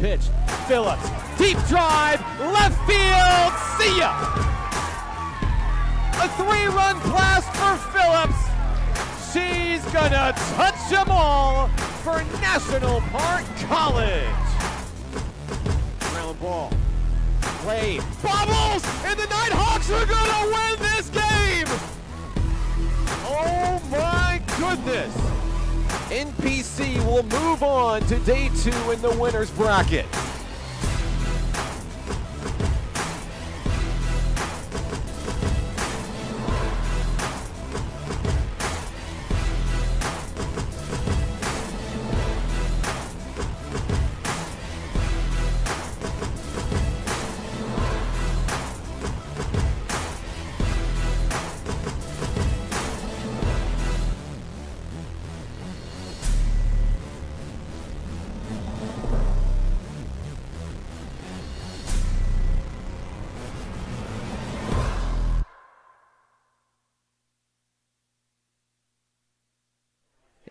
pitch. Phillips, deep drive, left field, see ya! A 3-run blast for Phillips. She's gonna touch them all for National Park College. Ground ball, play, bobbles, and the Nighthawks are gonna win this game! Oh my goodness! NPC will move on to day 2 in the winner's bracket.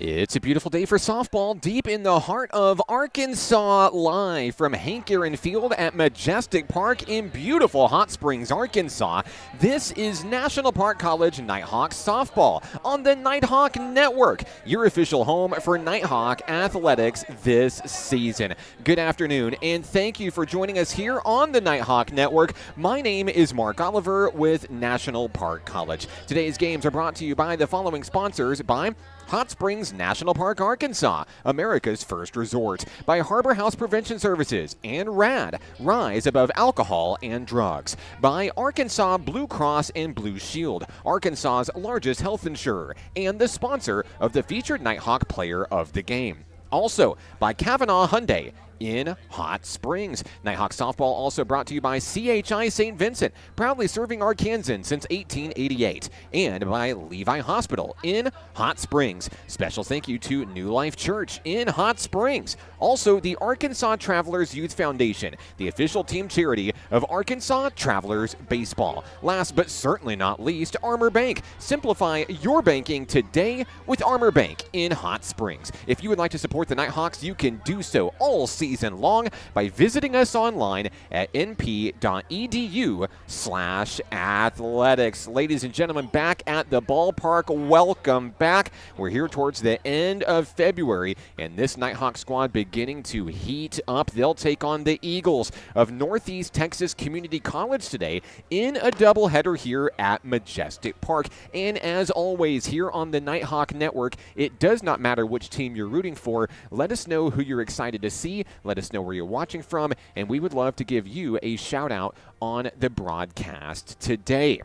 It's a beautiful day for softball deep in the heart of Arkansas, live from Hank Aaron Field at Majestic Park in beautiful Hot Springs, Arkansas. This is National Park College Nighthawks softball on the Nighthawk Network, your official home for Nighthawk athletics this season. Good afternoon, and thank you for joining us here on the Nighthawk Network. My name is Mark Oliver with National Park College. Today's games are brought to you by the following sponsors: by Hot Springs National Park, Arkansas, America's first resort, by Harbor House Prevention Services and RAD, Rise Above Alcohol and Drugs, by Arkansas Blue Cross and Blue Shield, Arkansas's largest health insurer, and the sponsor of the featured Nighthawk Player of the Game. Also by Kavanaugh Hyundai in Hot Springs. Nighthawk softball also brought to you by CHI St. Vincent, proudly serving Arkansans since 1888, and by Levi Hospital in Hot Springs. Special thank you to New Life Church in Hot Springs. Also, the Arkansas Travelers Youth Foundation, the official team charity of Arkansas Travelers Baseball. Last but certainly not least, Armor Bank. Simplify your banking today with Armor Bank in Hot Springs. If you would like to support the Nighthawks, you can do so all season long by visiting us online at np.edu/athletics. Ladies and gentlemen, back at the ballpark, welcome back. We're here towards the end of February, and this Nighthawk squad beginning to heat up. They'll take on the Eagles of Northeast Texas Community College today in a doubleheader here at Majestic Park. And as always, here on the Nighthawk Network, it does not matter which team you're rooting for. Let us know who you're excited to see. Let us know where you're watching from, and we would love to give you a shout out on the broadcast today.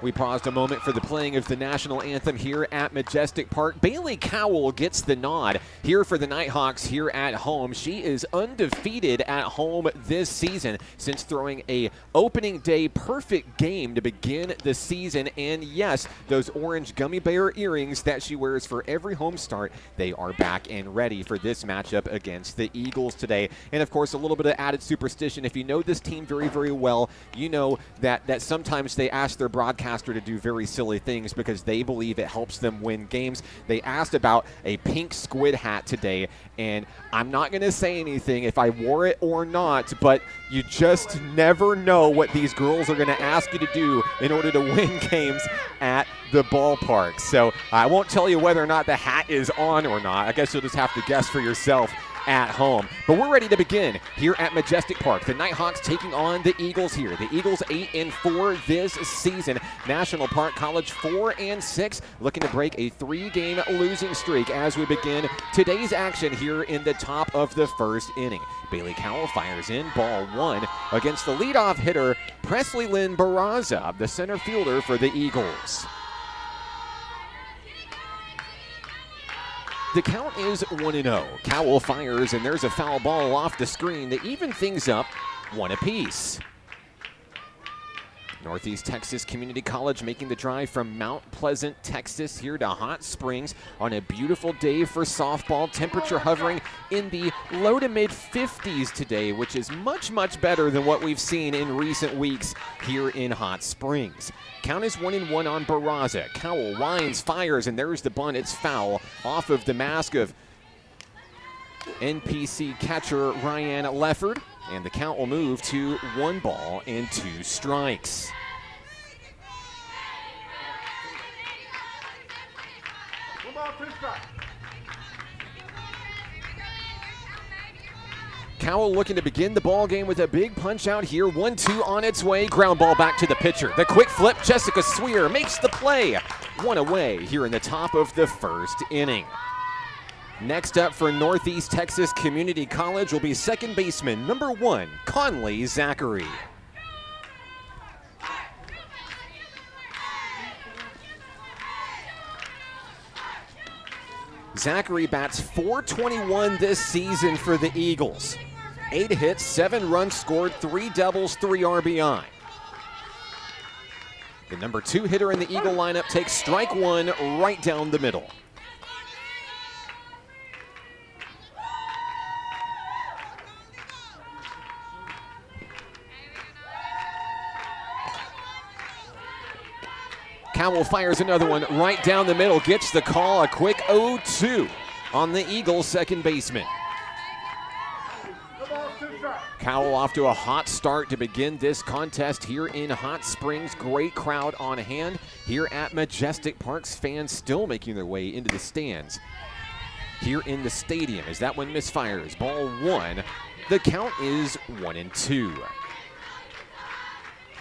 We paused a moment for the playing of the national anthem here at Majestic Park. Bailey Cowell gets the nod here for the Nighthawks here at home. She is undefeated at home this season since throwing a opening day perfect game to begin the season. And yes, those orange gummy bear earrings that she wears for every home start, they are back and ready for this matchup against the Eagles today. And of course, a little bit of added superstition. If you know this team very, very well, you know that sometimes they ask their broadcaster to do very silly things because they believe it helps them win games. They asked about a pink squid hat today, and I'm not going to say anything if I wore it or not, but you just never know what these girls are going to ask you to do in order to win games at the ballpark. So I won't tell you whether or not the hat is on or not. I guess you'll just have to guess for yourself at home. But we're ready to begin here at Majestic Park. The Nighthawks taking on the Eagles here. The Eagles 8-4 this season. National Park College 4-6, looking to break a 3-game losing streak as we begin today's action here in the top of the first inning. Bailey Cowell fires in ball 1 against the leadoff hitter, Presley Lynn Barraza, the center fielder for the Eagles. The count is 1-0. Cowell fires, and there's a foul ball off the screen to even things up 1 apiece. Northeast Texas Community College making the drive from Mount Pleasant, Texas here to Hot Springs on a beautiful day for softball. Temperature hovering in the low to mid 50s today, which is much, much better than what we've seen in recent weeks here in Hot Springs. Count is 1-1 on Barraza. Cowell winds, fires, and there's the bunt. It's foul off of the mask of NPC catcher Ryan Lefford. And the count will move to 1 ball and 2 strikes. Cowell looking to begin the ball game with a big punch out here. 1-2 on its way. Ground ball back to the pitcher. The quick flip, Jessica Sweer makes the play. 1 away here in the top of the first inning. Next up for Northeast Texas Community College will be second baseman number 1, Conley Zachary. Zachary bats .421 this season for the Eagles. 8 hits, 7 runs scored, 3 doubles, 3 RBI. The number 2 hitter in the Eagle lineup takes strike 1 right down the middle. Cowell fires another one right down the middle, gets the call, a quick 0-2 on the Eagles' second baseman. Cowell off to a hot start to begin this contest here in Hot Springs. Great crowd on hand here at Majestic Park. Fans still making their way into the stands here in the stadium as that one misfires. Ball 1. The count is 1-2.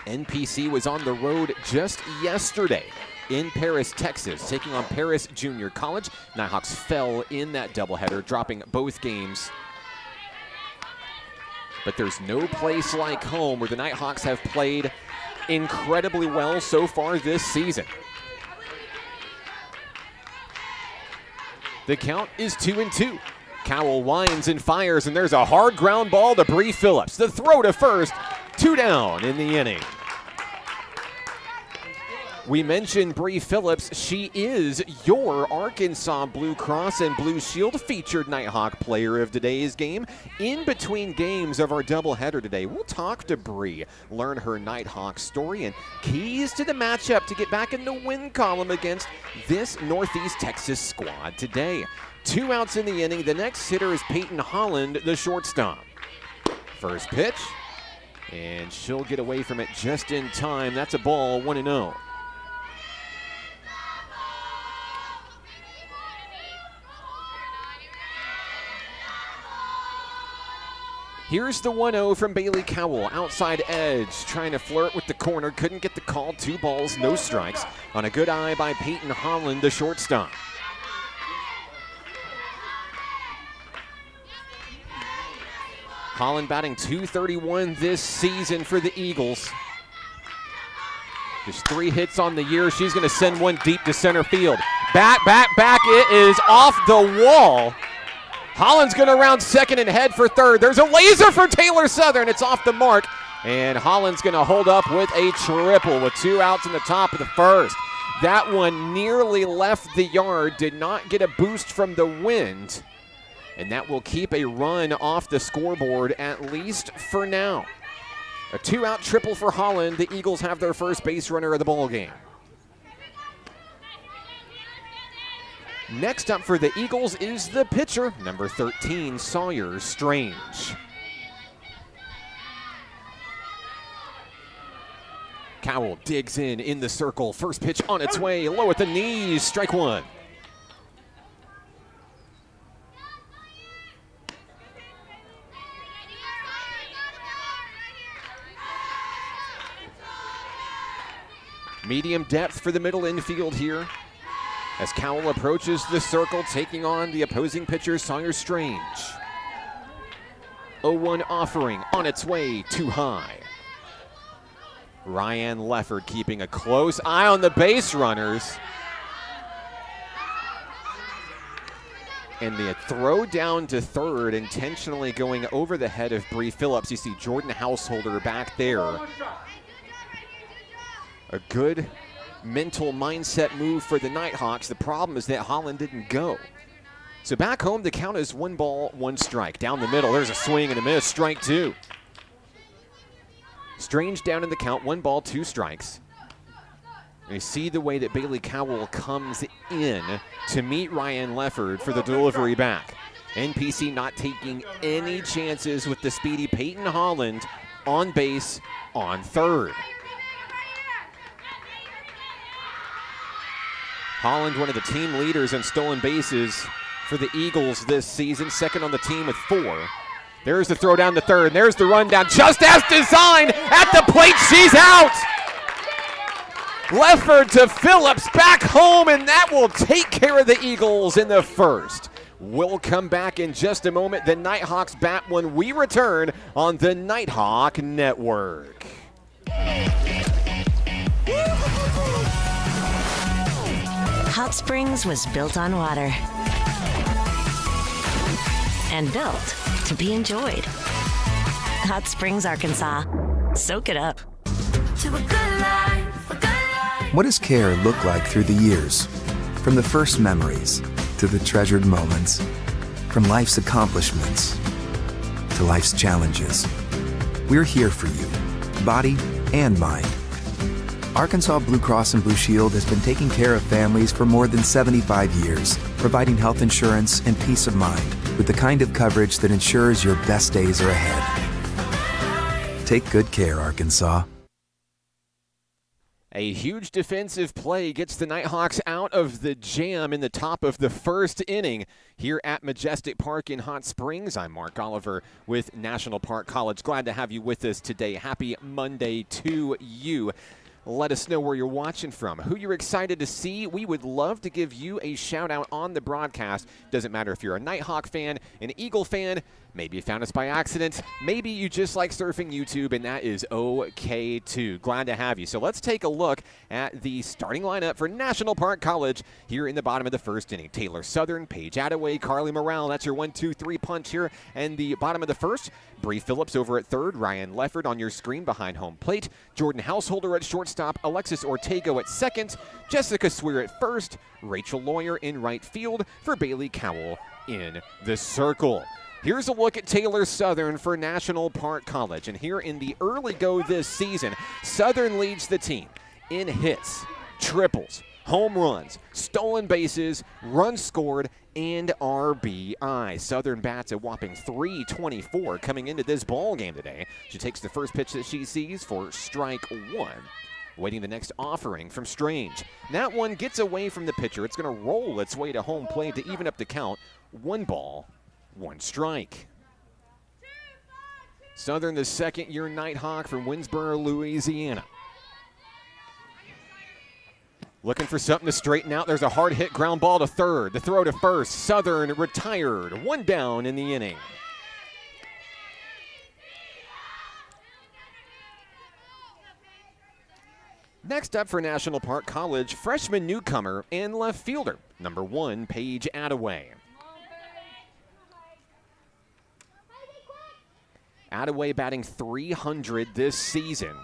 NPC was on the road just yesterday in Paris, Texas, taking on Paris Junior College. Nighthawks fell in that doubleheader, dropping both games. But there's no place like home where the Nighthawks have played incredibly well so far this season. The count is 2-2. Cowell winds and fires, and there's a hard ground ball to Bree Phillips. The throw to first, 2 down in the inning. We mentioned Bree Phillips. She is your Arkansas Blue Cross and Blue Shield featured Nighthawk player of today's game. In between games of our doubleheader today, we'll talk to Bree, learn her Nighthawk story, and keys to the matchup to get back in the win column against this Northeast Texas squad today. 2 outs in the inning. The next hitter is Peyton Holland, the shortstop. First pitch, and she'll get away from it just in time. That's a ball, 1-0. Here's the 1-0 from Bailey Cowell. Outside edge, trying to flirt with the corner. Couldn't get the call. 2 balls, no strikes. On a good eye by Peyton Holland, the shortstop. Holland batting .231 this season for the Eagles. Just 3 hits on the year. She's going to send one deep to center field. Back. It is off the wall. Holland's going to round second and head for third. There's a laser for Taylor Southern. It's off the mark. And Holland's going to hold up with a triple with 2 outs in the top of the first. That one nearly left the yard. Did not get a boost from the wind. And that will keep a run off the scoreboard, at least for now. A 2-out triple for Holland. The Eagles have their first base runner of the ball game. Next up for the Eagles is the pitcher, number 13, Sawyer Strange. Cowell digs in the circle. First pitch on its way, low at the knees, strike 1. Medium depth for the middle infield here as Cowell approaches the circle, taking on the opposing pitcher, Sawyer Strange. 0-1 offering on its way, too high. Ryan Lefford keeping a close eye on the base runners. And the throw down to third, intentionally going over the head of Bree Phillips. You see Jordan Householder back there. A good mental mindset move for the Nighthawks. The problem is that Holland didn't go. So back home, the count is 1 ball, 1 strike. Down the middle, there's a swing and a miss, strike 2. Strange down in the count, 1 ball, 2 strikes. And you see the way that Bailey Cowell comes in to meet Ryan Lefford for the delivery back. NPC not taking any chances with the speedy Peyton Holland on base on third. Holland, one of the team leaders in stolen bases for the Eagles this season, second on the team with 4. There's the throw down to third. There's the run down just as designed. At the plate, she's out. Lefford to Phillips, back home, and that will take care of the Eagles in the first. We'll come back in just a moment. The Nighthawks bat when we return on the Nighthawk Network. Hot Springs was built on water and built to be enjoyed. Hot Springs, Arkansas. Soak it up. To a good life, a good life. What does care look like through the years? From the first memories to the treasured moments, from life's accomplishments to life's challenges. We're here for you, body and mind. Arkansas Blue Cross and Blue Shield has been taking care of families for more than 75 years, providing health insurance and peace of mind with the kind of coverage that ensures your best days are ahead. Take good care, Arkansas. A huge defensive play gets the Nighthawks out of the jam in the top of the first inning here at Majestic Park in Hot Springs. I'm Mark Oliver with National Park College. Glad to have you with us today. Happy Monday to you. Let us know where you're watching from, who you're excited to see. We would love to give you a shout out on the broadcast. Doesn't matter if you're a Nighthawk fan, an Eagle fan, maybe you found us by accident, maybe you just like surfing YouTube, and that is okay too. Glad to have you. So let's take a look at the starting lineup for National Park College here in the bottom of the first inning. Taylor Southern, Paige Attaway, Carly Morrell. That's your 1-2-3 punch here. And the bottom of the first, Bree Phillips over at third, Ryan Lefford on your screen behind home plate, Jordan Householder at shortstop, Alexis Ortego at second, Jessica Swear at first, Rachel Lawyer in right field for Bailey Cowell in the circle. Here's a look at Taylor Southern for National Park College. And here in the early go this season, Southern leads the team in hits, triples, home runs, stolen bases, runs scored, and RBI. Southern bats a whopping .324 coming into this ball game today. She takes the first pitch that she sees for strike 1. Waiting the next offering from Strange. That one gets away from the pitcher. It's going to roll its way to home plate to even up the count. 1 ball, 1 strike. Southern, the second-year Nighthawk from Winsboro, Louisiana. Looking for something to straighten out. There's a hard hit ground ball to third. The throw to first. Southern retired. 1 down in the inning. Next up for National Park College, freshman newcomer and left fielder, number 1, Paige Attaway. Attaway batting .300 this season.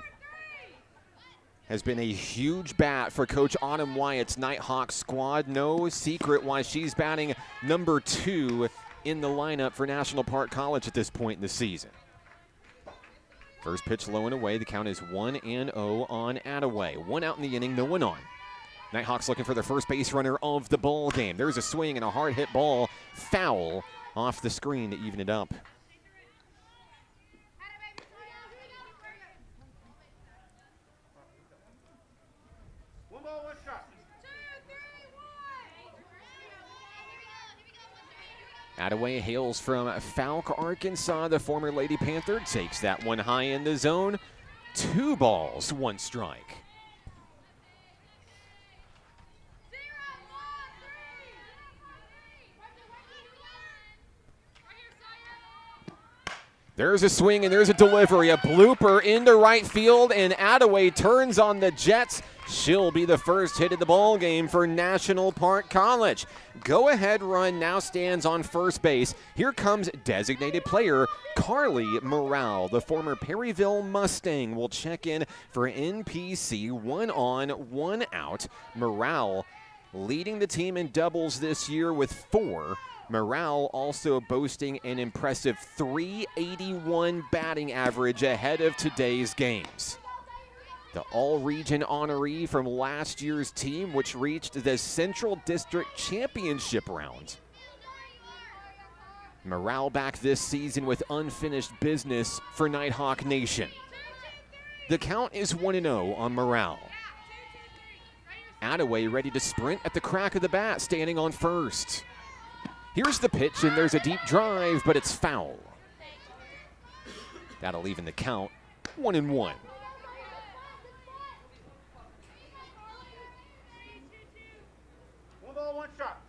Has been a huge bat for Coach Autumn Wyatt's Nighthawk squad. No secret why she's batting number 2 in the lineup for National Park College at this point in the season. First pitch low and away. The count is 1-0 on Attaway. 1 out in the inning, no one on. Nighthawks looking for their first base runner of the ball game. There's a swing and a hard hit ball. Foul off the screen to even it up. Attaway hails from Falk, Arkansas. The former Lady Panther takes that one high in the zone. 2 balls, 1 strike. There's a swing and there's a delivery, a blooper into right field, and Attaway turns on the Jets. She'll be the first hit of the ball game for National Park College. Go-ahead run now stands on first base. Here comes designated player Carly Morale. The former Perryville Mustang will check in for NPC. 1 on, 1 out. Morale leading the team in doubles this year with 4. Morale also boasting an impressive .381 batting average ahead of today's games. The all-region honoree from last year's team, which reached the Central District Championship round. Morale back this season with unfinished business for Nighthawk Nation. The count is 1-0 on Morale. Attaway ready to sprint at the crack of the bat, standing on first. Here's the pitch, and there's a deep drive, but it's foul. That'll even the count 1-1. 1 ball, 1 shot.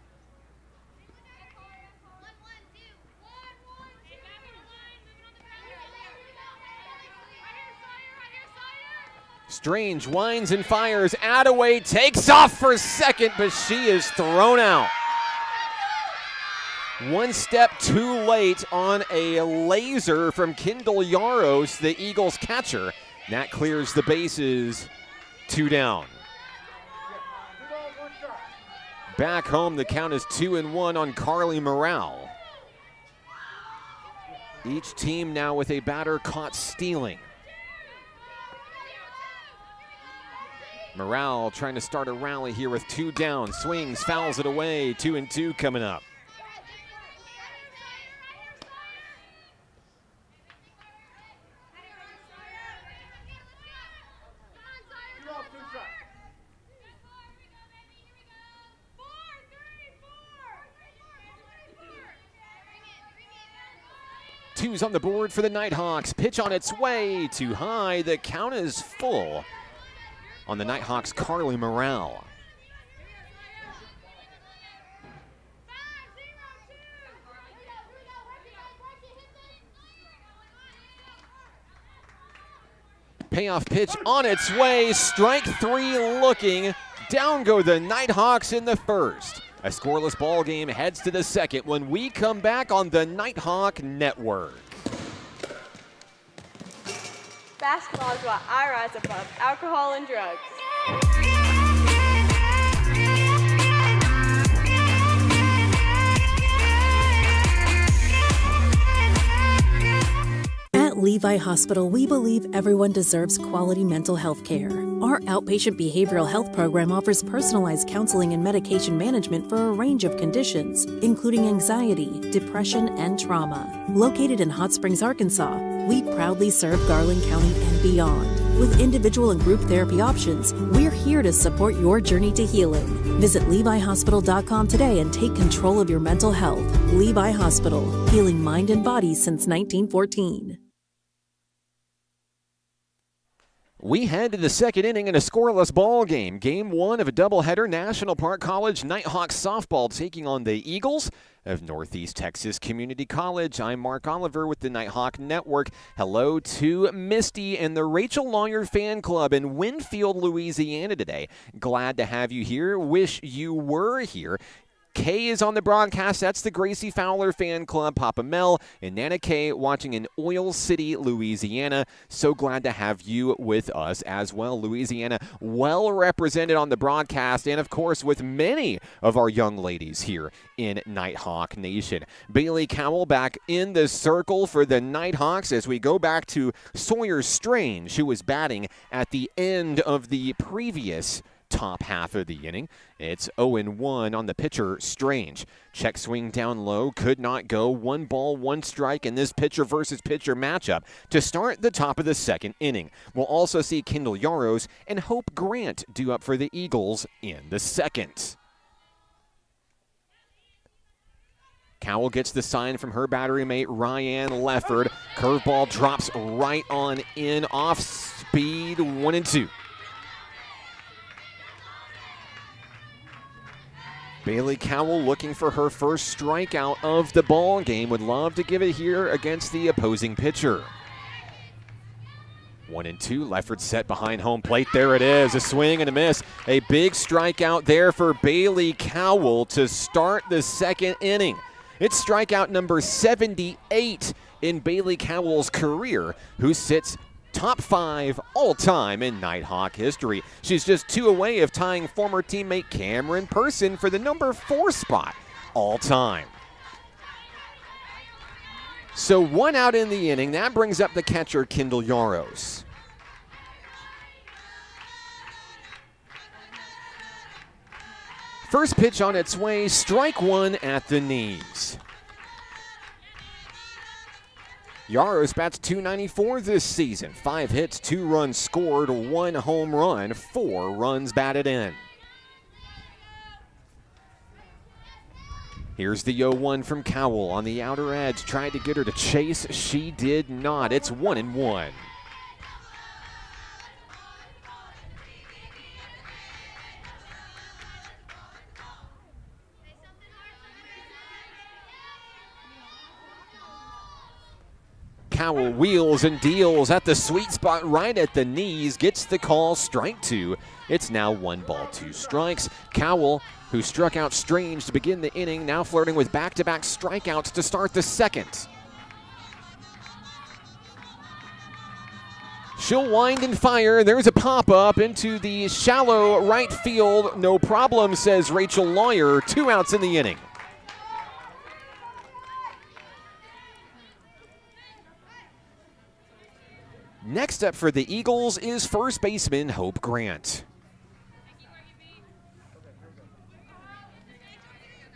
Strange winds and fires. Attaway takes off for second, but she is thrown out. One step too late on a laser from Kendall Yaros, the Eagles catcher. That clears the bases. 2 down. Back home, the count is 2-1 on Carly Morale. Each team now with a batter caught stealing. Morale trying to start a rally here with 2 down. Swings, fouls it away. 2-2 coming up. Two's on the board for the Nighthawks. Pitch on its way, too high. The count is full on the Nighthawks' Carly Morale. Payoff pitch on its way. Strike 3 looking. Down go the Nighthawks in the first. A scoreless ball game heads to the second when we come back on the Nighthawk Network. Basketball is what I rise above alcohol and drugs. At Levi Hospital, we believe everyone deserves quality mental health care. Our outpatient behavioral health program offers personalized counseling and medication management for a range of conditions, including anxiety, depression, and trauma. Located in Hot Springs, Arkansas, we proudly serve Garland County and beyond. With individual and group therapy options, we're here to support your journey to healing. Visit LeviHospital.com today and take control of your mental health. Levi Hospital, healing mind and body since 1914. We head to the second inning in a scoreless ball game. Game 1 of a doubleheader. National Park College Nighthawks softball taking on the Eagles of Northeast Texas Community College. I'm Mark Oliver with the Nighthawk Network. Hello to Misty and the Rachel Lawyer Fan Club in Winfield, Louisiana today. Glad to have you here. Wish you were here. Kay is on the broadcast. That's the Gracie Fowler Fan Club. Papa Mel and Nana Kay watching in Oil City, Louisiana. So glad to have you with us as well. Louisiana well represented on the broadcast and, of course, with many of our young ladies here in Nighthawk Nation. Bailey Cowell back in the circle for the Nighthawks as we go back to Sawyer Strange, who was batting at the end of the previous top half of the inning. It's 0-1 on the pitcher, Strange. Check swing down low, could not go. 1 ball, 1 strike in this pitcher versus pitcher matchup to start the top of the second inning. We'll also see Kendall Yaros and Hope Grant due up for the Eagles in the second. Cowell gets the sign from her battery mate, Ryan Lefford. Curveball drops right on in, off speed, 1-2. Bailey Cowell looking for her first strikeout of the ball game. Would love to give it here against the opposing pitcher. 1-2, Leffert set behind home plate. There it is, a swing and a miss. A big strikeout there for Bailey Cowell to start the second inning. It's strikeout number 78 in Bailey Cowell's career, who sits top 5 all-time in Nighthawk history. She's just 2 away of tying former teammate Cameron Person for the number 4 spot all-time. So 1 out in the inning. That brings up the catcher, Kendall Yaros. First pitch on its way, strike 1 at the knees. Yaros bats .294 this season. 5 hits, 2 runs scored, 1 home run, 4 runs batted in. Here's the 0-1 from Cowell on the outer edge. Tried to get her to chase. She did not. It's 1-1. Cowell wheels and deals at the sweet spot right at the knees. Gets the call, strike 2. It's now 1 ball, 2 strikes. Cowell, who struck out Strange to begin the inning, now flirting with back-to-back strikeouts to start the second. She'll wind and fire. There's a pop-up into the shallow right field. No problem, says Rachel Lawyer. 2 outs in the inning. Next up for the Eagles is first baseman Hope Grant.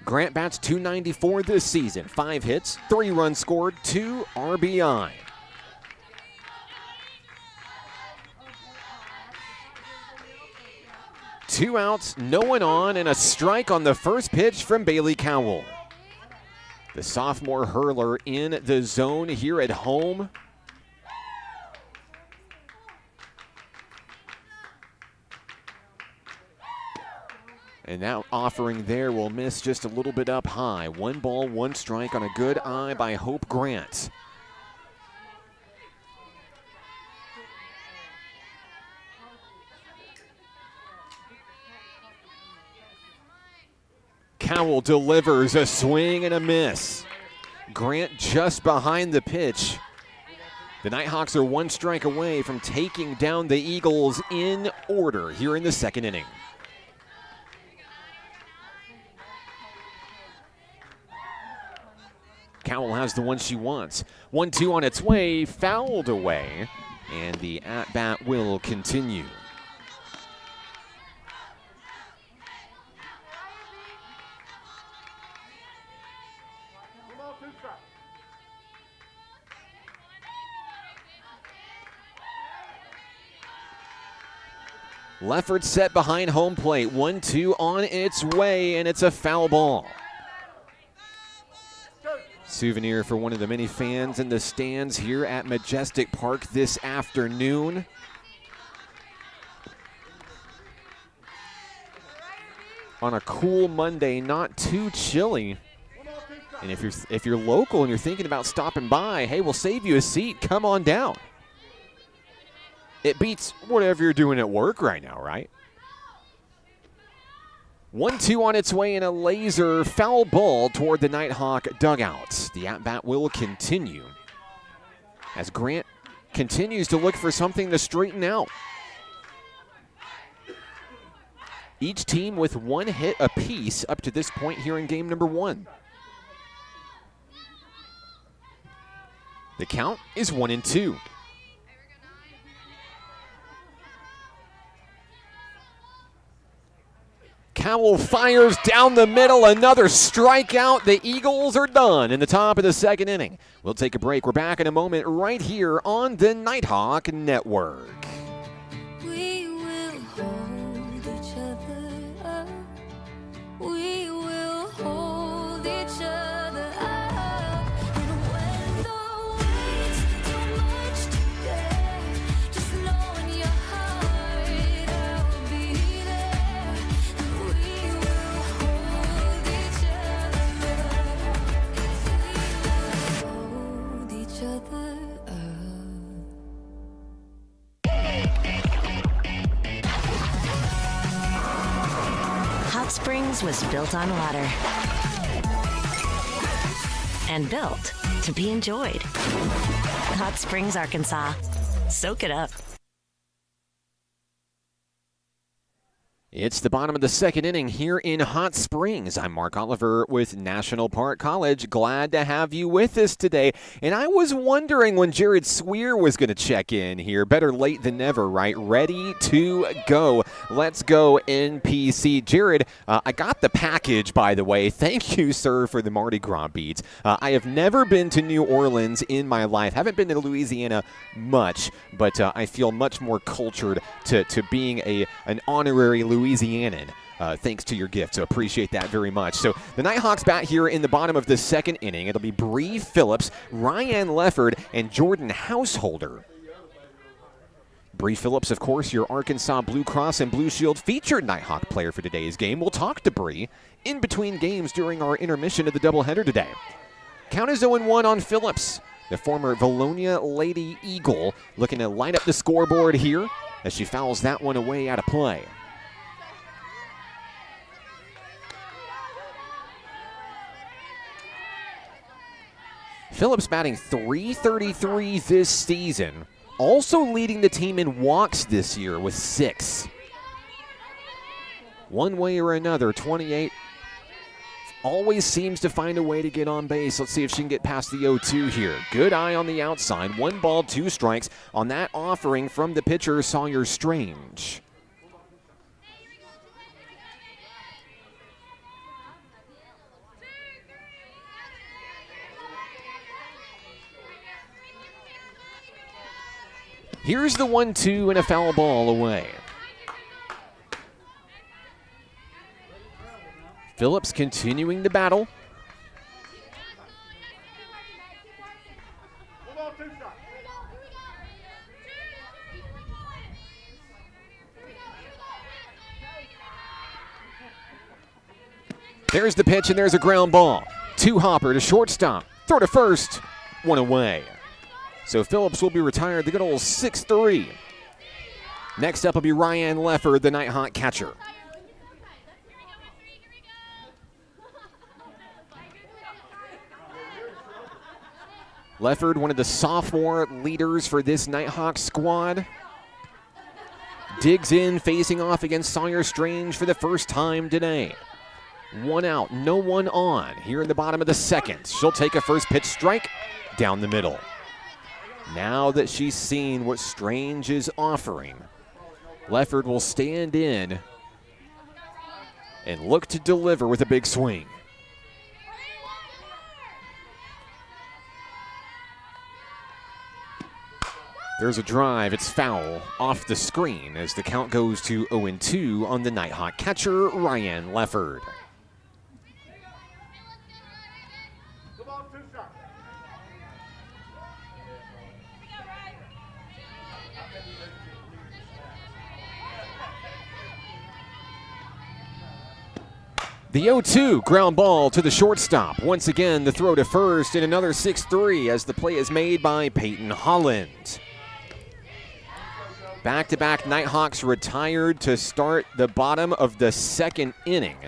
Grant bats .294 this season. 5 hits, 3 runs scored, 2 RBI. Two outs, no one on, and a strike on the first pitch from Bailey Cowell. The sophomore hurler in the zone here at home. And that offering there will miss just a little bit up high. 1 ball, 1 strike on a good eye by Hope Grant. Cowell delivers a swing and a miss. Grant just behind the pitch. The Nighthawks are 1 strike away from taking down the Eagles in order here in the second inning. Cowell has the one she wants. 1-2 on its way, fouled away, and the at-bat will continue. Leffert set behind home plate. 1-2 on its way, and it's a foul ball. Souvenir for one of the many fans in the stands here at Majestic Park this afternoon. On a cool Monday, not too chilly. And if you're local and you're thinking about stopping by, hey, we'll save you a seat. Come on down. It beats whatever you're doing at work right now, right? 1-2 on its way, and a laser foul ball toward the Nighthawk dugouts. The at-bat will continue as Grant continues to look for something to straighten out. Each team with 1 hit apiece up to this point here in game number 1. The count is 1-2. Cowell fires down the middle, another strikeout. The Eagles are done in the top of the second inning. We'll take a break. We're back in a moment right here on the Nighthawk Network. We will hold each other up. We will hold each other up. And when the weight's too much to bear, just know in your heart I'll be there. And we will hold Springs was built on water and built to be enjoyed. Hot Springs, Arkansas. Soak it up. It's the bottom of the second inning here in Hot Springs. I'm Mark Oliver with National Park College. Glad to have you with us today. And I was wondering when Jared Swear was going to check in here. Better late than never, right? Ready to go. Let's go, NPC. Jared, I got the package, by the way. Thank you, sir, for the Mardi Gras beads. I have never been to New Orleans in my life. Haven't been to Louisiana much, but I feel much more cultured to being an honorary Louisianan, thanks to your gift, so appreciate that very much. So the Nighthawks bat here in the bottom of the second inning. It'll be Bree Phillips, Ryan Lefford, and Jordan Householder. Bree Phillips, of course, your Arkansas Blue Cross and Blue Shield featured Nighthawk player for today's game. We'll talk to Bree in between games during our intermission of the doubleheader today. Count is 0-1 on Phillips, the former Valonia Lady Eagle, looking to light up the scoreboard here as she fouls that one away out of play. Phillips batting .333 this season, also leading the team in walks this year with 6. One way or another, 28 always seems to find a way to get on base. Let's see if she can get past the 0-2 here. Good eye on the outside. 1 ball, 2 strikes on that offering from the pitcher, Sawyer Strange. Here's the 1-2 and a foul ball away. Phillips continuing the battle. There's the pitch and there's a ground ball. 2 hopper to shortstop. Throw to first. 1 away. So Phillips will be retired, the good old 6-3. Next up will be Ryan Lefford, the Nighthawk catcher. Lefford, one of the sophomore leaders for this Nighthawk squad. Digs in, facing off against Sawyer Strange for the first time today. 1 out, no one on here in the bottom of the second. She'll take a first pitch strike down the middle. Now that she's seen what Strange is offering, Lefford will stand in and look to deliver with a big swing. There's a drive. It's foul off the screen as the count goes to 0-2 on the Nighthawk catcher, Ryan Lefford. The 0-2 ground ball to the shortstop. Once again, the throw to first and another 6-3 as the play is made by Peyton Holland. Back-to-back Nighthawks retired to start the bottom of the second inning.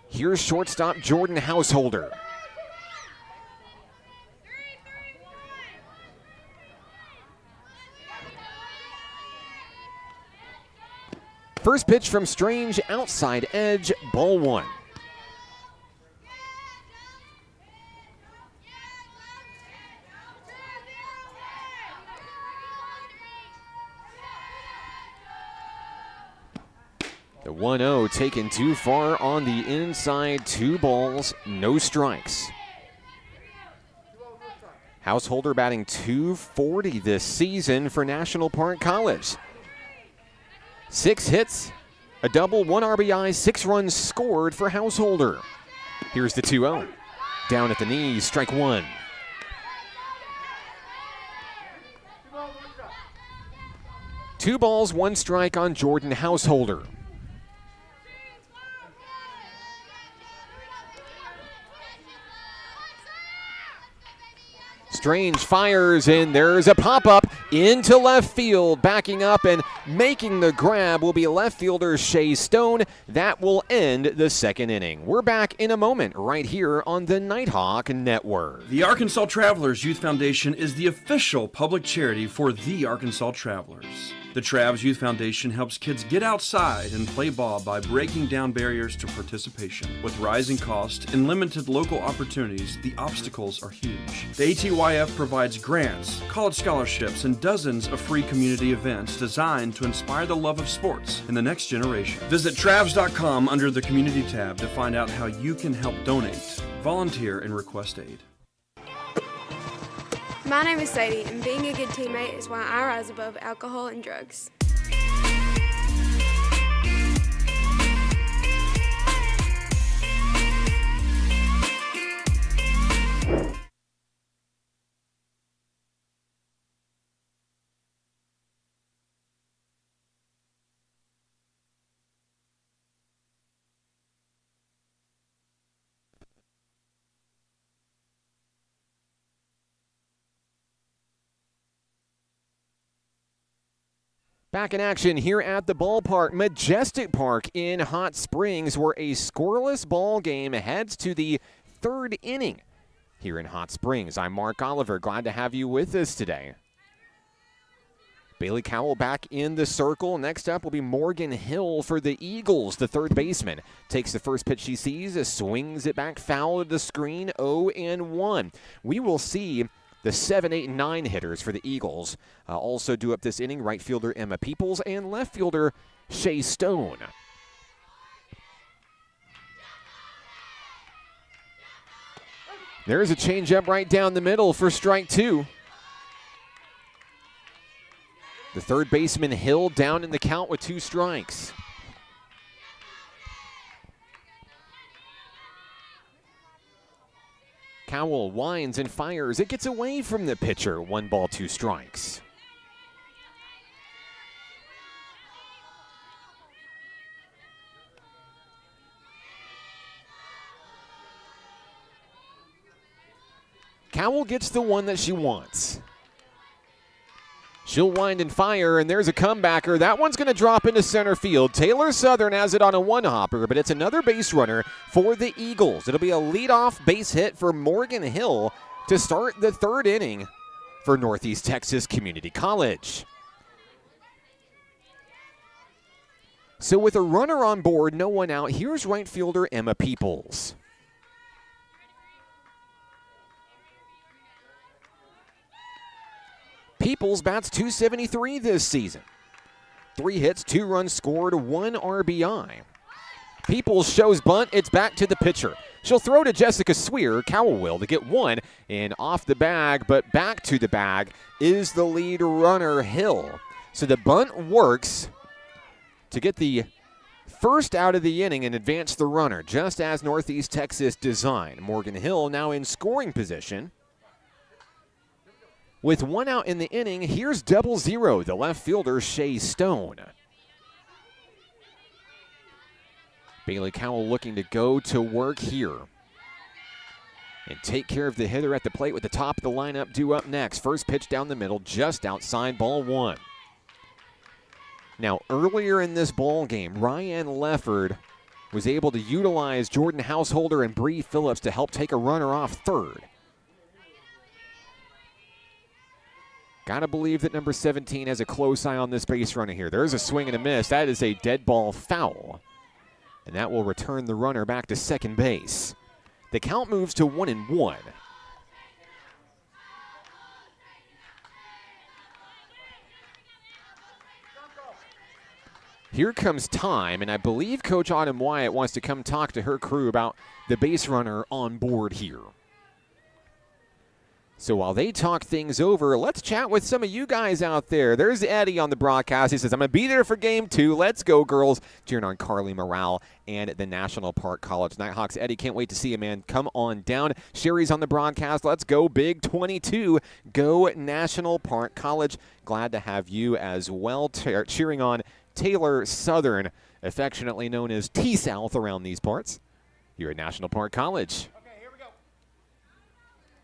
Here's shortstop Jordan Householder. First pitch from Strange, outside edge, ball 1. The 1-0 taken too far on the inside, 2 balls, no strikes. Householder batting .240 this season for National Park College. 6 hits, a double, 1 RBI, 6 runs scored for Householder. Here's the 2-0. Down at the knees, strike 1. Two balls, 1 strike on Jordan Householder. Strange fires, and there's a pop-up into left field, backing up and making the grab will be left fielder Shea Stone. That will end the second inning. We're back in a moment right here on the Nighthawk Network. The Arkansas Travelers Youth Foundation is the official public charity for the Arkansas Travelers. The Travs Youth Foundation helps kids get outside and play ball by breaking down barriers to participation. With rising costs and limited local opportunities, the obstacles are huge. The ATYF provides grants, college scholarships, and dozens of free community events designed to inspire the love of sports in the next generation. Visit Travs.com under the Community tab to find out how you can help donate, volunteer, and request aid. My name is Sadie, and being a good teammate is why I rise above alcohol and drugs. Back in action here at the ballpark, Majestic Park in Hot Springs, where a scoreless ball game heads to the third inning here in Hot Springs. I'm Mark Oliver. Glad to have you with us today. Bailey Cowell back in the circle. Next up will be Morgan Hill for the Eagles. The third baseman takes the first pitch she sees, swings it back foul to the screen, 0-1. We will see the 7, 8, and 9 hitters for the Eagles also do up this inning. Right fielder Emma Peoples and left fielder Shea Stone. There's a changeup right down the middle for strike 2. The third baseman Hill down in the count with 2 strikes. Cowell winds and fires. It gets away from the pitcher. 1 ball, 2 strikes. Cowell gets the one that she wants. She'll wind and fire, and there's a comebacker. That one's going to drop into center field. Taylor Southern has it on a one-hopper, but it's another base runner for the Eagles. It'll be a leadoff base hit for Morgan Hill to start the third inning for Northeast Texas Community College. So with a runner on board, no one out, here's right fielder Emma Peoples. Peoples bats .273 this season. 3 hits, 2 runs scored, 1 RBI. Peoples shows bunt. It's back to the pitcher. She'll throw to Jessica Swear. Cowell will to get 1 and off the bag, but back to the bag is the lead runner, Hill. So the bunt works to get the first out of the inning and advance the runner, just as Northeast Texas designed. Morgan Hill now in scoring position. With 1 out in the inning, here's 0-0, the left fielder, Shea Stone. Bailey Cowell looking to go to work here and take care of the hitter at the plate with the top of the lineup due up next. First pitch down the middle, just outside, ball 1. Now, earlier in this ball game, Ryan Lefford was able to utilize Jordan Householder and Bree Phillips to help take a runner off third. Got to believe that number 17 has a close eye on this base runner here. There's a swing and a miss. That is a dead ball foul. And that will return the runner back to second base. The count moves to 1-1. Here comes time, and I believe Coach Autumn Wyatt wants to come talk to her crew about the base runner on board here. So while they talk things over, let's chat with some of you guys out there. There's Eddie on the broadcast. He says, I'm going to be there for game 2. Let's go, girls. Cheering on Carly Morale and the National Park College Nighthawks. Eddie, can't wait to see you, man. Come on down. Sherry's on the broadcast. Let's go, Big 22. Go National Park College. Glad to have you as well. Cheering on Taylor Southern, affectionately known as T-South around these parts. You're at National Park College.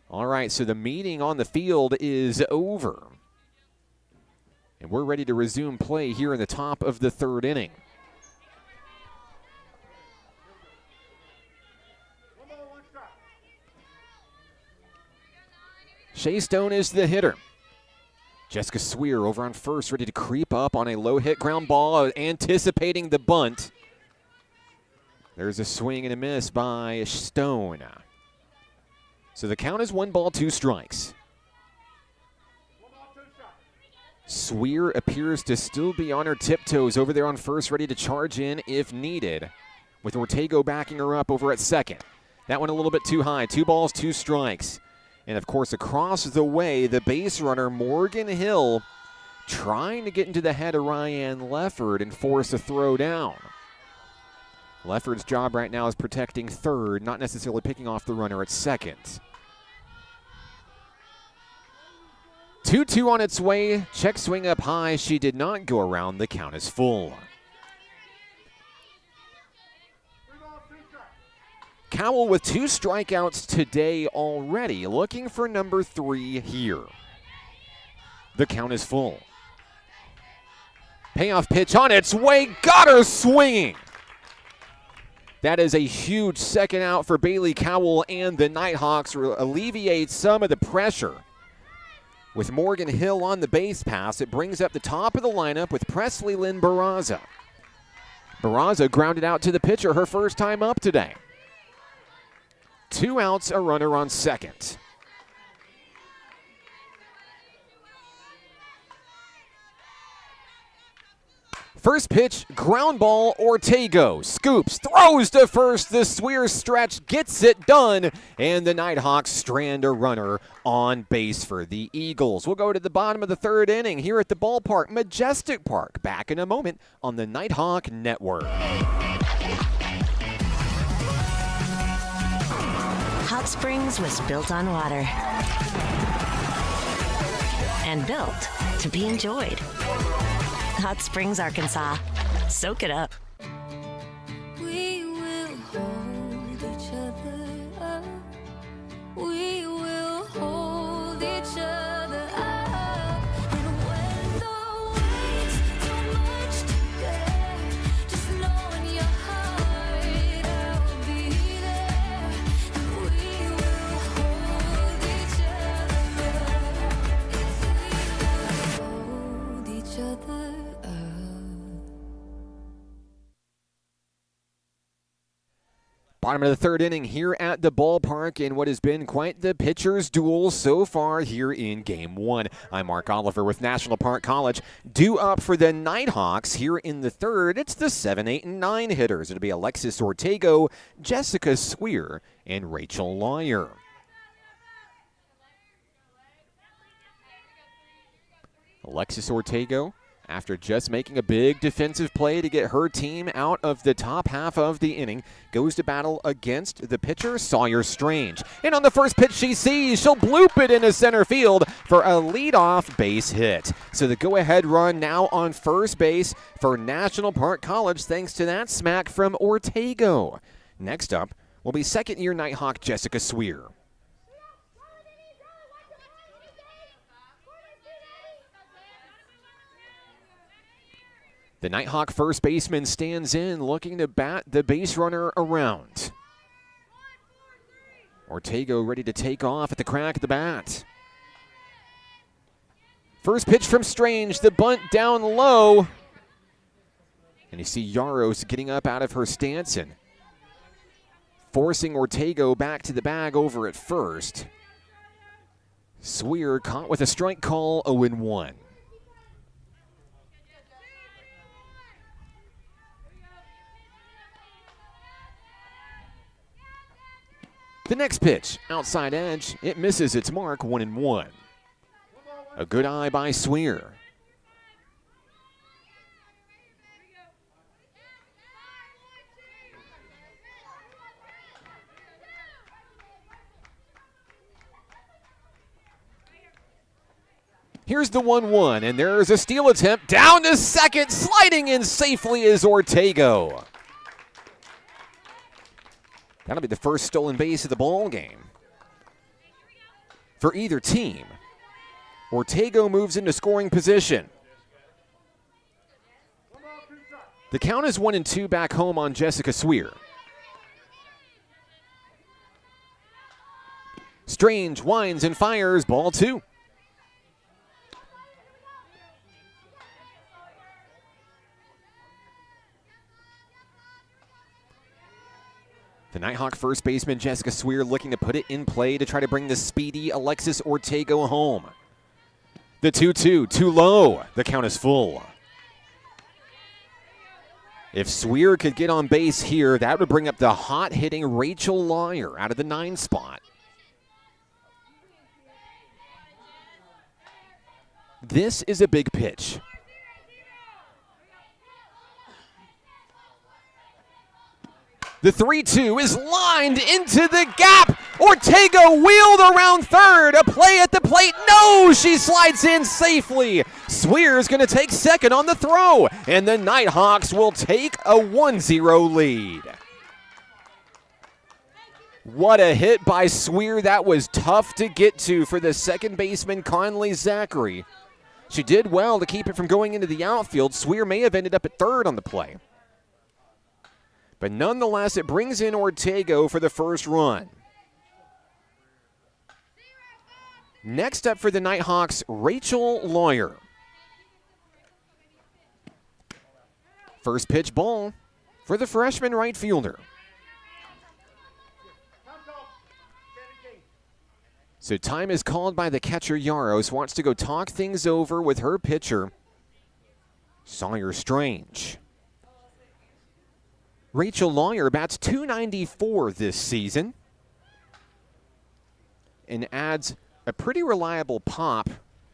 All right, so the meeting on the field is over. And we're ready to resume play here in the top of the third inning. Shea Stone is the hitter. Jessica Sweer over on first, ready to creep up on a low hit ground ball, anticipating the bunt. There's a swing and a miss by Stone. So the count is 1-2 strikes. Sweer appears to still be on her tiptoes over there on first, ready to charge in if needed, with Ortego backing her up over at second. That one a little bit too high. 2 strikes. And, of course, across the way, the base runner, Morgan Hill, trying to get into the head of Ryan Lefford and force a throw down. Lefford's job right now is protecting third, not necessarily picking off the runner at second. 2-2 on its way. Check swing up high. She did not go around. The count is full. Cowell with 2 strikeouts today already, looking for number 3 here. The count is full. Payoff pitch on its way, got her swinging. That is a huge second out for Bailey Cowell and the Nighthawks, alleviate some of the pressure. With Morgan Hill on the base pass, it brings up the top of the lineup with Presley Lynn Barraza. Barraza grounded out to the pitcher her first time up today. 2 outs, a runner on second. First pitch, ground ball, Ortego scoops, throws to first, the Sweer stretch, gets it done, and the Nighthawks strand a runner on base for the Eagles. We'll go to the bottom of the third inning here at the ballpark, Majestic Park. Back in a moment on the Nighthawk Network. Hot Springs was built on water and built to be enjoyed. Hot Springs, Arkansas. Soak it up. We will hold each other up. We will hold each other up. And when the weight's too much to bear, just know in your heart I'll be there. And we will hold each other up. We will hold each other up. Bottom of the third inning here at the ballpark in what has been quite the pitcher's duel so far here in Game 1. I'm Mark Oliver with National Park College. Due up for the Nighthawks here in the third, it's the 7, 8, and 9 hitters. It'll be Alexis Ortego, Jessica Sweer, and Rachel Lawyer. Alexis Ortego, after just making a big defensive play to get her team out of the top half of the inning, goes to battle against the pitcher, Sawyer Strange. And on the first pitch she sees, she'll bloop it into center field for a leadoff base hit. So the go-ahead run now on first base for National Park College, thanks to that smack from Ortego. Next up will be second-year Nighthawk Jessica Sweer. The Nighthawk first baseman stands in, looking to bat the base runner around. Ortego ready to take off at the crack of the bat. First pitch from Strange, the bunt down low. And you see Yaros getting up out of her stance and forcing Ortego back to the bag over at first. Sweer caught with a strike call, 0-1. The next pitch, outside edge, it misses its mark, 1-1. A good eye by Sweer. Here's the 1-1, and there's a steal attempt down to second. Sliding in safely is Ortego. That'll be the first stolen base of the ball game for either team. Ortego moves into scoring position. The count is 1-2 back home on Jessica Sweer. Strange winds and fires, ball 2. The Nighthawk first baseman Jessica Sweer looking to put it in play to try to bring the speedy Alexis Ortega home. The 2-2, too low. The count is full. If Sweer could get on base here, that would bring up the hot-hitting Rachel Lawyer out of the 9 spot. This is a big pitch. The 3-2 is lined into the gap. Ortega wheeled around third. A play at the plate. No, she slides in safely. Sweer's going to take second on the throw, and the Nighthawks will take a 1-0 lead. What a hit by Sweer. That was tough to get to for the second baseman, Conley Zachary. She did well to keep it from going into the outfield. Sweer may have ended up at third on the play. But nonetheless, it brings in Ortega for the first run. Next up for the Nighthawks, Rachel Lawyer. First pitch ball for the freshman right fielder. So time is called by the catcher. Yaros wants to go talk things over with her pitcher, Sawyer Strange. Rachel Lawyer bats .294 this season and adds a pretty reliable pop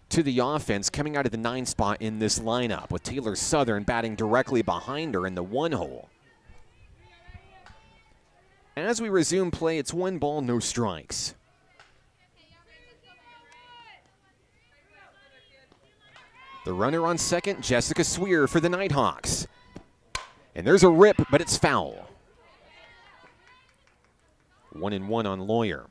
to the offense coming out of the 9 spot in this lineup, with Taylor Southern batting directly behind her in the 1 hole. As we resume play, it's 1 ball, no strikes. The runner on second, Jessica Sweer for the Nighthawks. And there's a rip, but it's foul. 1-1 on Lawyer.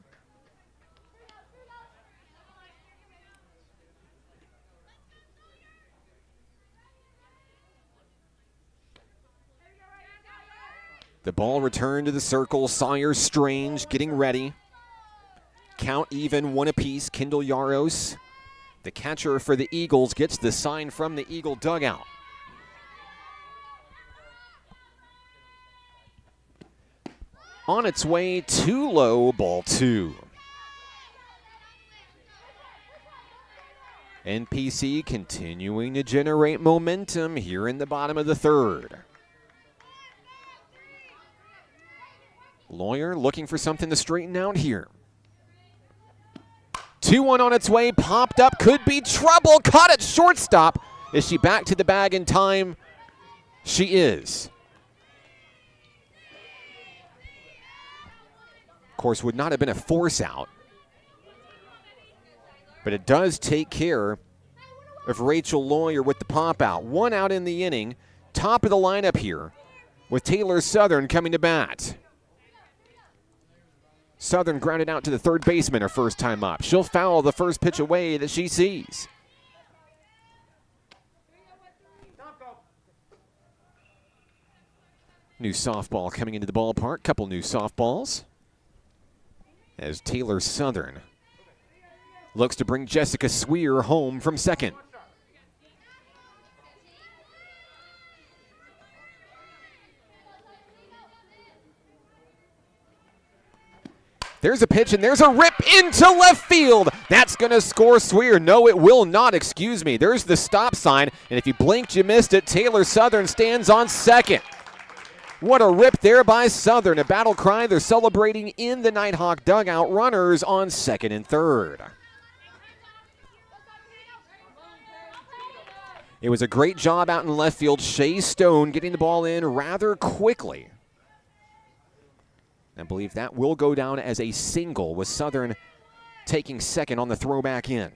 The ball returned to the circle. Sawyer Strange getting ready. Count even, 1 apiece. Kendall Yaros, the catcher for the Eagles, gets the sign from the Eagle dugout. On its way, too low, ball 2. NPC continuing to generate momentum here in the bottom of the 3rd. Lawyer looking for something to straighten out here. 2-1 on its way, popped up, could be trouble, caught at shortstop. Is she back to the bag in time? She is. Of course, would not have been a force out, but it does take care of Rachel Lawyer with the pop out. 1 out in the inning, top of the lineup here with Taylor Southern coming to bat. Southern grounded out to the 3rd baseman her first time up. She'll foul the first pitch away that she sees. New softball coming into the ballpark. Couple new softballs. As Taylor Southern looks to bring Jessica Sweer home from second. There's a pitch and there's a rip into left field. That's going to score Sweer. No, it will not. Excuse me. There's the stop sign. And if you blinked, you missed it. Taylor Southern stands on second. What a rip there by Southern. A battle cry. They're celebrating in the Nighthawk dugout. Runners on second and third. It was a great job out in left field. Shea Stone getting the ball in rather quickly. I believe that will go down as a single, with Southern taking second on the throwback in.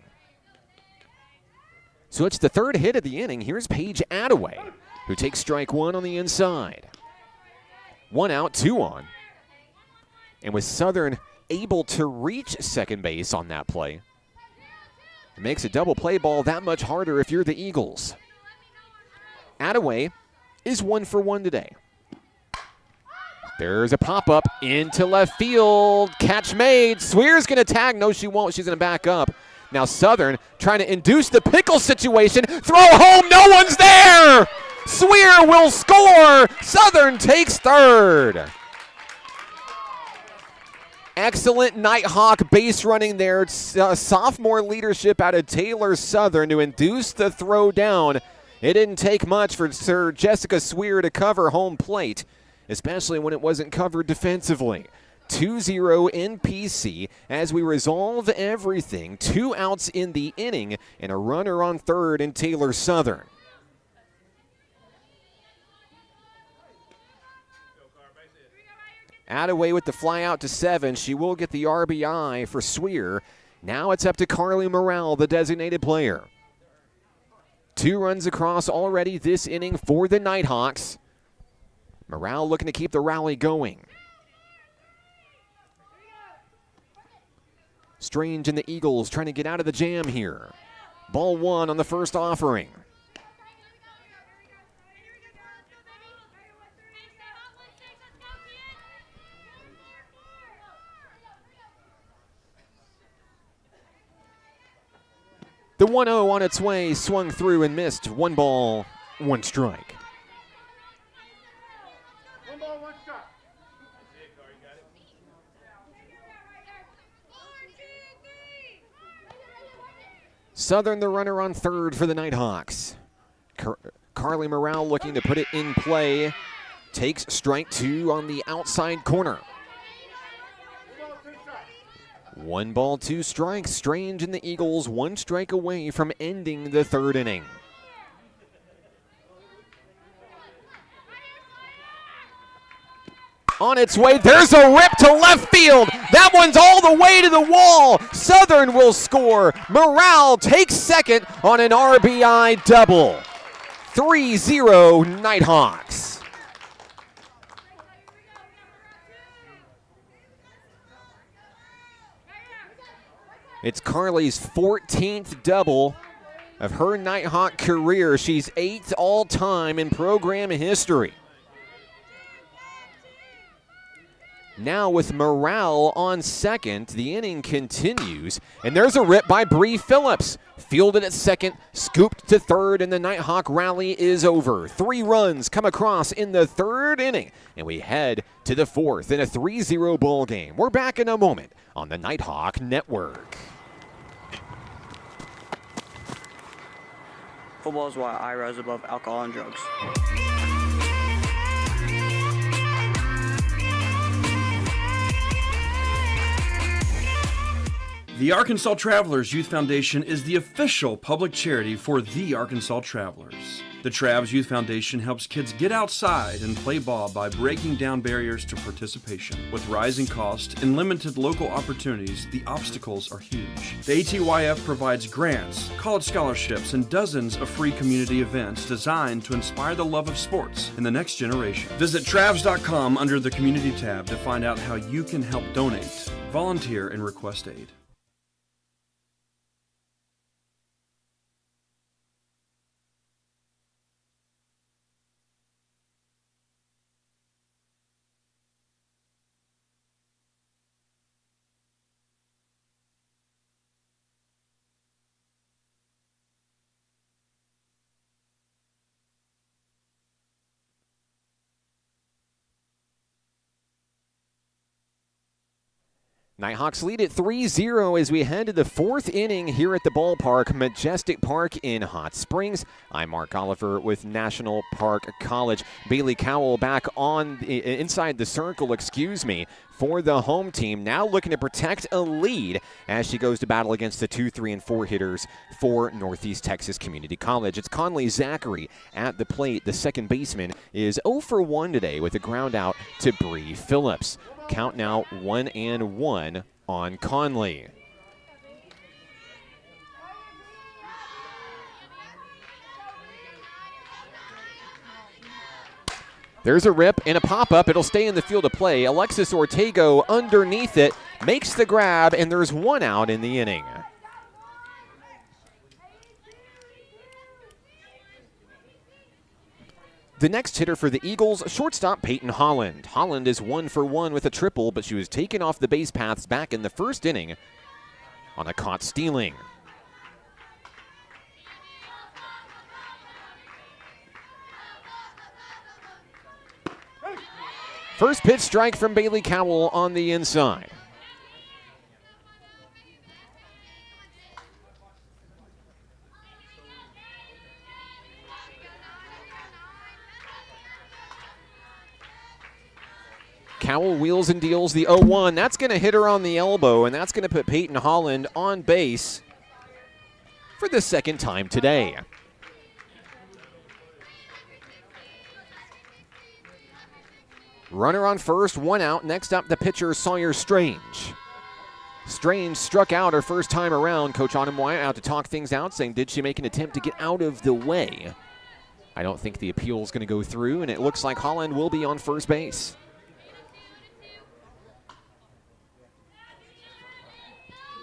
So it's the 3rd hit of the inning. Here's Paige Attaway, who takes strike 1 on the inside. 1 out, 2 on. And with Southern able to reach second base on that play, it makes a double play ball that much harder if you're the Eagles. Attaway is 1 for 1 today. There's a pop-up into left field. Catch made. Swear's going to tag. No, she won't. She's going to back up. Now Southern trying to induce the pickle situation. Throw home. No one's there. Swear will score. Southern takes third. Excellent Nighthawk base running there. Sophomore leadership out of Taylor Southern to induce the throw down. It didn't take much for Sir Jessica Swear to cover home plate, especially when it wasn't covered defensively. 2-0 NPC as we resolve everything. 2 outs in the inning and a runner on third in Taylor Southern. Attaway with the fly out to 7. She will get the RBI for Swear. Now it's up to Carly Morrell, the designated player. 2 runs across already this inning for the Nighthawks. Morrell looking to keep the rally going. Strange and the Eagles trying to get out of the jam here. Ball 1 on the first offering. The 1-0 on its way, swung through and missed. 1 ball, 1 strike. Southern the runner on third for the Nighthawks. Carly Morrell looking to put it in play. Takes strike 2 on the outside corner. 1 ball, 2 strikes. Strange and the Eagles 1 strike away from ending the third inning. On its way, there's a rip to left field. That one's all the way to the wall. Southern will score. Morrell takes second on an RBI double. 3-0 Nighthawks. It's Carly's 14th double of her Nighthawk career. She's 8th all-time in program history. Now with Morrell on second, the inning continues, and there's a rip by Bree Phillips. Fielded at second, scooped to third, and the Nighthawk rally is over. 3 runs come across in the third inning, and we head to the fourth in a 3-0 ball game. We're back in a moment on the Nighthawk Network. Football is why I rise above alcohol and drugs. The Arkansas Travelers Youth Foundation is the official public charity for the Arkansas Travelers. The Travs Youth Foundation helps kids get outside and play ball by breaking down barriers to participation. With rising costs and limited local opportunities, the obstacles are huge. The ATYF provides grants, college scholarships, and dozens of free community events designed to inspire the love of sports in the next generation. Visit Travs.com under the Community tab to find out how you can help donate, volunteer, and request aid. Nighthawks lead at 3-0 as we head to the fourth inning here at the ballpark, Majestic Park in Hot Springs. I'm Mark Oliver with National Park College. Bailey Cowell back on inside the circle, for the home team. Now looking to protect a lead as she goes to battle against the 2, 3, and 4 hitters for Northeast Texas Community College. It's Conley Zachary at the plate. The second baseman is 0 for 1 today with a ground out to Bree Phillips. Count now 1-1 on Conley. There's a rip and a pop-up. It'll stay in the field of play. Alexis Ortego underneath it, makes the grab, and there's 1 out in the inning. The next hitter for the Eagles, shortstop Peyton Holland. Holland is 1 for 1 with a triple, but she was taken off the base paths back in the first inning on a caught stealing. First pitch strike from Bailey Cowell on the inside. Cowell wheels and deals the 0-1. That's going to hit her on the elbow, and that's going to put Peyton Holland on base for the second time today. Runner on first, 1 out. Next up, the pitcher, Sawyer Strange. Strange struck out her first time around. Coach Autumn Wyatt out to talk things out, saying, did she make an attempt to get out of the way? I don't think the appeal is going to go through, and it looks like Holland will be on first base.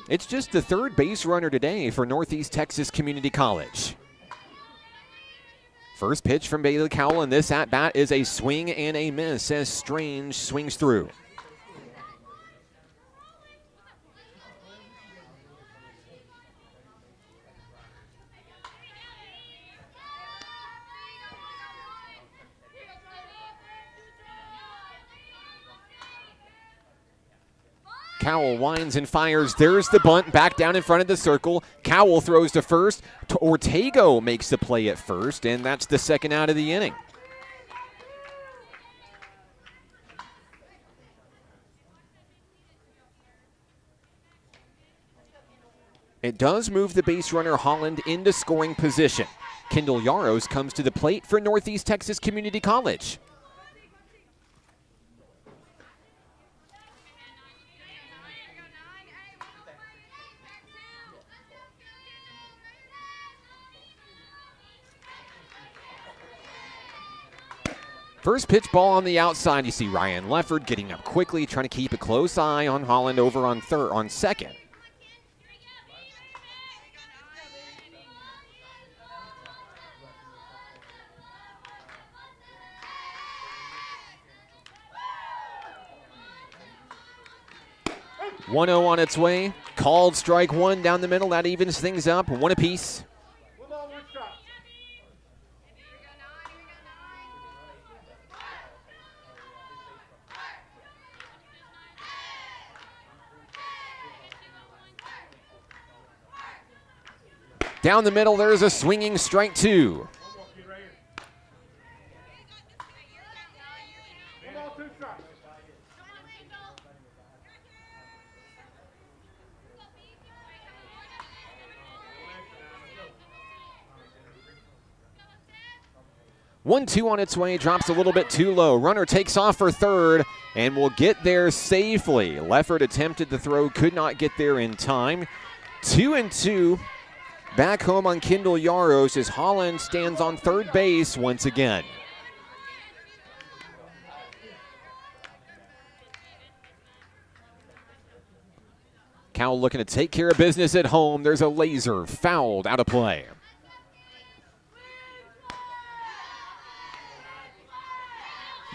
It's just the third base runner today for Northeast Texas Community College. First pitch from Bailey Cowell, and this at-bat is a swing and a miss as Strange swings through. Cowell winds and fires. There's the bunt back down in front of the circle. Cowell throws to first. Ortego makes the play at first, and that's the second out of the inning. It does move the base runner Holland into scoring position. Kendall Yaros comes to the plate for Northeast Texas Community College. First pitch ball on the outside. You see Ryan Lefford getting up quickly, trying to keep a close eye on Holland over on second. .1-0 on its way. Called strike one down the middle. That evens things up. One apiece. 'Down the middle, there's a swinging strike two. One-two on its way, drops a little bit too low. Runner takes off for third and will get there safely. Lefford attempted the throw, could not get there in time. 2-2. Back home on Kendall Yaros as Holland stands on third base once again. Cowell looking to take care of business at home. There's a laser fouled out of play.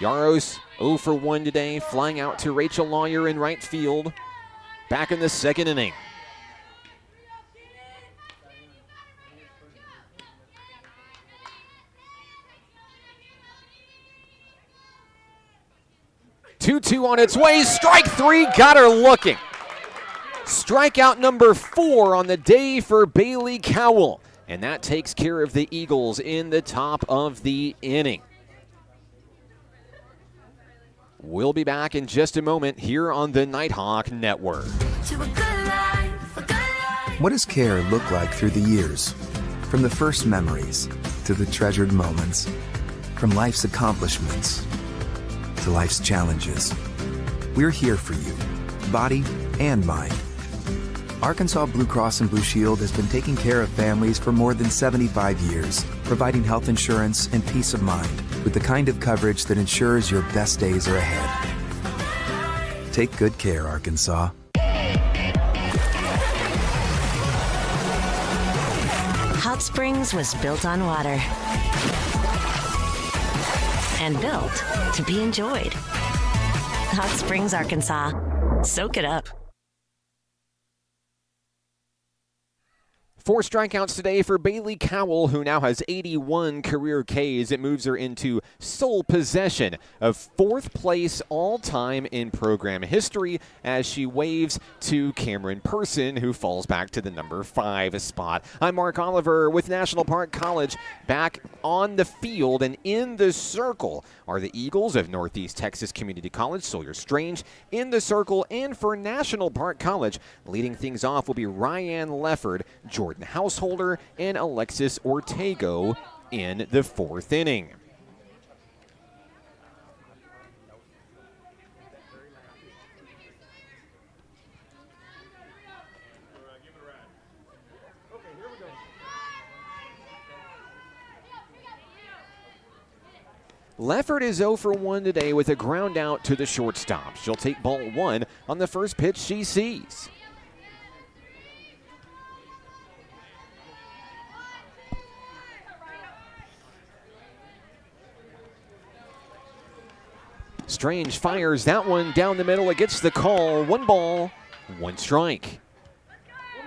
Yaros 0 for 1 today, flying out to Rachel Lawyer in right field. Back in the second inning. Two on its way. Strike three. Got her looking. Strikeout number 4 on the day for Bailey Cowell. And that takes care of the Eagles in the top of the inning. We'll be back in just a moment here on the Nighthawk Network. What does care look like through the years? From the first memories to the treasured moments. From life's accomplishments to life's challenges. We're here for you, body and mind. Arkansas Blue Cross and Blue Shield has been taking care of families for more than 75 years, providing health insurance and peace of mind with the kind of coverage that ensures your best days are ahead. Take good care, Arkansas. Hot Springs was built on water. and built to be enjoyed. Hot Springs, Arkansas. Soak it up. 4 strikeouts today for Bailey Cowell, who now has 81 career Ks. It moves her into sole possession of 4th place all-time in program history as she waves to Cameron Person, who falls back to the number 5 spot. I'm Mark Oliver with National Park College. Back on the field and in the circle are the Eagles of Northeast Texas Community College, Sawyer Strange in the circle, and for National Park College, leading things off will be Ryan Lefford, Jordan Householder, and Alexis Ortego in the 4th inning. Lefford is 0 for 1 today with a ground out to the shortstop. She'll take ball 1 on the first pitch she sees. Strange fires that one down the middle. It gets the call. 1 ball, 1 strike.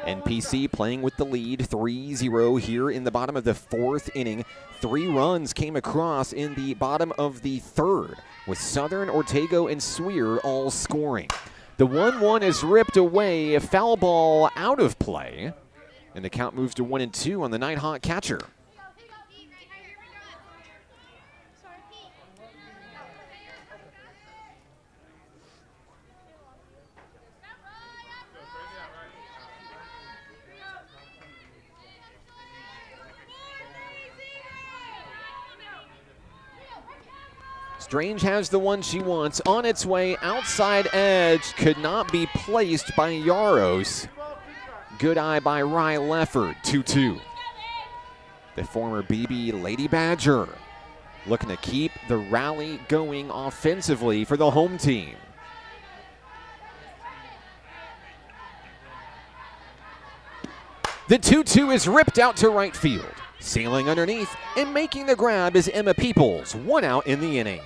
NPC playing with the lead, 3-0 here in the bottom of the 4th inning. 3 runs came across in the bottom of the 3rd, with Southern, Ortego, and Sweer all scoring. The 1-1 is ripped away, a foul ball out of play, and the count moves to 1-2 on the Nighthawk catcher. Strange has the one she wants on its way. Outside edge could not be placed by Yaros. Good eye by Rye Lefford, 2-2. The former BB Lady Badger looking to keep the rally going offensively for the home team. The 2-2 is ripped out to right field. Sailing underneath and making the grab is Emma Peoples, 1 out in the inning.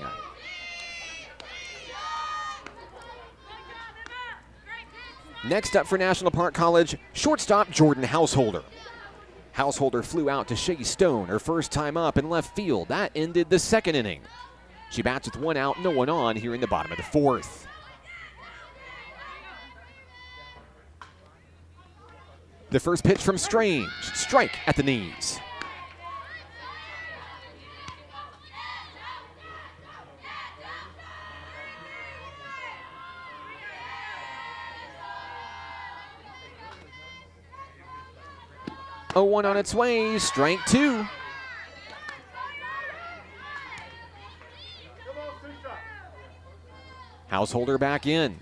Next up for National Park College, shortstop Jordan Householder. Householder flew out to Shea Stone, her first time up in left field. That ended the 2nd inning. She bats with 1 out, no one on here in the bottom of the 4th. The first pitch from Strange, strike at the knees. Oh, 1 on its way, strike 2. Householder back in.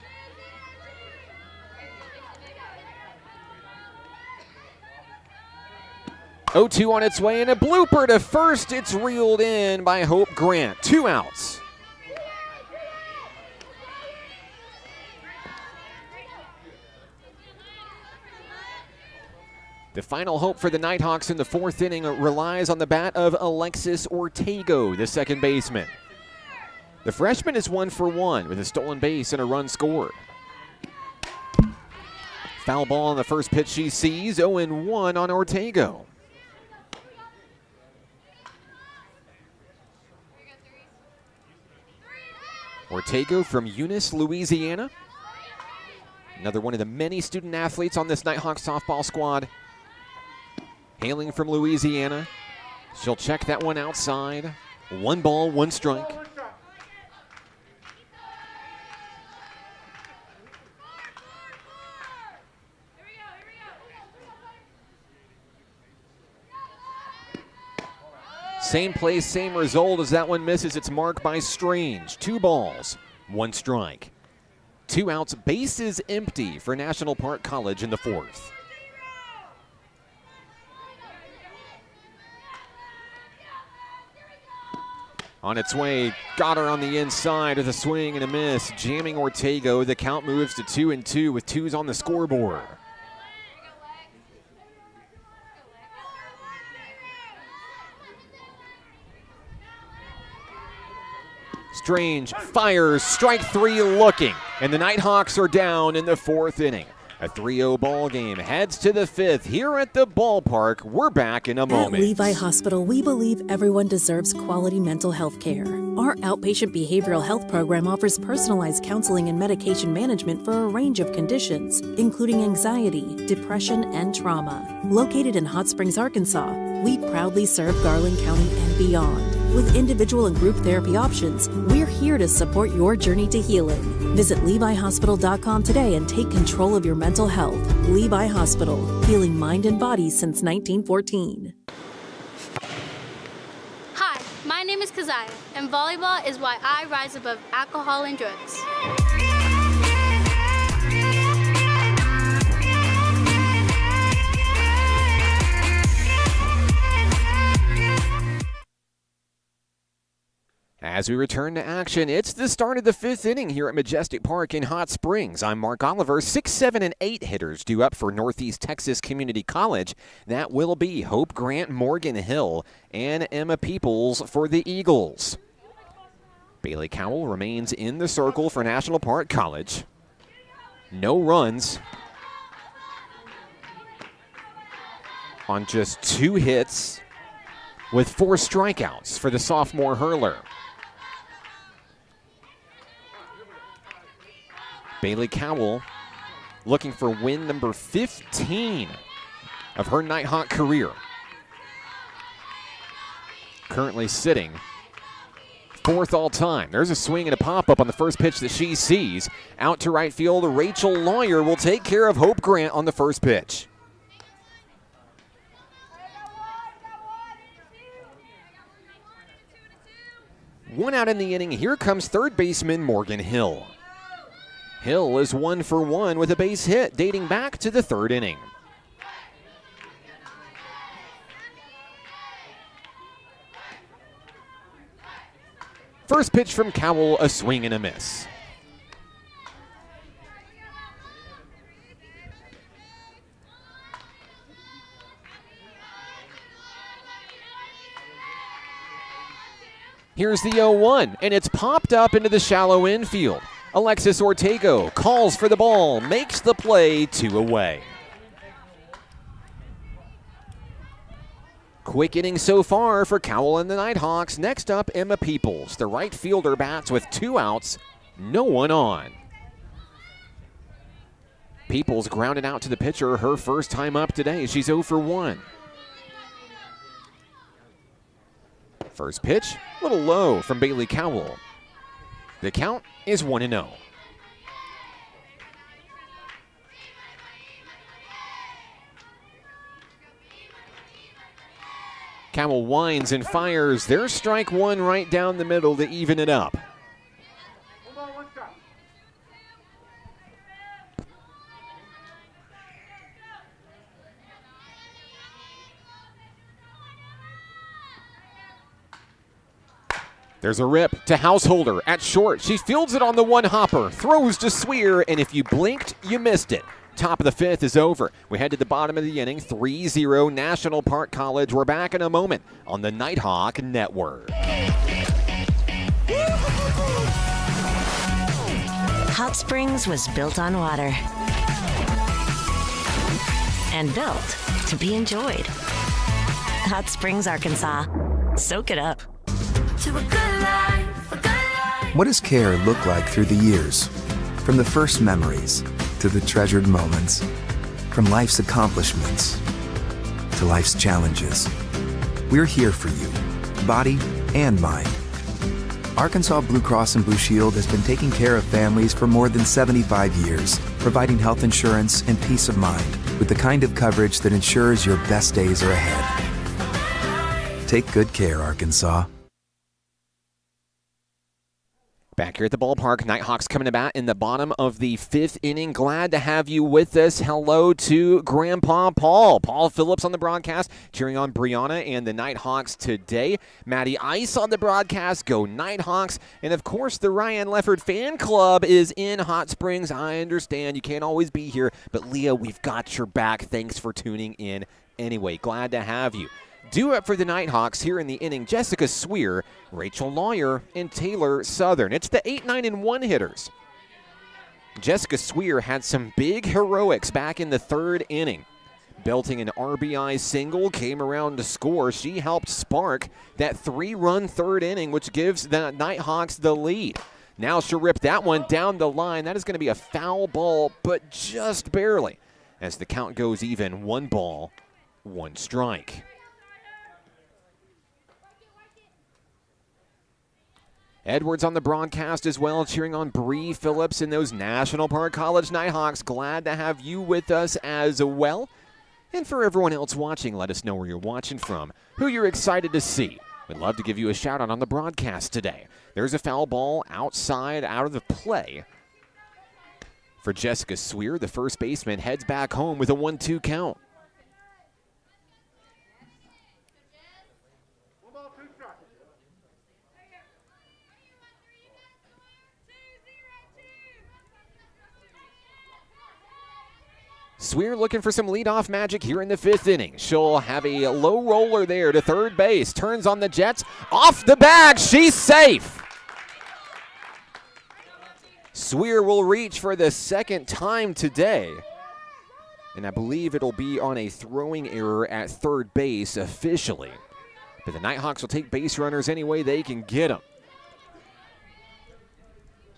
0-2 on its way and a blooper to first. It's reeled in by Hope Grant. 2 outs. The final hope for the Nighthawks in the 4th inning relies on the bat of Alexis Ortego, the second baseman. The freshman is 1 for 1 with a stolen base and a run scored. Foul ball on the first pitch she sees, 0-1 on Ortego. Ortego from Eunice, Louisiana. Another one of the many student athletes on this Nighthawk softball squad. Hailing from Louisiana. She'll check that one outside. 1 ball, 1 strike. Same place, same result as that one misses its mark by Strange. 2 balls, 1 strike. 2 outs, bases empty for National Park College in the 4th. On its way, got her on the inside with a swing and a miss, jamming Ortego. The count moves to 2-2 with 2s on the scoreboard. Strange fires, strike three looking, and the Nighthawks are down in the fourth inning. A 3-0 ball game heads to the fifth here at the ballpark. We're back in a moment. At Levi Hospital, we believe everyone deserves quality mental health care. Our outpatient behavioral health program offers personalized counseling and medication management for a range of conditions, including anxiety, depression, and trauma. Located in Hot Springs, Arkansas, we proudly serve Garland County and beyond. With individual and group therapy options, we're here to support your journey to healing. Visit LeviHospital.com today and take control of your mental health. Levi Hospital, healing mind and body since 1914. Hi, my name is Keziah, and volleyball is why I rise above alcohol and drugs. As we return to action, it's the start of the fifth inning here at Majestic Park in Hot Springs. I'm Mark Oliver. 6, 7, and 8 hitters due up for Northeast Texas Community College. That will be Hope Grant, Morgan Hill, and Emma Peoples for the Eagles. Bailey Cowell remains in the circle for National Park College. No runs on just 2 hits with 4 strikeouts for the sophomore hurler. Bailey Cowell looking for win number 15 of her Nighthawk career. Currently sitting 4th all time. There's a swing and a pop-up on the first pitch that she sees. Out to right field, Rachel Lawyer will take care of Hope Grant on the first pitch. One out in the inning. Here comes third baseman Morgan Hill. Hill is 1 for 1 with a base hit dating back to the 3rd inning. First pitch from Cowell, a swing and a miss. Here's the 0-1, and it's popped up into the shallow infield. Alexis Ortego calls for the ball, makes the play, 2 away. Quick inning so far for Cowell and the Nighthawks. Next up, Emma Peoples. The right fielder bats with 2 outs, no one on. Peoples grounded out to the pitcher her first time up today. She's 0 for 1. First pitch, a little low from Bailey Cowell. The count is 1-0. Cowell winds and fires. There's strike 1 right down the middle to even it up. There's a rip to Householder at short. She fields it on the 1-hopper, throws to Swear, and if you blinked, you missed it. Top of the 5th is over. We head to the bottom of the inning, 3-0 National Park College. We're back in a moment on the Nighthawk Network. Hot Springs was built on water and built to be enjoyed. Hot Springs, Arkansas. Soak it up. To a good life, a good life. What does care look like through the years? From the first memories to the treasured moments. From life's accomplishments to life's challenges. We're here for you, body and mind. Arkansas Blue Cross and Blue Shield has been taking care of families for more than 75 years, providing health insurance and peace of mind with the kind of coverage that ensures your best days are ahead. Take good care, Arkansas. Back here at the ballpark, Nighthawks coming to bat in the bottom of the 5th inning. Glad to have you with us. Hello to Grandpa Paul. Paul Phillips on the broadcast, cheering on Brianna and the Nighthawks today. Maddie Ice on the broadcast. Go Nighthawks. And, of course, the Ryan Lefford fan club is in Hot Springs. I understand you can't always be here, but, Leah, we've got your back. Thanks for tuning in anyway. Glad to have you. Due up for the Nighthawks here in the inning, Jessica Sweer, Rachel Lawyer, and Taylor Southern. It's the 8, 9, and 1 hitters. Jessica Sweer had some big heroics back in the 3rd inning. Belting an RBI single, came around to score. She helped spark that 3-run 3rd inning, which gives the Nighthawks the lead. Now she'll rip that one down the line. That is going to be a foul ball, but just barely, as the count goes even. 1 ball, 1 strike. Edwards on the broadcast as well, cheering on Bree Phillips and those National Park College Nighthawks. Glad to have you with us as well. And for everyone else watching, let us know where you're watching from, who you're excited to see. We'd love to give you a shout out on the broadcast today. There's a foul ball outside, out of the play. For Jessica Sweer, the first baseman heads back home with a 1-2 count. Sweer looking for some leadoff magic here in the 5th inning. She'll have a low roller there to third base. Turns on the Jets. Off the bag. She's safe. Sweer will reach for the 2nd time today. And I believe it'll be on a throwing error at third base officially. But the Nighthawks will take base runners any way they can get them.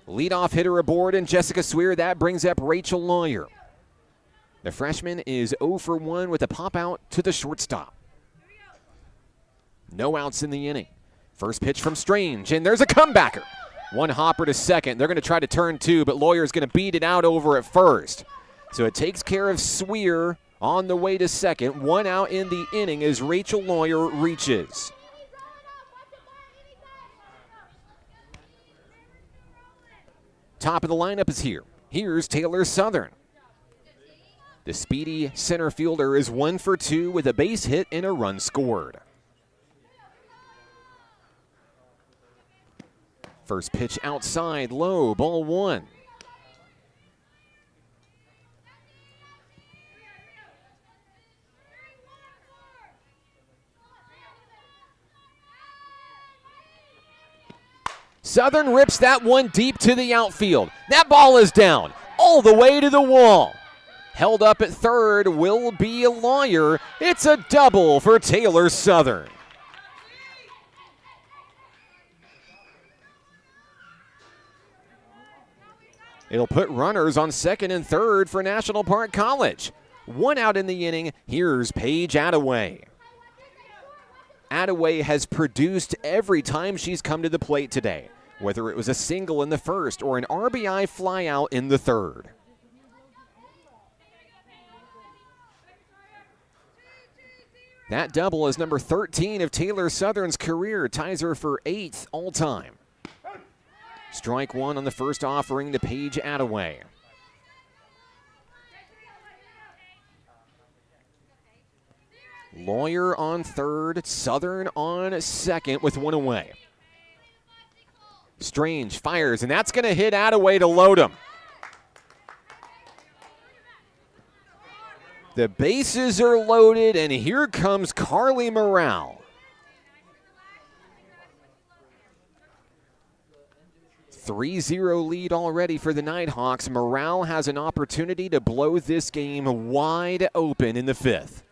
Leadoff hitter aboard and Jessica Sweer. That brings up Rachel Lawyer. The freshman is 0 for 1 with a pop out to the shortstop. No outs in the inning. First pitch from Strange, and there's a comebacker. 1 hopper to second. They're going to try to turn 2, but Lawyer's going to beat it out over at first. So it takes care of Sweer on the way to second. 1 out in the inning as Rachel Lawyer reaches. Top of the lineup is here. Here's Taylor Southern. The speedy center fielder is 1 for 2 with a base hit and a run scored. First pitch outside, low, ball 1. Southern rips that one deep to the outfield. That ball is down, all the way to the wall. Held up at third will be a Lawyer. It's a double for Taylor Southern. It'll put runners on second and third for National Park College. 1 out in the inning. Here's Paige Attaway. Attaway has produced every time she's come to the plate today, whether it was a single in the first or an RBI flyout in the third. That double is number 13 of Taylor Southern's career, ties her for 8th all-time. Strike 1 on the first offering to Paige Attaway. Lawyer on third, Southern on second with 1 away. Strange fires, and that's going to hit Attaway to load him. The bases are loaded, and here comes Carly Morale. 3-0 lead already for the Nighthawks. Morale has an opportunity to blow this game wide open in the 5th.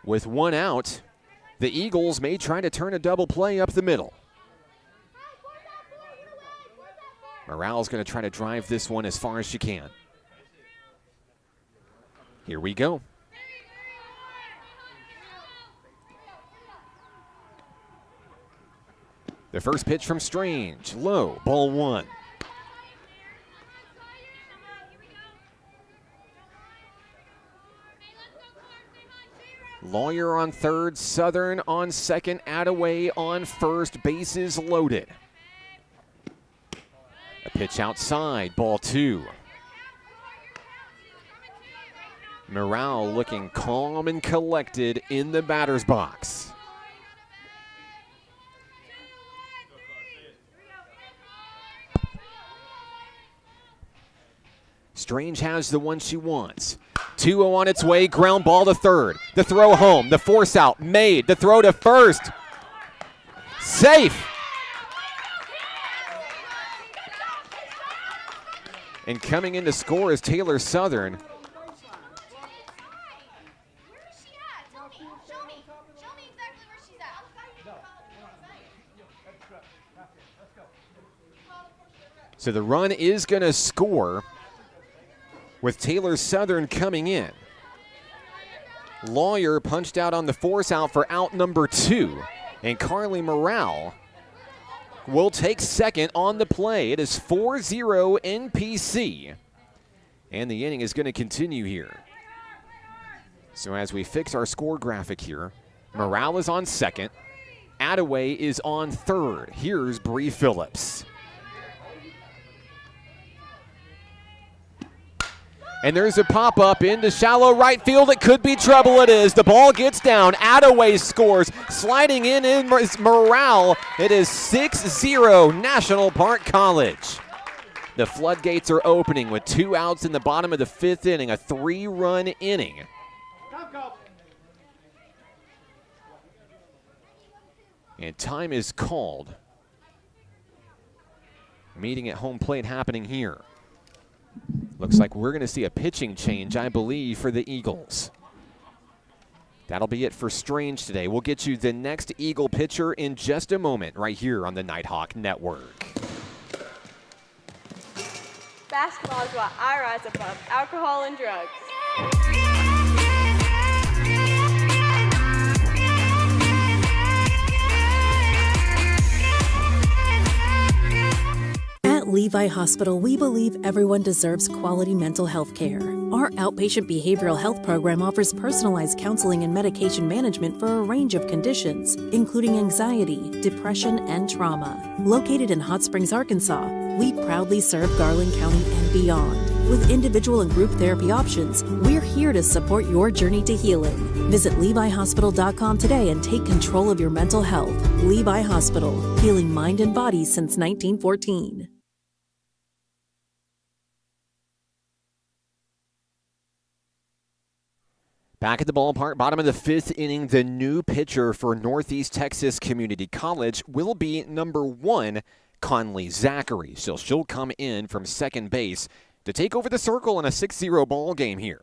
With 1 out, the Eagles may try to turn a double play up the middle. Morale's going to try to drive this one as far as she can. Here we go. The first pitch from Strange, low, ball 1. Lawyer on third, Southern on second, Attaway on first, bases loaded. A pitch outside, ball 2. Morale looking calm and collected in the batter's box. Strange has the one she wants. 2-0 on its way, ground ball to third. The throw home, the force out, made. The throw to first. Safe. And coming in to score is Taylor Southern. So the run is going to score with Taylor Southern coming in. Lawyer punched out on the force out for out number 2. And Carly Morale will take second on the play. It is 4-0 NPC. And the inning is going to continue here. So as we fix our score graphic here, Morale is on second. Attaway is on third. Here's Bree Phillips. And there's a pop-up into shallow right field. It could be trouble. It is. The ball gets down. Attaway scores. Sliding in is Morale. It is 6-0 National Park College. The floodgates are opening with 2 outs in the bottom of the 5th inning. A 3-run inning. And time is called. Meeting at home plate happening here. Looks like we're going to see a pitching change, I believe, for the Eagles. That'll be it for Strange today. We'll get you the next Eagle pitcher in just a moment right here on the Nighthawk Network. Basketball is why I rise above alcohol and drugs. At Levi Hospital, we believe everyone deserves quality mental health care. Our outpatient behavioral health program offers personalized counseling and medication management for a range of conditions, including anxiety, depression, and trauma. Located in Hot Springs, Arkansas, we proudly serve Garland County and beyond. With individual and group therapy options, we're here to support your journey to healing. Visit LeviHospital.com today and take control of your mental health. Levi Hospital, healing mind and body since 1914. Back at the ballpark, bottom of the 5th inning, the new pitcher for Northeast Texas Community College will be number 1, Conley Zachary. So she'll come in from second base to take over the circle in a 6-0 ball game here.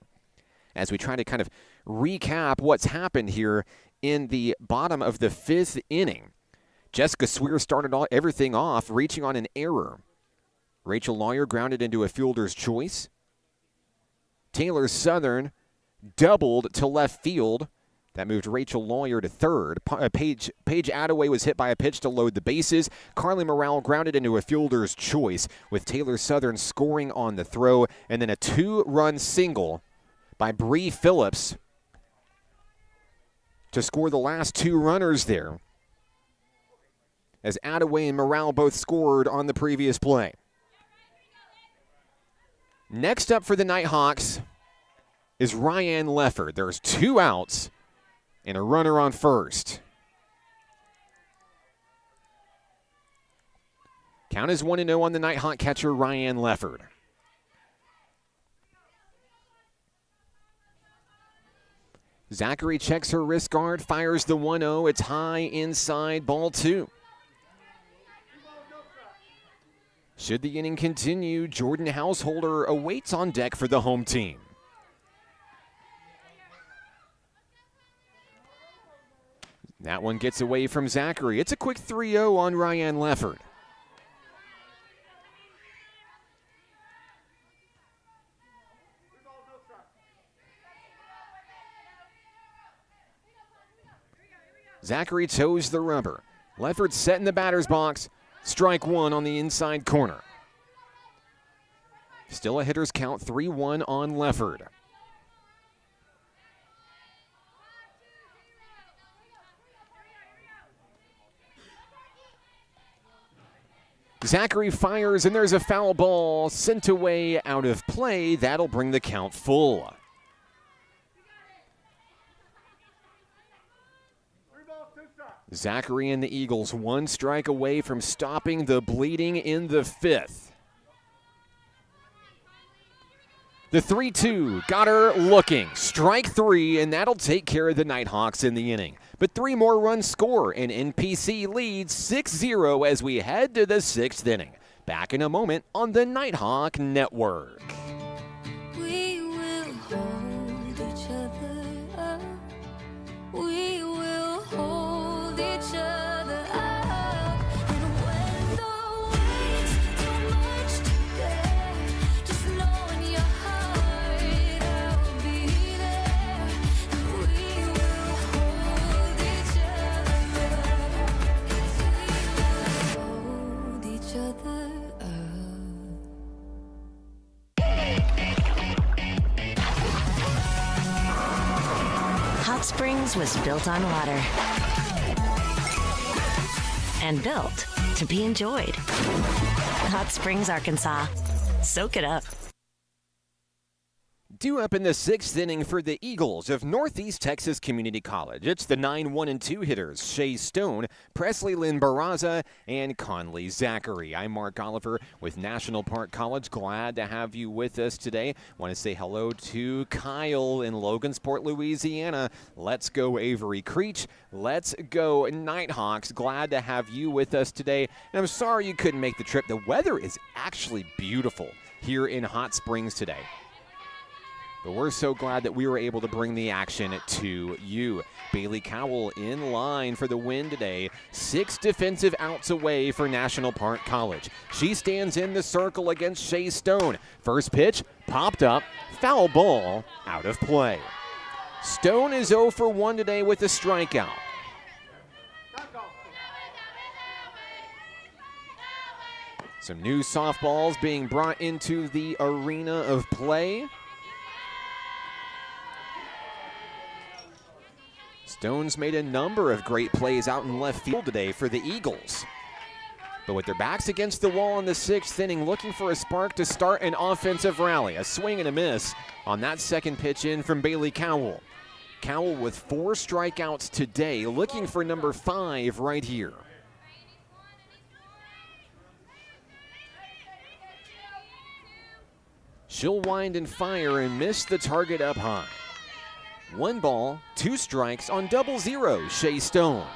As we try to kind of recap what's happened here in the bottom of the 5th inning. Jessica Swear started everything off reaching on an error. Rachel Lawyer grounded into a fielder's choice. Taylor Southern doubled to left field. That moved Rachel Lawyer to third. Paige Attaway was hit by a pitch to load the bases. Carly Morale grounded into a fielder's choice with Taylor Southern scoring on the throw. And then a 2-run single by Bree Phillips to score the last 2 runners there. As Attaway and Morale both scored on the previous play. Next up for the Nighthawks is Ryan Lefford. There's 2 outs and a runner on first. Count is 1-0 on the Nighthawk catcher, Ryan Lefford. Zachary checks her wrist guard, fires the 1-0. It's high inside, ball 2. Should the inning continue, Jordan Householder awaits on deck for the home team. That one gets away from Zachary. It's a quick 3-0 on Ryan Lefford. Zachary toes the rubber. Lefford set in the batter's box. Strike 1 on the inside corner. Still a hitter's count, 3-1 on Lefford. Zachary fires, and there's a foul ball sent away out of play. That'll bring the count full. Zachary and the Eagles 1 strike away from stopping the bleeding in the 5th. The 3-2 got her looking. Strike 3, and that'll take care of the Nighthawks in the inning. But 3 more runs score, and NPC leads 6-0 as we head to the 6th inning. Back in a moment on the Nighthawk Network. We will hold each other up. We will hold each other up. And when the weight's too much to bear, just know in your heart I'll be there. And we will hold each other up. Hold each other up. Hot Springs was built on water and built to be enjoyed. Hot Springs, Arkansas. Soak it up. Due up in the 6th inning for the Eagles of Northeast Texas Community College. It's the 9-1-2 hitters, Shea Stone, Presley Lynn Barraza, and Conley Zachary. I'm Mark Oliver with National Park College. Glad to have you with us today. Want to say hello to Kyle in Logansport, Louisiana. Let's go Avery Creech. Let's go Nighthawks. Glad to have you with us today. And I'm sorry you couldn't make the trip. The weather is actually beautiful here in Hot Springs today. But we're so glad that we were able to bring the action to you. Bailey Cowell in line for the win today. 6 defensive outs away for National Park College. She stands in the circle against Shea Stone. First pitch, popped up, foul ball, out of play. Stone is 0 for 1 today with a strikeout. Some new softballs being brought into the arena of play. Stone's made a number of great plays out in left field today for the Eagles. But with their backs against the wall in the 6th inning, looking for a spark to start an offensive rally. A swing and a miss on that second pitch in from Bailey Cowell. Cowell with 4 strikeouts today, looking for number 5 right here. She'll wind and fire and miss the target up high. 1 ball, 2 strikes on 0-0, Shea Stone.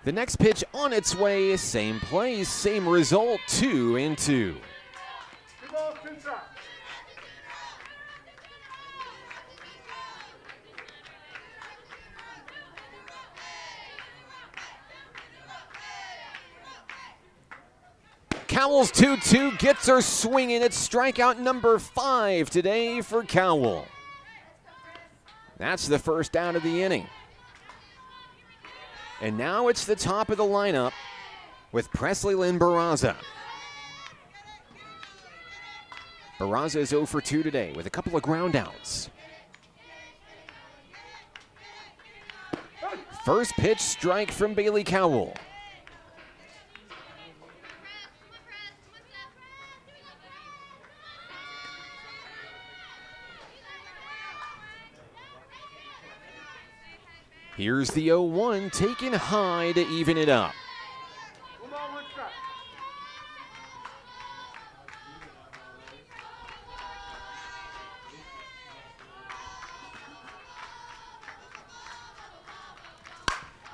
The next pitch on its way, same play, same result, 2-2. Cowell's 2-2 gets her swinging. It's strikeout number 5 today for Cowell. That's the first out of the inning. And now it's the top of the lineup with Presley Lynn Barraza. Barraza is 0 for 2 today with a couple of ground outs. First pitch strike from Bailey Cowell. Here's the 0-1 taken high to even it up.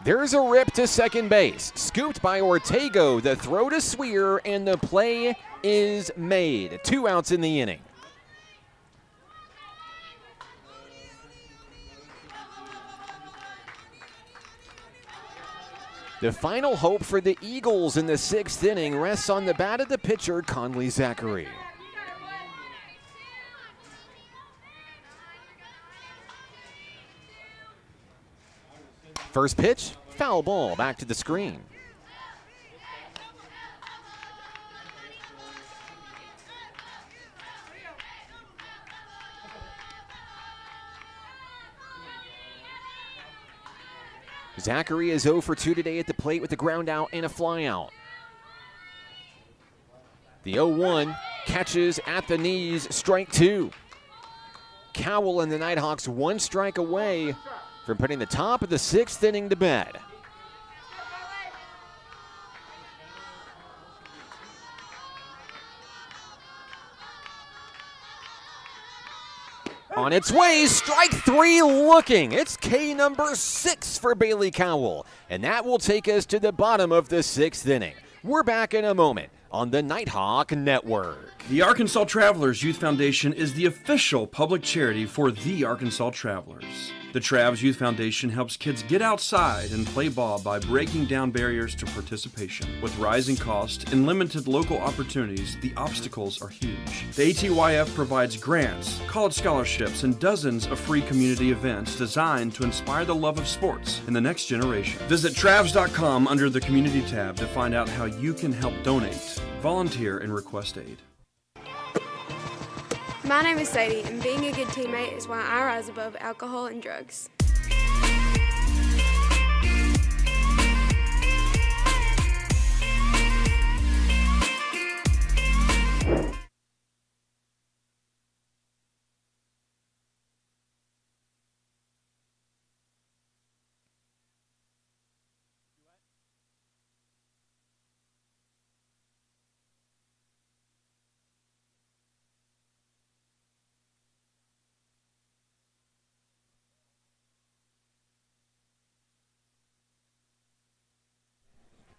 There's a rip to second base. Scooped by Ortego. The throw to Swear, and the play is made. 2 outs in the inning. The final hope for the Eagles in the 6th inning rests on the bat of the pitcher, Conley Zachary. First pitch, foul ball, back to the screen. Zachary is 0 for 2 today at the plate with a ground out and a fly out. The 0-1 catches at the knees, strike 2. Cowell and the Nighthawks 1 strike away from putting the top of the 6th inning to bed. On its way, strike 3 looking. It's K number 6 for Bailey Cowell. And that will take us to the bottom of the 6th inning. We're back in a moment on the Nighthawk Network. The Arkansas Travelers Youth Foundation is the official public charity for the Arkansas Travelers. The Travs Youth Foundation helps kids get outside and play ball by breaking down barriers to participation. With rising costs and limited local opportunities, the obstacles are huge. The ATYF provides grants, college scholarships, and dozens of free community events designed to inspire the love of sports in the next generation. Visit Travs.com under the Community tab to find out how you can help donate, volunteer, and request aid. My name is Sadie, and being a good teammate is why I rise above alcohol and drugs.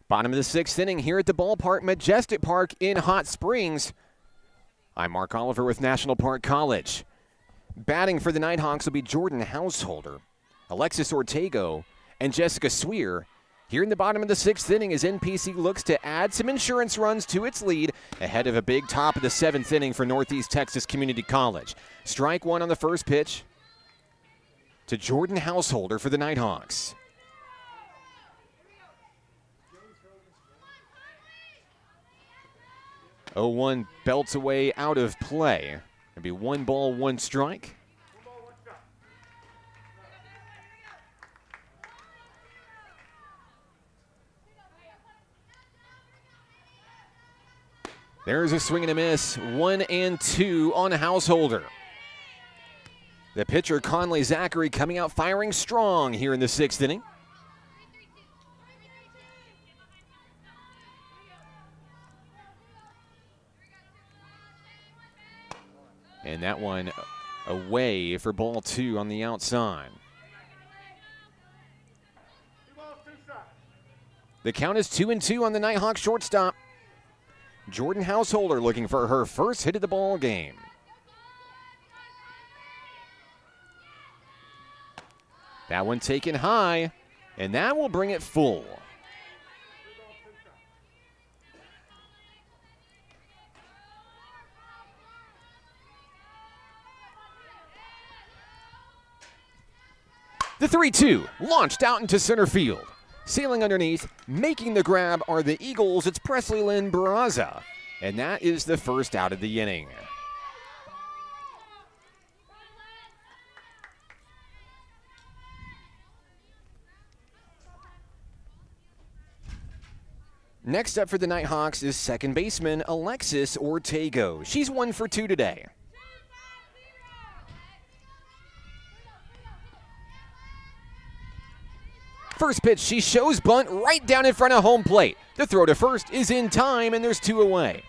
Bottom of the 6th inning here at the ballpark, Majestic Park in Hot Springs. I'm Mark Oliver with National Park College. Batting for the Nighthawks will be Jordan Householder, Alexis Ortego, and Jessica Sweer. Here in the bottom of the 6th inning as NPC looks to add some insurance runs to its lead ahead of a big top of the 7th inning for Northeast Texas Community College. Strike 1 on the first pitch to Jordan Householder for the Nighthawks. 0-1 belts away out of play. It'll be 1 ball, 1 strike. There's a swing and a miss. 1-2 on Householder. The pitcher, Conley Zachary, coming out firing strong here in the 6th inning. And that one away for ball 2 on the outside. The count is 2-2 on the Nighthawk shortstop. Jordan Householder looking for her first hit of the ball game. That one taken high, and that will bring it full. The 3-2 launched out into center field. Sailing underneath, making the grab are the Eagles. It's Presley Lynn Barraza. And that is the first out of the inning. Next up for the Nighthawks is second baseman Alexis Ortego. She's 1 for 2 today. First pitch, she shows bunt right down in front of home plate. The throw to first is in time, and there's 2 away.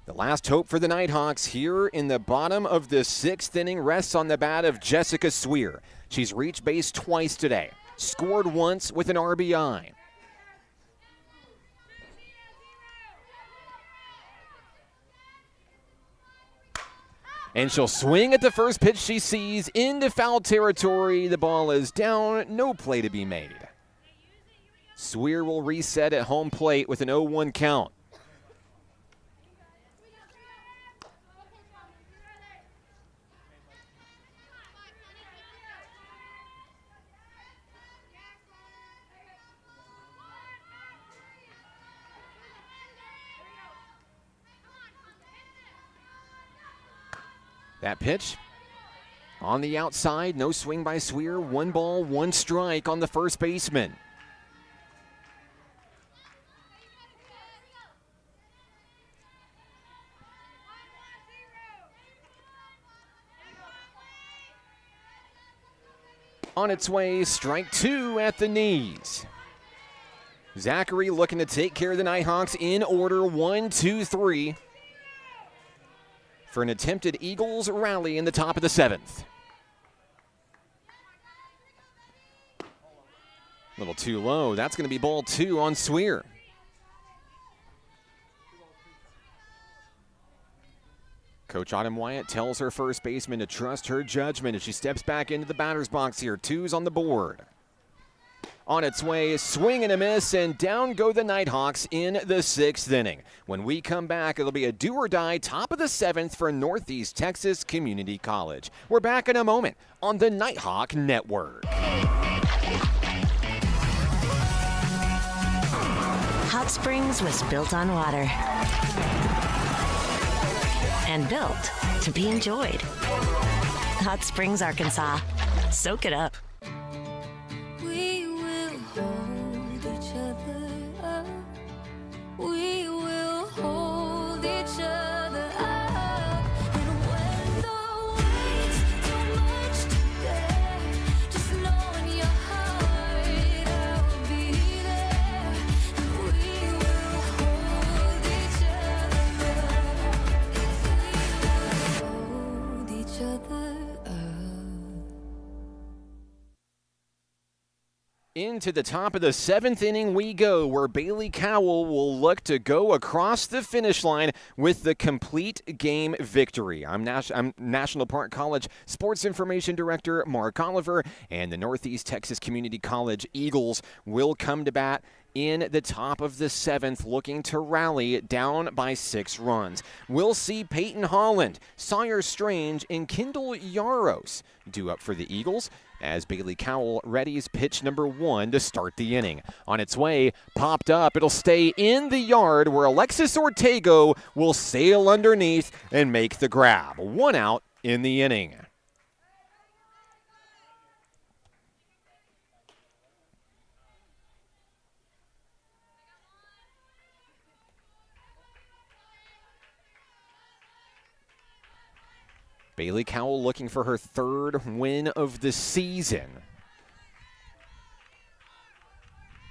The last hope for the Nighthawks here in the bottom of the 6th inning rests on the bat of Jessica Sweer. She's reached base twice today, scored once with an RBI. And she'll swing at the first pitch she sees into foul territory. The ball is down, no play to be made. Sweer will reset at home plate with an 0-1 count. That pitch on the outside, no swing by Sweer. 1 ball, 1 strike on the first baseman. On its way, strike 2 at the knees. Zachary looking to take care of the Nighthawks in order 1, 2, 3 for an attempted Eagles rally in the top of the 7th. A little too low. That's going to be ball 2 on Sweer. Coach Autumn Wyatt tells her first baseman to trust her judgment as she steps back into the batter's box here. 2's on the board. On its way, swing and a miss, and down go the Nighthawks in the 6th inning. When we come back, it'll be a do-or-die top of the 7th for Northeast Texas Community College. We're back in a moment on the Nighthawk Network. Hot Springs was built on water and built to be enjoyed. Hot Springs, Arkansas. Soak it up. We will hold each other up. We will hold each other up. And when the weight's too much to bear, just know in your heart I'll be there. And we will hold each other up. Hold each other up. Into the top of the 7th inning we go, where Bailey Cowell will look to go across the finish line with the complete game victory. I'm National Park College Sports Information Director Mark Oliver, and the Northeast Texas Community College Eagles will come to bat in the top of the 7th, looking to rally down by 6 runs. We'll see Peyton Holland, Sawyer Strange, and Kendall Yaros due up for the Eagles as Bailey Cowell readies pitch number 1 to start the inning. On its way, popped up. It'll stay in the yard where Alexis Ortego will sail underneath and make the grab. 1 out in the inning. Bailey Cowell looking for her 3rd win of the season.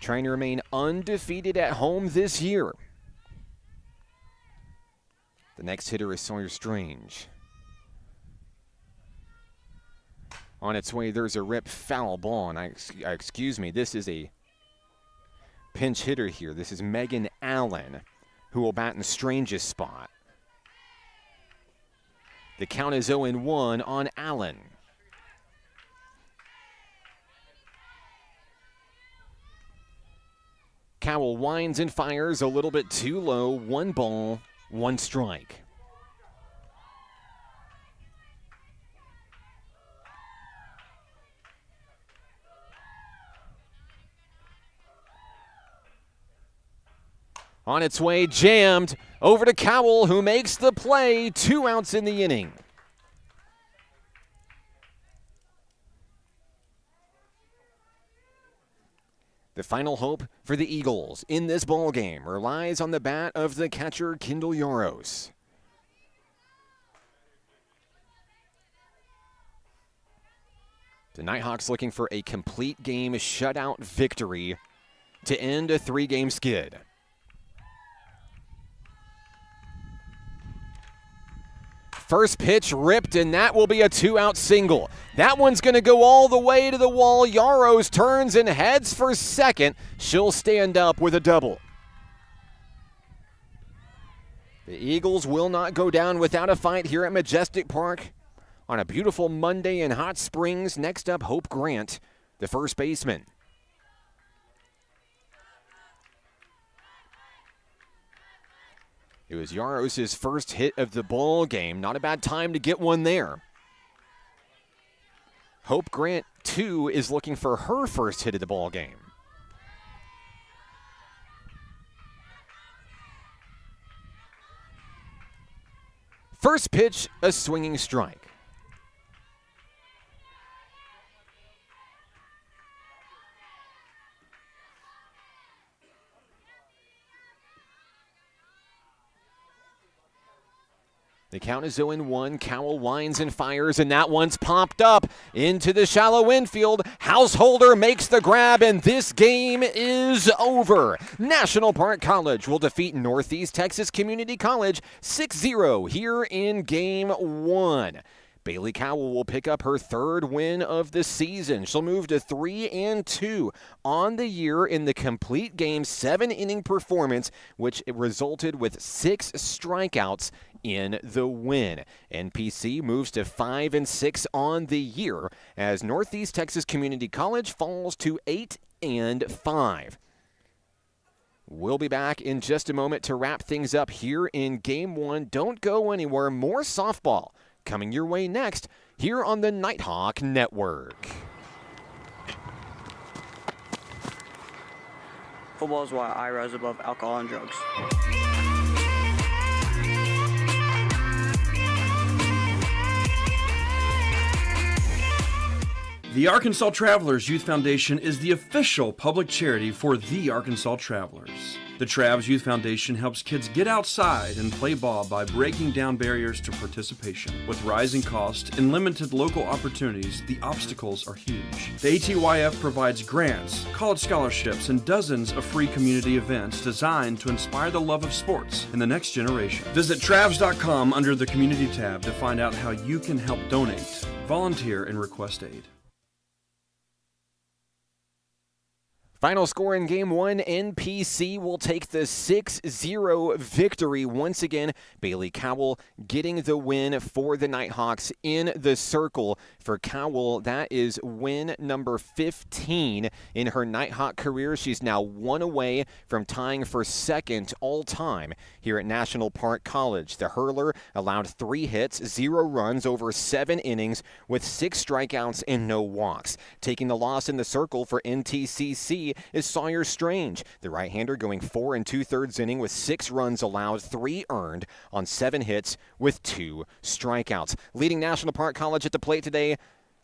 Trying to remain undefeated at home this year. The next hitter is Sawyer Strange. On its way, there's a rip foul ball, and excuse me, this is a pinch hitter here. This is Megan Allen, who will bat in Strange's spot. The count is 0-1 on Allen. Cowell winds and fires a little bit too low. 1 ball, 1 strike. On its way, jammed over to Cowell, who makes the play. 2 outs in the inning. The final hope for the Eagles in this ballgame relies on the bat of the catcher, Kendall Yaros. The Nighthawks looking for a complete game shutout victory to end a 3-game skid. First pitch ripped, and that will be a 2-out single. That one's going to go all the way to the wall. Yaros turns and heads for second. She'll stand up with a double. The Eagles will not go down without a fight here at Majestic Park on a beautiful Monday in Hot Springs. Next up, Hope Grant, the first baseman. It was Yaros' first hit of the ball game. Not a bad time to get one there. Hope Grant, too, is looking for her first hit of the ball game. First pitch, a swinging strike. The count is 0-1. Cowell winds and fires, and that one's popped up into the shallow infield. Householder makes the grab, and this game is over. National Park College will defeat Northeast Texas Community College 6-0 here in Game 1. Bailey Cowell will pick up her third win of the season. She'll move to 3-2 on the year in the complete game 7-inning performance, which resulted with 6 strikeouts in the win. NPC moves to 5-6 on the year as Northeast Texas Community College falls to 8-5. We'll be back in just a moment to wrap things up here in Game 1. Don't go anywhere. More softball coming your way next here on the Nighthawk Network. Football is why I rise above alcohol and drugs. The Arkansas Travelers Youth Foundation is the official public charity for the Arkansas Travelers. The Travs Youth Foundation helps kids get outside and play ball by breaking down barriers to participation. With rising costs and limited local opportunities, the obstacles are huge. The ATYF provides grants, college scholarships, and dozens of free community events designed to inspire the love of sports in the next generation. Visit Travs.com under the Community tab to find out how you can help donate, volunteer, and request aid. Final score in Game 1, NPC will take the 6-0 victory. Once again, Bailey Cowell getting the win for the Nighthawks in the circle. For Cowell, that is win number 15 in her Nighthawk career. She's now one away from tying for second all-time here at National Park College. The hurler allowed 3 hits, 0 runs over 7 innings with 6 strikeouts and no walks. Taking the loss in the circle for NTCC is Sawyer Strange, the right-hander going 4 2/3 inning with 6 runs allowed, 3 earned on 7 hits with 2 strikeouts. Leading National Park College at the plate today,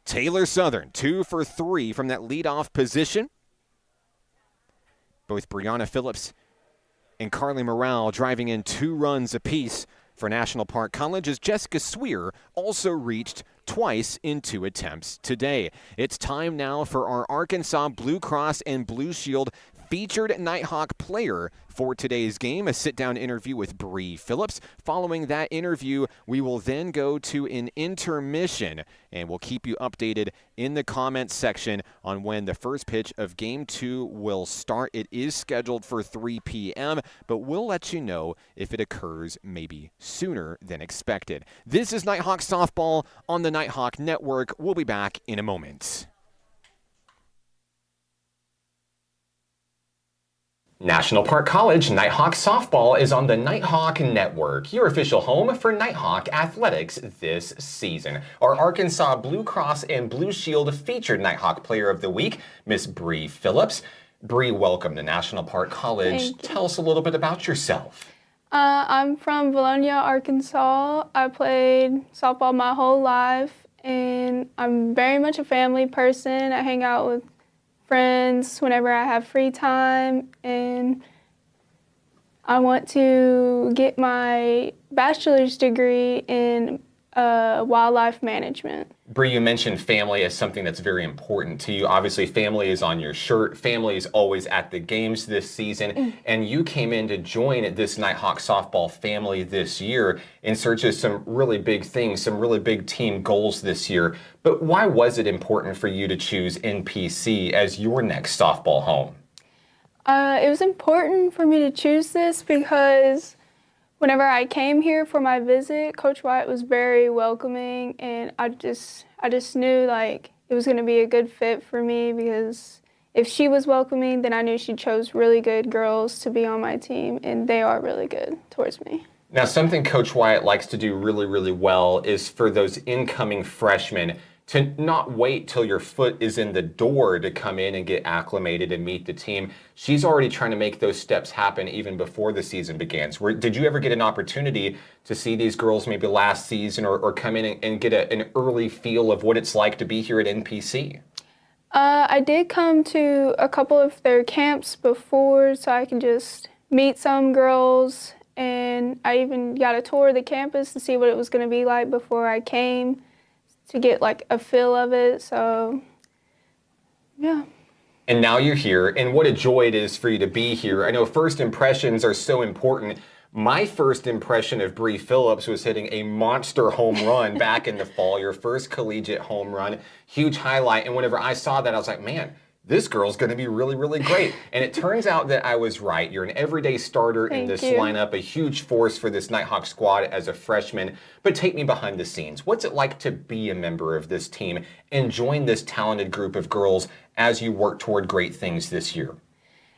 Taylor Southern, 2 for 3 from that leadoff position. Both Brianna Phillips and Carly Morale driving in 2 runs apiece for National Park College as Jessica Swear also reached twice in 2 attempts today. It's time now for our Arkansas Blue Cross and Blue Shield featured Nighthawk player for today's game, a sit-down interview with Bree Phillips. Following that interview, we will then go to an intermission, and we'll keep you updated in the comments section on when the first pitch of Game 2 will start. It is scheduled for 3 p.m., but we'll let you know if it occurs maybe sooner than expected. This is Nighthawk Softball on the Nighthawk Network. We'll be back in a moment. National Park College Nighthawk Softball is on the Nighthawk Network, your official home for Nighthawk athletics this season. Our Arkansas Blue Cross and Blue Shield featured Nighthawk Player of the Week, Miss Bree Phillips. Bree, welcome to National Park College. Tell us a little bit about yourself. I'm from Valonia, Arkansas. I played softball my whole life, and I'm very much a family person. I hang out with friends whenever I have free time, and I want to get my bachelor's degree in wildlife management. Bree, you mentioned family as something that's very important to you. Obviously, family is on your shirt. Family is always at the games this season. And you came in to join this Nighthawk softball family this year in search of some really big things, some really big team goals this year. But why was it important for you to choose NPC as your next softball home? It was important for me to choose this because whenever I came here for my visit, Coach White was very welcoming, and I just knew like it was going to be a good fit for me because if she was welcoming, then I knew she chose really good girls to be on my team, and they are really good towards me. Now, something Coach Wyatt likes to do really, really well is for those incoming freshmen to not wait till your foot is in the door to come in and get acclimated and meet the team. She's already trying to make those steps happen even before the season begins. Did you ever get an opportunity to see these girls maybe last season or come in and get an early feel of what it's like to be here at NPC? I did come to a couple of their camps before so I can just meet some girls and I even got a tour of the campus to see what it was going to be like before I came to get like a feel of it. So, yeah. And now you're here, and what a joy it is for you to be here. I know first impressions are so important. My first impression of Bree Phillips was hitting a monster home run back in the fall, your first collegiate home run, huge highlight. And whenever I saw that, I was like, man, this girl's going to be really, really great. And it turns out that I was right. You're an everyday starter in this lineup, a huge force for this Nighthawk squad as a freshman. But take me behind the scenes. What's it like to be a member of this team and join this talented group of girls as you work toward great things this year?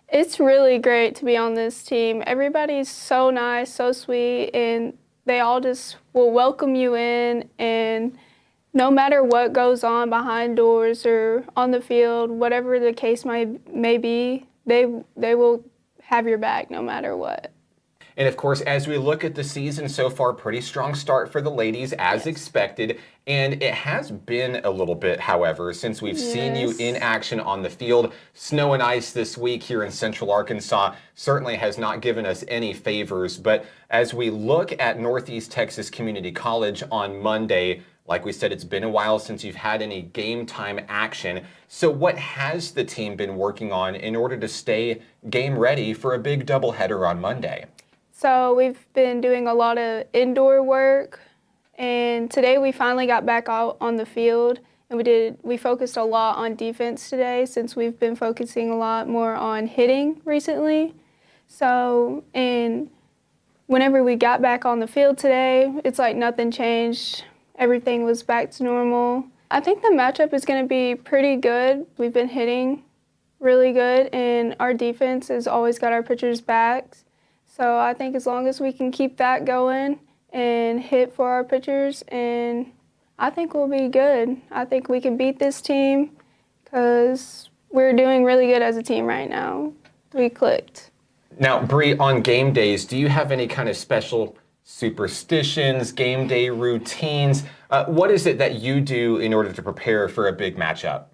It's really great to be on this team. Everybody's so nice, so sweet, and they all just will welcome you in, and no matter what goes on behind doors or on the field, whatever the case may be, they will have your back no matter what. And of course, as we look at the season so far, pretty strong start for the ladies as expected. And it has been a little bit, however, since we've seen you in action on the field. Snow and ice this week here in Central Arkansas certainly has not given us any favors. But as we look at Northeast Texas Community College on Monday, like we said, it's been a while since you've had any game time action. So what has the team been working on in order to stay game ready for a big doubleheader on Monday? So we've been doing a lot of indoor work, and today we finally got back out on the field, and we focused a lot on defense today since we've been focusing a lot more on hitting recently. So, and whenever we got back on the field today, it's like nothing changed. Everything was back to normal. I think the matchup is going to be pretty good. We've been hitting really good, and our defense has always got our pitchers' backs. So I think as long as we can keep that going and hit for our pitchers, and I think we'll be good. I think we can beat this team because we're doing really good as a team right now. We clicked. Now, Bree, on game days, do you have any kind of special superstitions, game day routines? What is it that you do in order to prepare for a big matchup?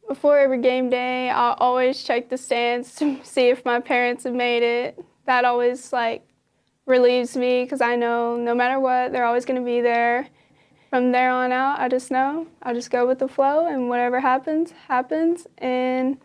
Before every game day, I'll always check the stands to see if my parents have made it. That always relieves me because I know no matter what, they're always going to be there. From there on out, I just know I'll just go with the flow, and whatever happens, happens. And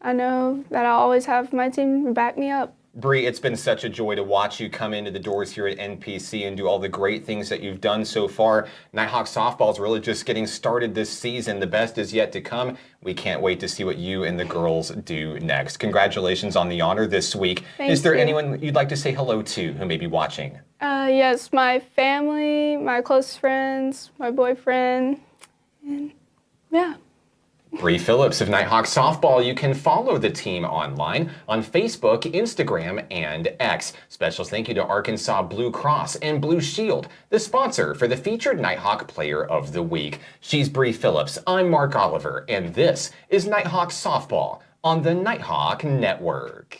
I know that I'll always have my team back me up. Bree, it's been such a joy to watch you come into the doors here at NPC and do all the great things that you've done so far. Nighthawk softball is really just getting started this season. The best is yet to come. We can't wait to see what you and the girls do next. Congratulations on the honor this week. Is there anyone you'd like to say hello to who may be watching? Yes, my family, my close friends, my boyfriend, and yeah. Bree Phillips of Nighthawk Softball. You can follow the team online on Facebook, Instagram, and X. Special thank you to Arkansas Blue Cross and Blue Shield, the sponsor for the featured Nighthawk Player of the Week. She's Bree Phillips. I'm Mark Oliver, and this is Nighthawk Softball on the Nighthawk Network.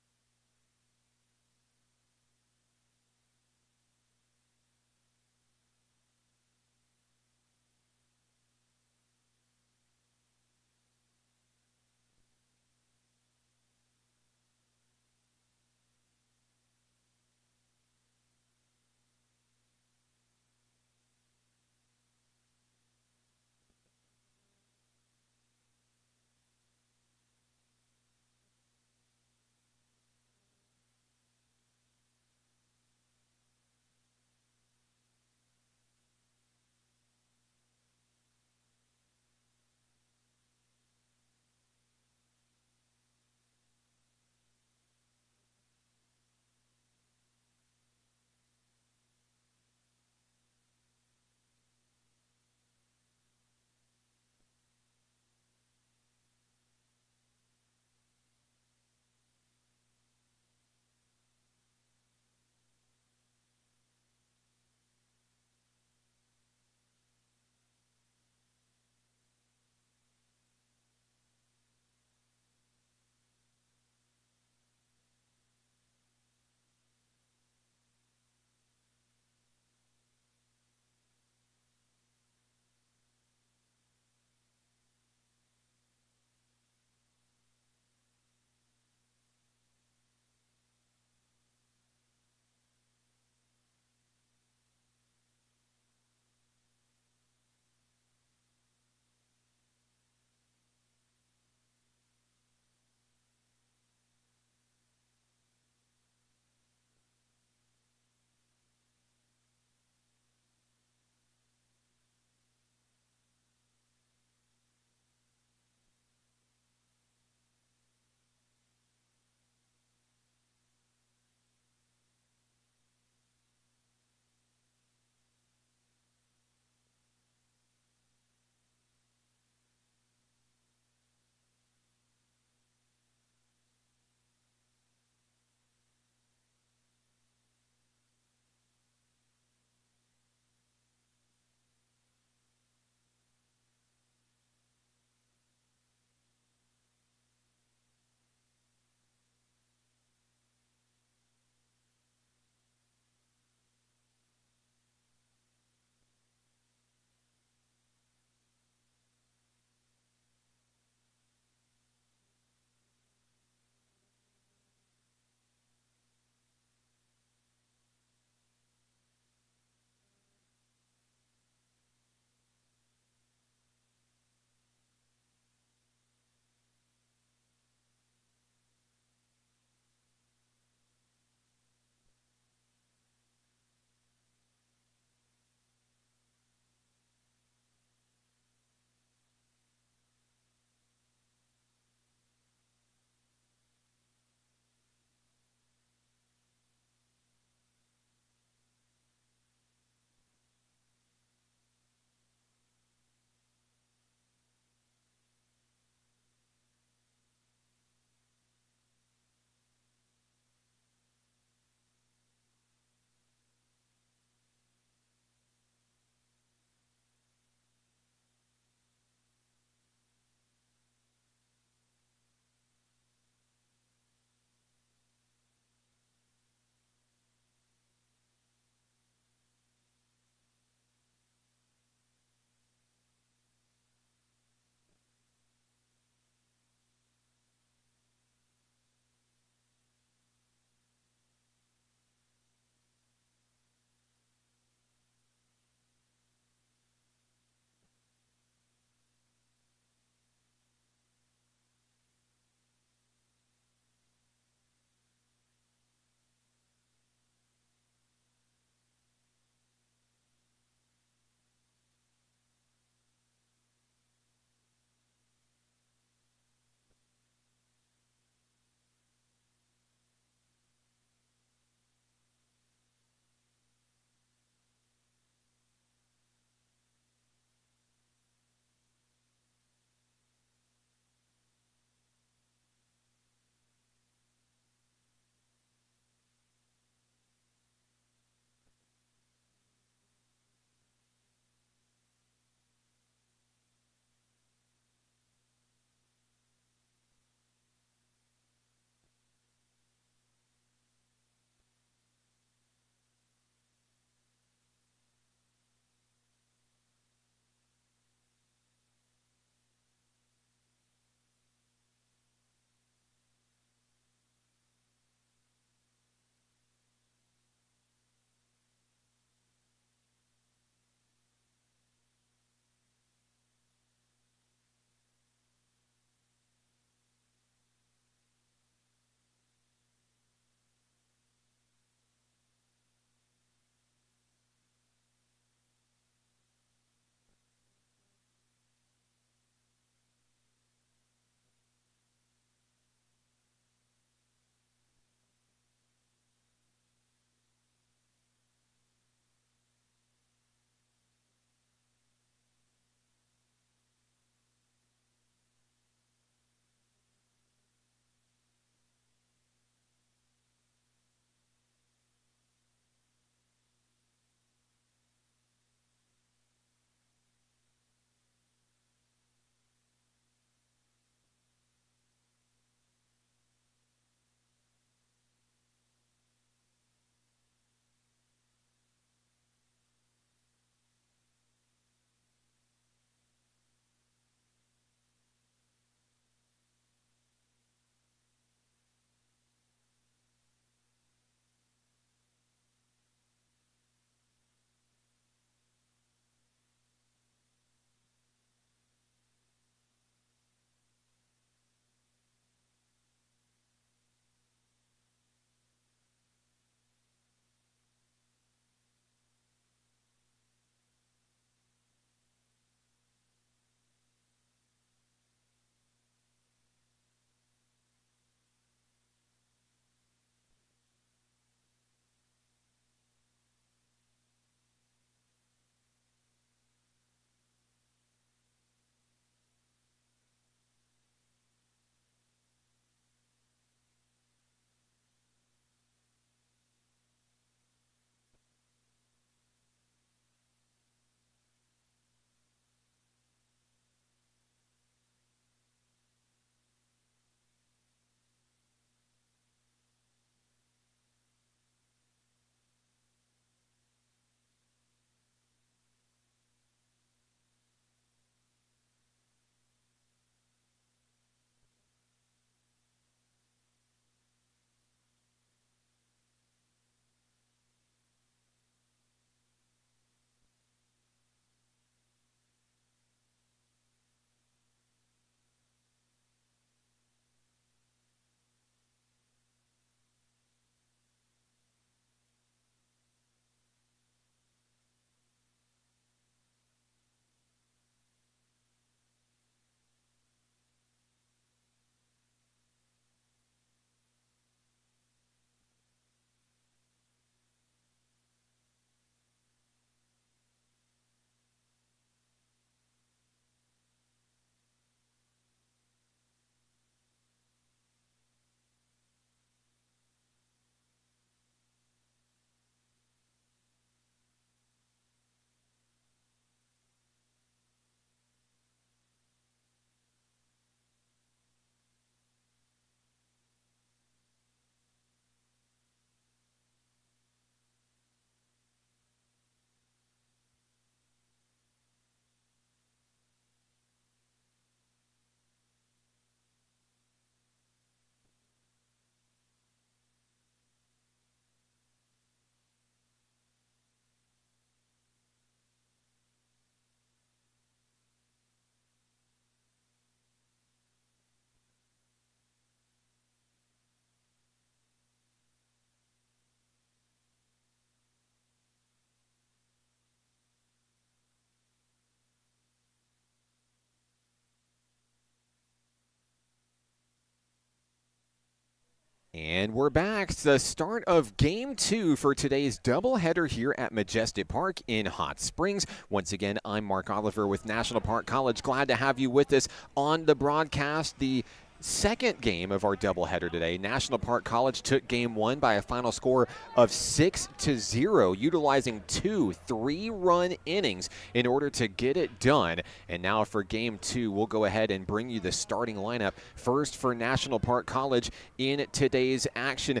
And we're back. It's the start of Game 2 for today's doubleheader here at Majestic Park in Hot Springs. Once again, I'm Mark Oliver with National Park College. Glad to have you with us on the broadcast. The second game of our doubleheader today, National Park College took Game 1 by a final score of 6-0, utilizing 2 3-run innings in order to get it done. And now for Game 2, we'll go ahead and bring you the starting lineup. First for National Park College in today's action.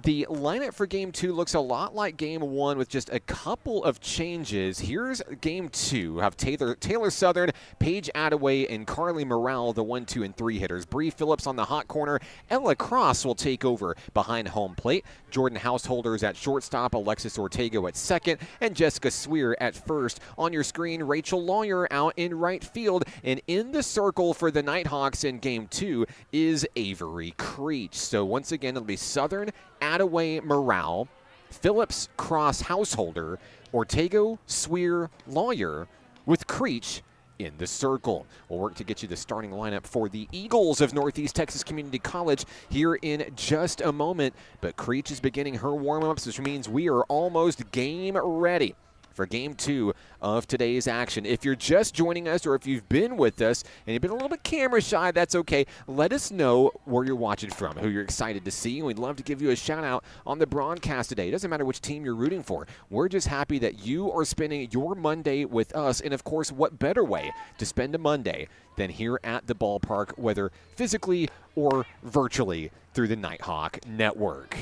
The lineup for Game 2 looks a lot like Game 1 with just a couple of changes. Here's Game 2. We have Taylor Southern, Paige Attaway, and Carly Morrell, the 1, 2, and 3 hitters. Bree Phillips on the hot corner. Ella Cross will take over behind home plate. Jordan Householders at shortstop, Alexis Ortego at second, and Jessica Swear at first. On your screen, Rachel Lawyer out in right field. And in the circle for the Nighthawks in Game 2 is Avery Creech. So once again, it'll be Southern, Attaway, Morale, Phillips, Cross, Householder, Ortego, Swear, Lawyer, with Creech in the circle. We'll work to get you the starting lineup for the Eagles of Northeast Texas Community College here in just a moment. But Creech is beginning her warm-ups, which means we are almost game ready for Game 2 of today's action. If you're just joining us or if you've been with us and you've been a little bit camera shy, that's okay. Let us know where you're watching from, who you're excited to see, and we'd love to give you a shout out on the broadcast today. It doesn't matter which team you're rooting for. We're just happy that you are spending your Monday with us, and of course, what better way to spend a Monday than here at the ballpark, whether physically or virtually through the Nighthawk Network.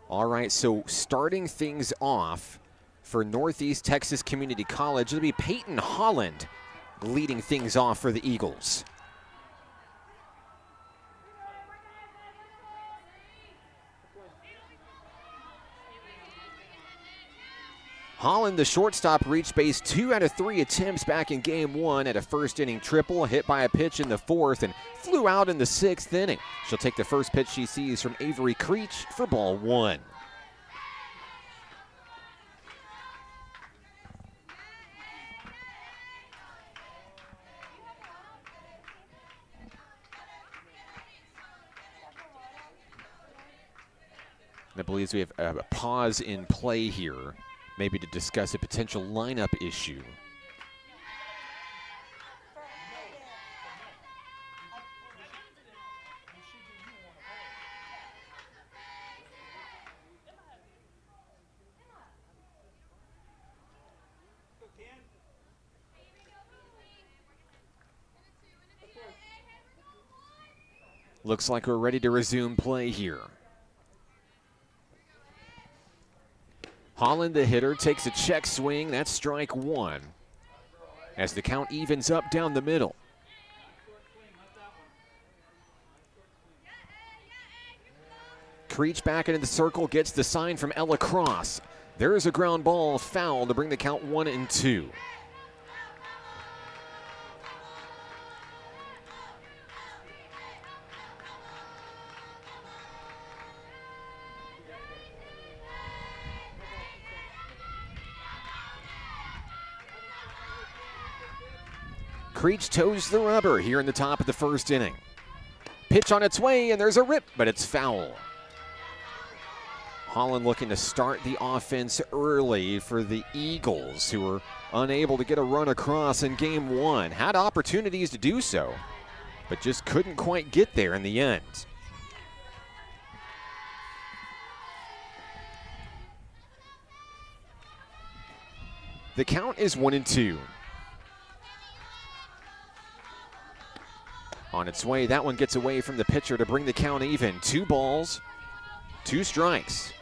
All right, so starting things off for Northeast Texas Community College, it'll be Peyton Holland leading things off for the Eagles. Holland, the shortstop, reached base 2 out of 3 attempts back in Game 1 at a first-inning triple, hit by a pitch in the 4th, and flew out in the 6th inning. She'll take the first pitch she sees from Avery Creech for ball 1. I believe we have a pause in play here, maybe to discuss a potential lineup issue. Looks like we're ready to resume play here. Holland, the hitter, takes a check swing. That's strike 1 as the count evens up down the middle. Creech back into the circle, gets the sign from Ella Cross. There is a ground ball, foul to bring the count 1-2. Creech toes the rubber here in the top of the first inning. Pitch on its way, and there's a rip, but it's foul. Holland looking to start the offense early for the Eagles, who were unable to get a run across in Game 1. Had opportunities to do so, but just couldn't quite get there in the end. The count is 1-2. On its way, that one gets away from the pitcher to bring the count even. 2 balls, 2 strikes.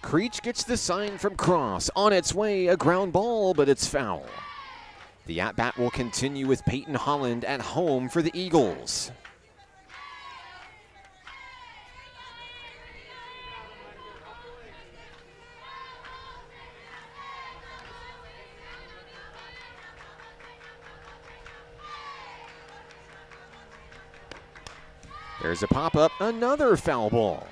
Creech gets the sign from Cross. On its way, a ground ball, but it's foul. The at-bat will continue with Peyton Holland at home for the Eagles. There's a pop-up, another foul ball.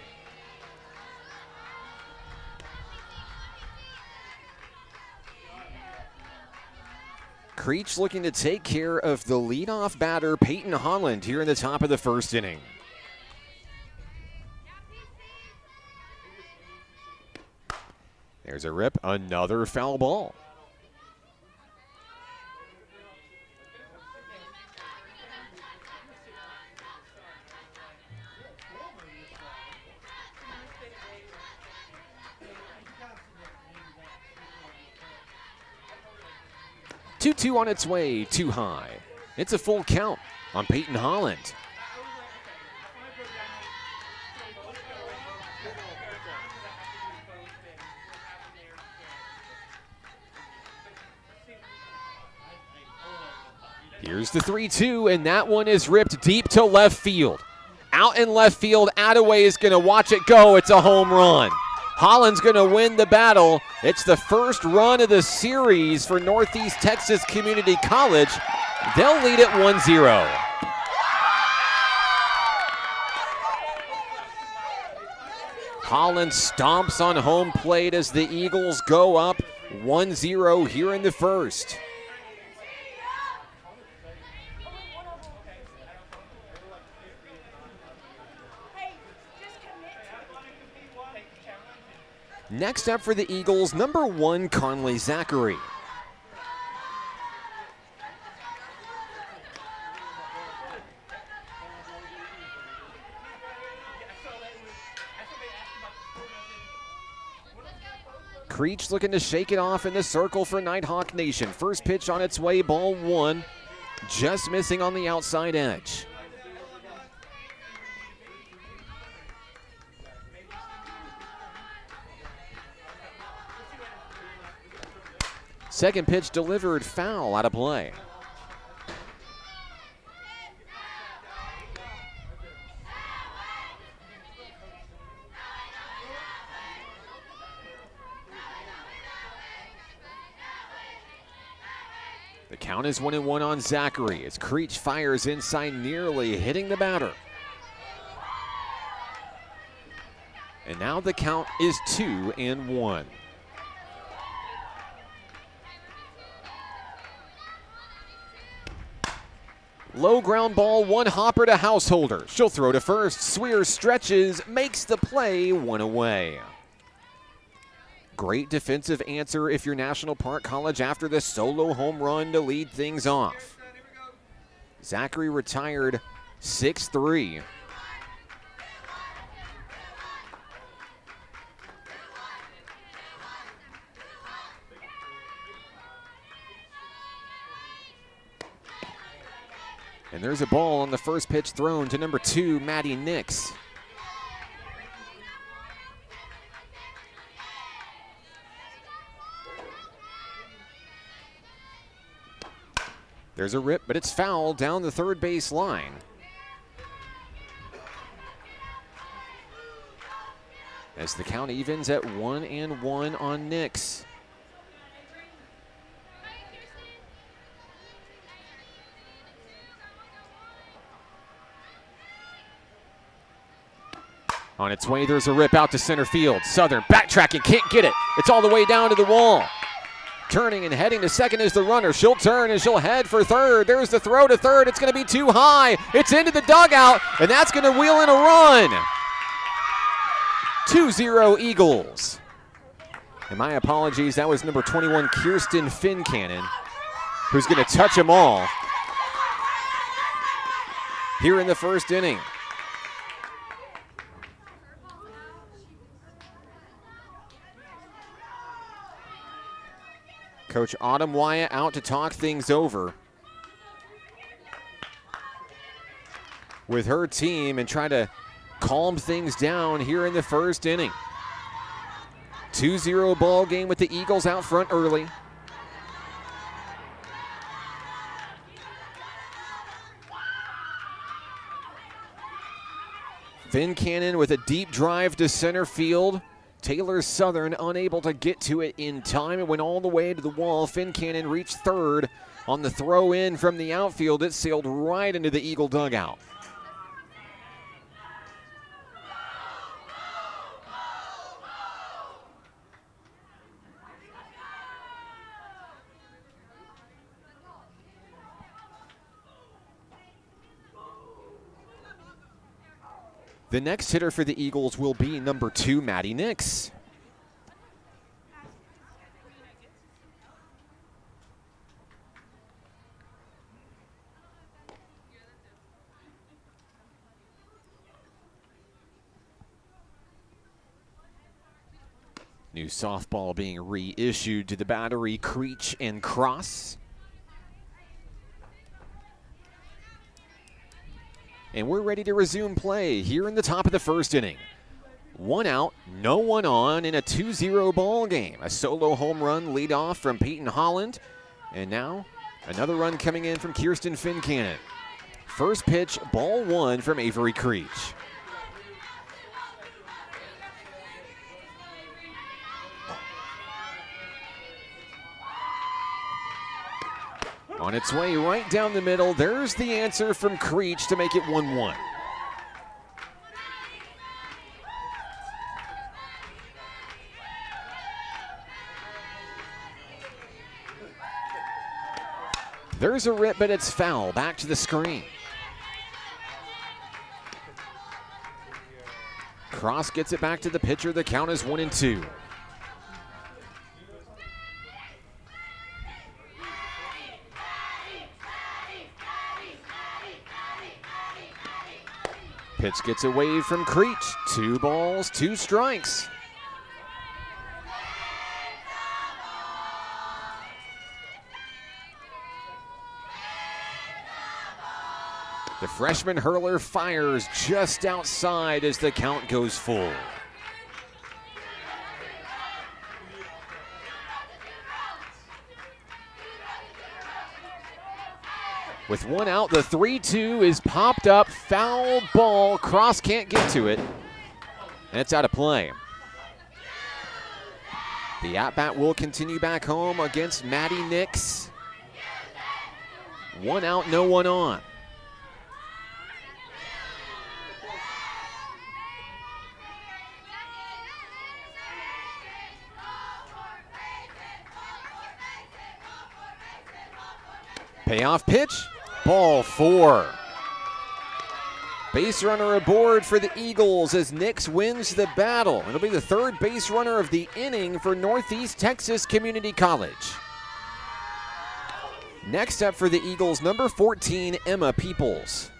Creech looking to take care of the leadoff batter, Peyton Holland, here in the top of the first inning. There's a rip, another foul ball. Two on its way, too high. It's a full count on Peyton Holland. Here's the 3-2, and that one is ripped deep to left field. Out in left field, Attaway is going to watch it go. It's a home run. Holland's going to win the battle. It's the first run of the series for Northeast Texas Community College. They'll lead it 1-0. Holland stomps on home plate as the Eagles go up 1-0 here in the first. Next up for the Eagles, number 1, Conley Zachary. Creech looking to shake it off in the circle for Nighthawk Nation. First pitch on its way, ball 1, just missing on the outside edge. Second pitch delivered, foul, out of play. The count is 1-1 on Zachary as Creech fires inside, nearly hitting the batter. And now the count is 2-1. Low ground ball, one hopper to Householder. She'll throw to first. Swear stretches, makes the play, one away. Great defensive answer if you're National Park College after the solo home run to lead things off. Zachary retired 6-3. And there's a ball on the first pitch thrown to number 2, Maddie Nix. There's a rip, but it's foul down the third base line. As the count evens at 1-1 on Nix. On its way, there's a rip out to center field. Southern backtracking, can't get it. It's all the way down to the wall. Turning and heading to second is the runner. She'll turn and she'll head for third. There's the throw to third. It's going to be too high. It's into the dugout, and that's going to wheel in a run. 2-0 Eagles. And my apologies, that was number 21, Kirsten Fincannon, who's going to touch them all here in the first inning. Coach Autumn Wyatt out to talk things over with her team and try to calm things down here in the first inning. 2-0 ball game with the Eagles out front early. Fincannon with a deep drive to center field. Taylor Southern unable to get to it in time. It went all the way to the wall. Fincannon reached third on the throw in from the outfield. It sailed right into the Eagle dugout. The next hitter for the Eagles will be number 2, Maddie Nix. New softball being reissued to the battery, Creech and Cross. And we're ready to resume play here in the top of the first inning. 1 out, no one on in a 2-0 ball game. A solo home run lead off from Peyton Holland. And now another run coming in from Kirsten Fincannon. First pitch, ball 1 from Avery Creech. On its way right down the middle, there's the answer from Creech to make it 1-1. There's a rip, but it's foul. Back to the screen. Cross gets it back to the pitcher. The count is 1-2. Pitch gets away from Creech. 2 balls, 2 strikes. The freshman hurler fires just outside as the count goes full. With 1 out, the 3-2 is popped up. Foul ball. Cross can't get to it. And it's out of play. The at-bat will continue back home against Maddie Nix. 1 out, no one on. Payoff pitch, ball 4. Base runner aboard for the Eagles as Nix wins the battle. It'll be the 3rd base runner of the inning for Northeast Texas Community College. Next up for the Eagles, number 14, Emma Peoples.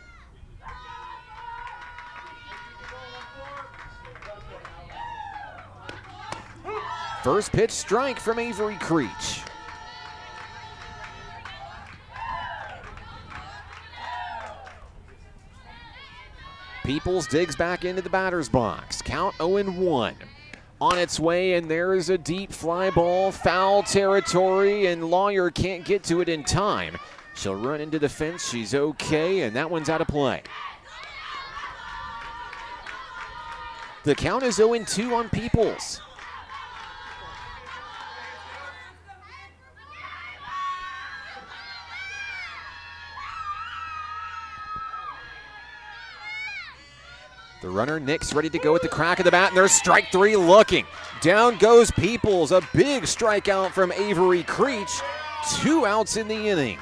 First pitch strike from Avery Creech. Peoples digs back into the batter's box. Count 0-1. On its way, and there is a deep fly ball, foul territory, and Lawyer can't get to it in time. She'll run into the fence. She's okay, and that one's out of play. The count is 0-2 on Peoples. The runner, Nix, ready to go at the crack of the bat, and there's strike 3 looking. Down goes Peoples. A big strikeout from Avery Creech. 2 outs in the inning.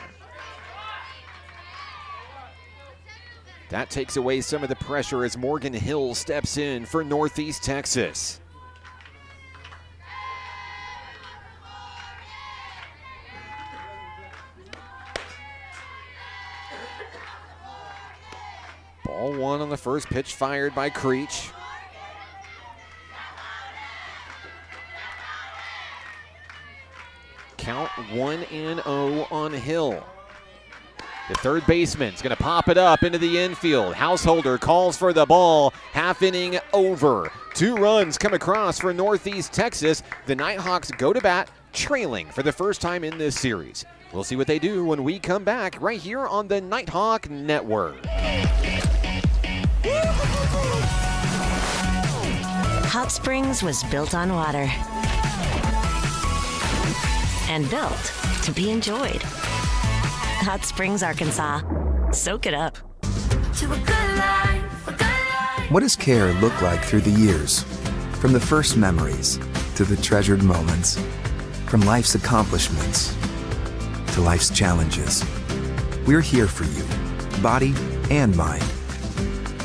That takes away some of the pressure as Morgan Hill steps in for Northeast Texas. Ball 1 on the first pitch fired by Creech. Count 1-0 on Hill. The third baseman's going to pop it up into the infield. Householder calls for the ball. Half inning over. 2 runs come across for Northeast Texas. The Nighthawks go to bat, trailing for the first time in this series. We'll see what they do when we come back right here on the Nighthawk Network. Hot Springs was built on water and built to be enjoyed. Hot Springs, Arkansas. Soak it up. To a good life, a good life. What does care look like through the years? From the first memories to the treasured moments. From life's accomplishments to life's challenges. We're here for you, body and mind.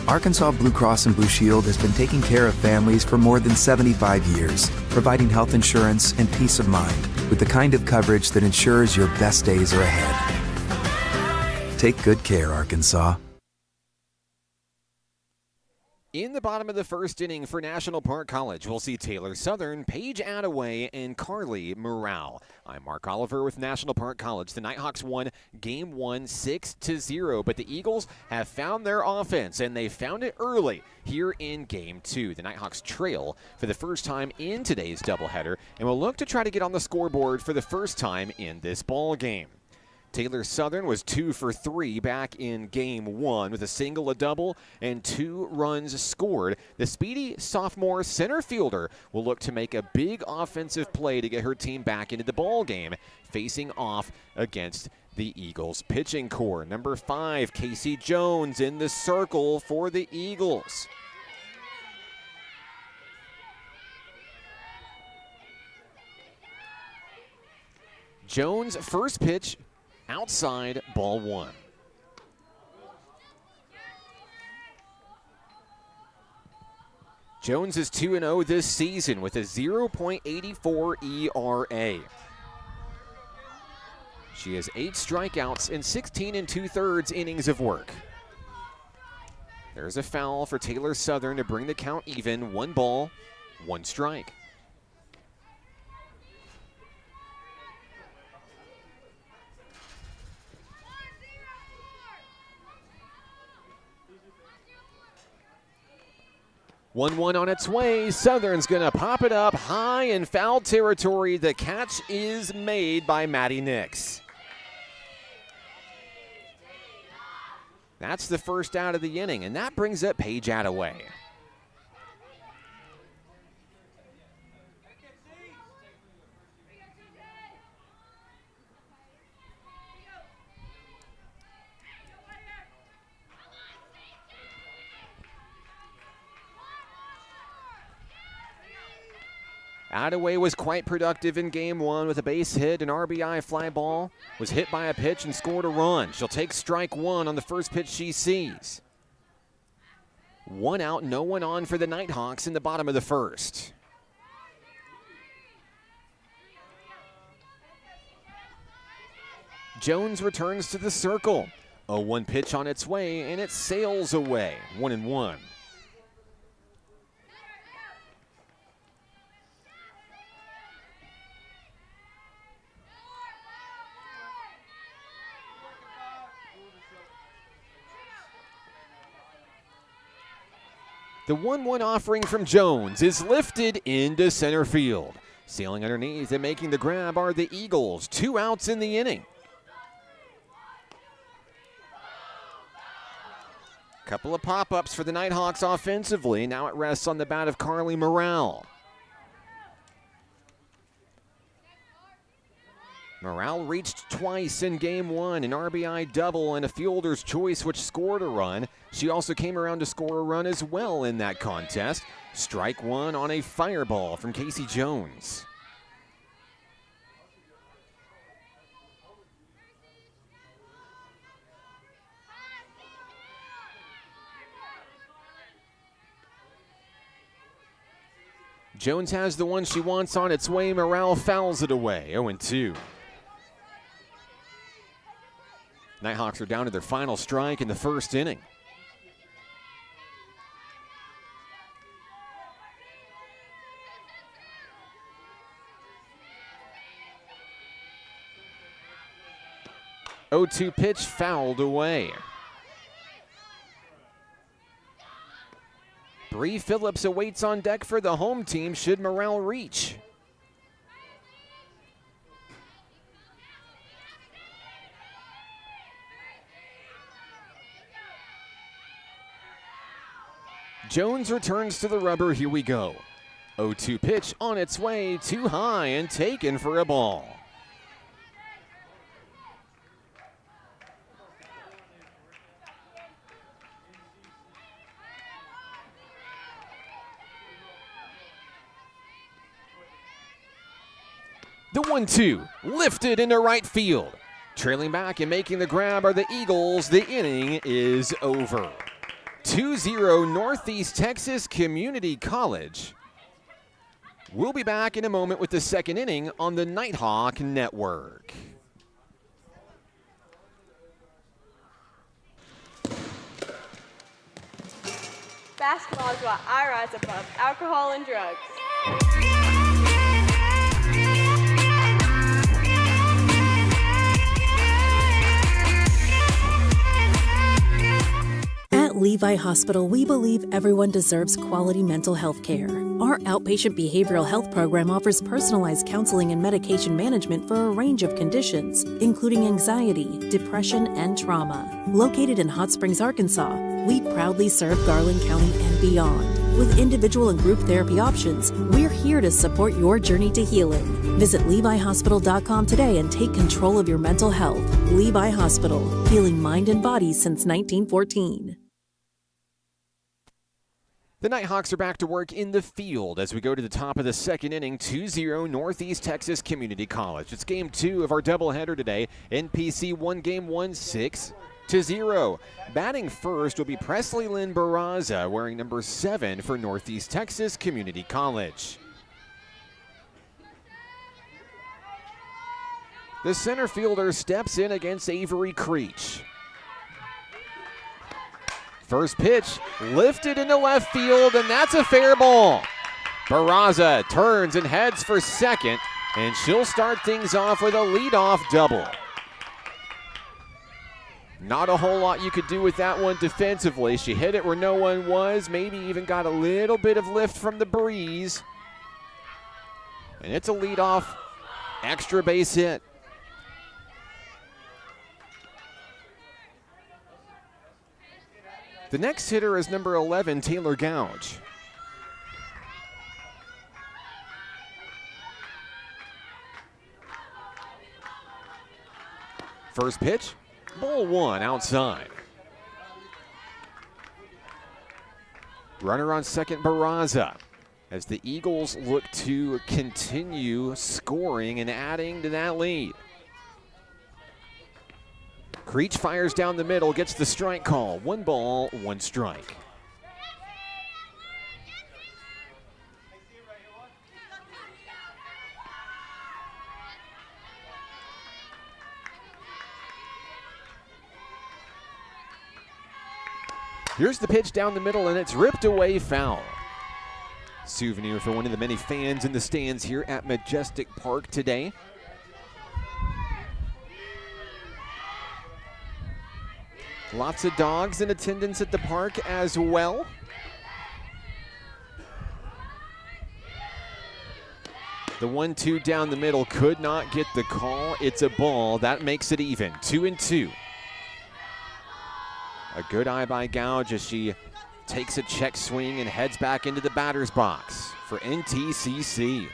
Arkansas Blue Cross and Blue Shield has been taking care of families for more than 75 years, providing health insurance and peace of mind with the kind of coverage that ensures your best days are ahead. Take good care, Arkansas. In the bottom of the first inning for National Park College, we'll see Taylor Southern, Paige Attaway, and Carly Morale. I'm Mark Oliver with National Park College. The Nighthawks won Game 1 6-0, but the Eagles have found their offense, and they found it early here in Game 2. The Nighthawks trail for the first time in today's doubleheader, and will look to try to get on the scoreboard for the first time in this ball game. Taylor Southern was 2 for 3 back in Game 1 with a single, a double, and 2 runs scored. The speedy sophomore center fielder will look to make a big offensive play to get her team back into the ball game, facing off against the Eagles pitching core. Number 5, Casey Jones in the circle for the Eagles. Jones' first pitch outside, ball 1. Jones is 2-0 this season with a 0.84 ERA. She has 8 strikeouts and 16 2/3 innings of work. There's a foul for Taylor Southern to bring the count even. 1 ball, 1 strike. One on its way. Southern's going to pop it up high in foul territory. The catch is made by Maddie Nix. That's the first out of the inning, and that brings up Paige Attaway. Attaway was quite productive in Game 1 with a base hit, an RBI fly ball, was hit by a pitch and scored a run. She'll take strike 1 on the first pitch she sees. 1 out, no one on for the Nighthawks in the bottom of the first. Jones returns to the circle. A 1 pitch on its way, and it sails away. 1-1. The 1-1 offering from Jones is lifted into center field. Sailing underneath and making the grab are the Eagles. 2 outs in the inning. Couple of pop-ups for the Nighthawks offensively. Now it rests on the bat of Carly Morale. Morale reached twice in Game 1, an RBI double and a fielder's choice which scored a run. She also came around to score a run as well in that contest. Strike 1 on a fireball from Casey Jones. Jones has the one she wants on its way. Morale fouls it away. 0-2. Nighthawks are down to their final strike in the first inning. Oh-2 pitch fouled away. Bree Phillips awaits on deck for the home team should Morale reach. Jones returns to the rubber. Here we go. 0-2 pitch on its way, too high and taken for a ball. The 1-2 lifted into right field. Trailing back and making the grab are the Eagles. The inning is over. 2-0 Northeast Texas Community College. We'll be back in a moment with the second inning on the Nighthawk Network. Basketball is why I rise above alcohol and drugs. At Levi Hospital, we believe everyone deserves quality mental health care. Our outpatient behavioral health program offers personalized counseling and medication management for a range of conditions, including anxiety, depression, and trauma. Located in Hot Springs, Arkansas, we proudly serve Garland County and beyond. With individual and group therapy options, we're here to support your journey to healing. Visit LeviHospital.com today and take control of your mental health. Levi Hospital, healing mind and body since 1914. The Nighthawks are back to work in the field as we go to the top of the second inning, 2-0 Northeast Texas Community College. It's game 2 of our doubleheader today. NPC won game 1, 6-0. Batting first will be Presley Lynn Barraza, wearing number 7 for Northeast Texas Community College. The center fielder steps in against Avery Creech. First pitch lifted into left field, and that's a fair ball. Barraza turns and heads for second, and she'll start things off with a leadoff double. Not a whole lot you could do with that one defensively. She hit it where no one was, maybe even got a little bit of lift from the breeze. And it's a leadoff extra base hit. The next hitter is number 11, Taylor Gouge. First pitch, ball 1 outside. Runner on second, Barraza, as the Eagles look to continue scoring and adding to that lead. Creech fires down the middle, gets the strike call. 1 ball, 1 strike. Here's the pitch down the middle, and it's ripped away foul. Souvenir for one of the many fans in the stands here at Majestic Park today. Lots of dogs in attendance at the park as well. The 1-2 down the middle could not get the call. It's a ball. That makes it even. 2-2. A good eye by Gouge as she takes a check swing and heads back into the batter's box for NTCC.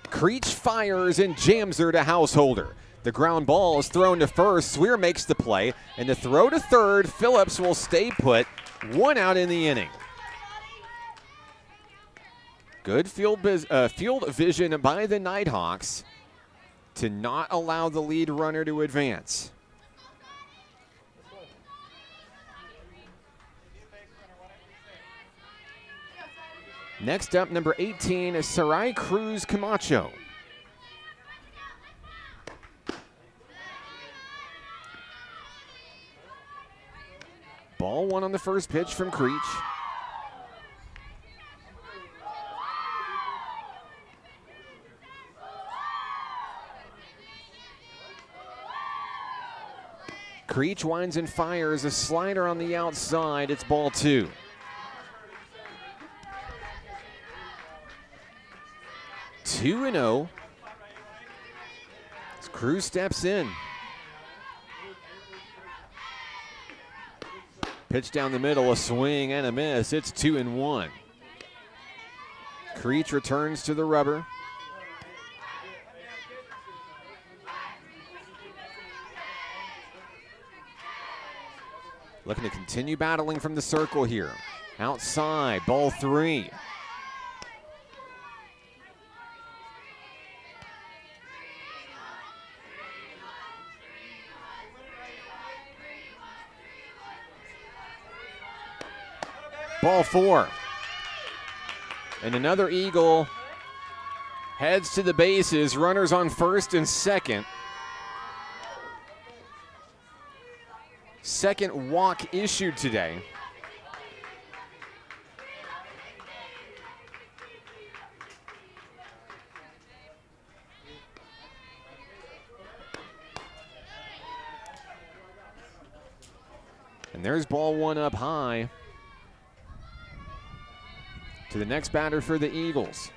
Creech fires and jams her to Householder. The ground ball is thrown to first. Swear makes the play. And the throw to third, Phillips will stay put. 1 out in the inning. Good field vision by the Nighthawks to not allow the lead runner to advance. Next up, number 18 is Sarai Cruz Camacho. Ball 1 on the first pitch from Creech. Creech winds and fires a slider on the outside. It's ball 2. Two and 0. As Cruz steps in. Pitch down the middle, a swing and a miss. It's 2-1. Creech returns to the rubber. Looking to continue battling from the circle here. Outside, ball 3. Ball 4. And another Eagle heads to the bases. Runners on first and second. Second walk issued today. And there's ball 1 up high to the next batter for the Eagles.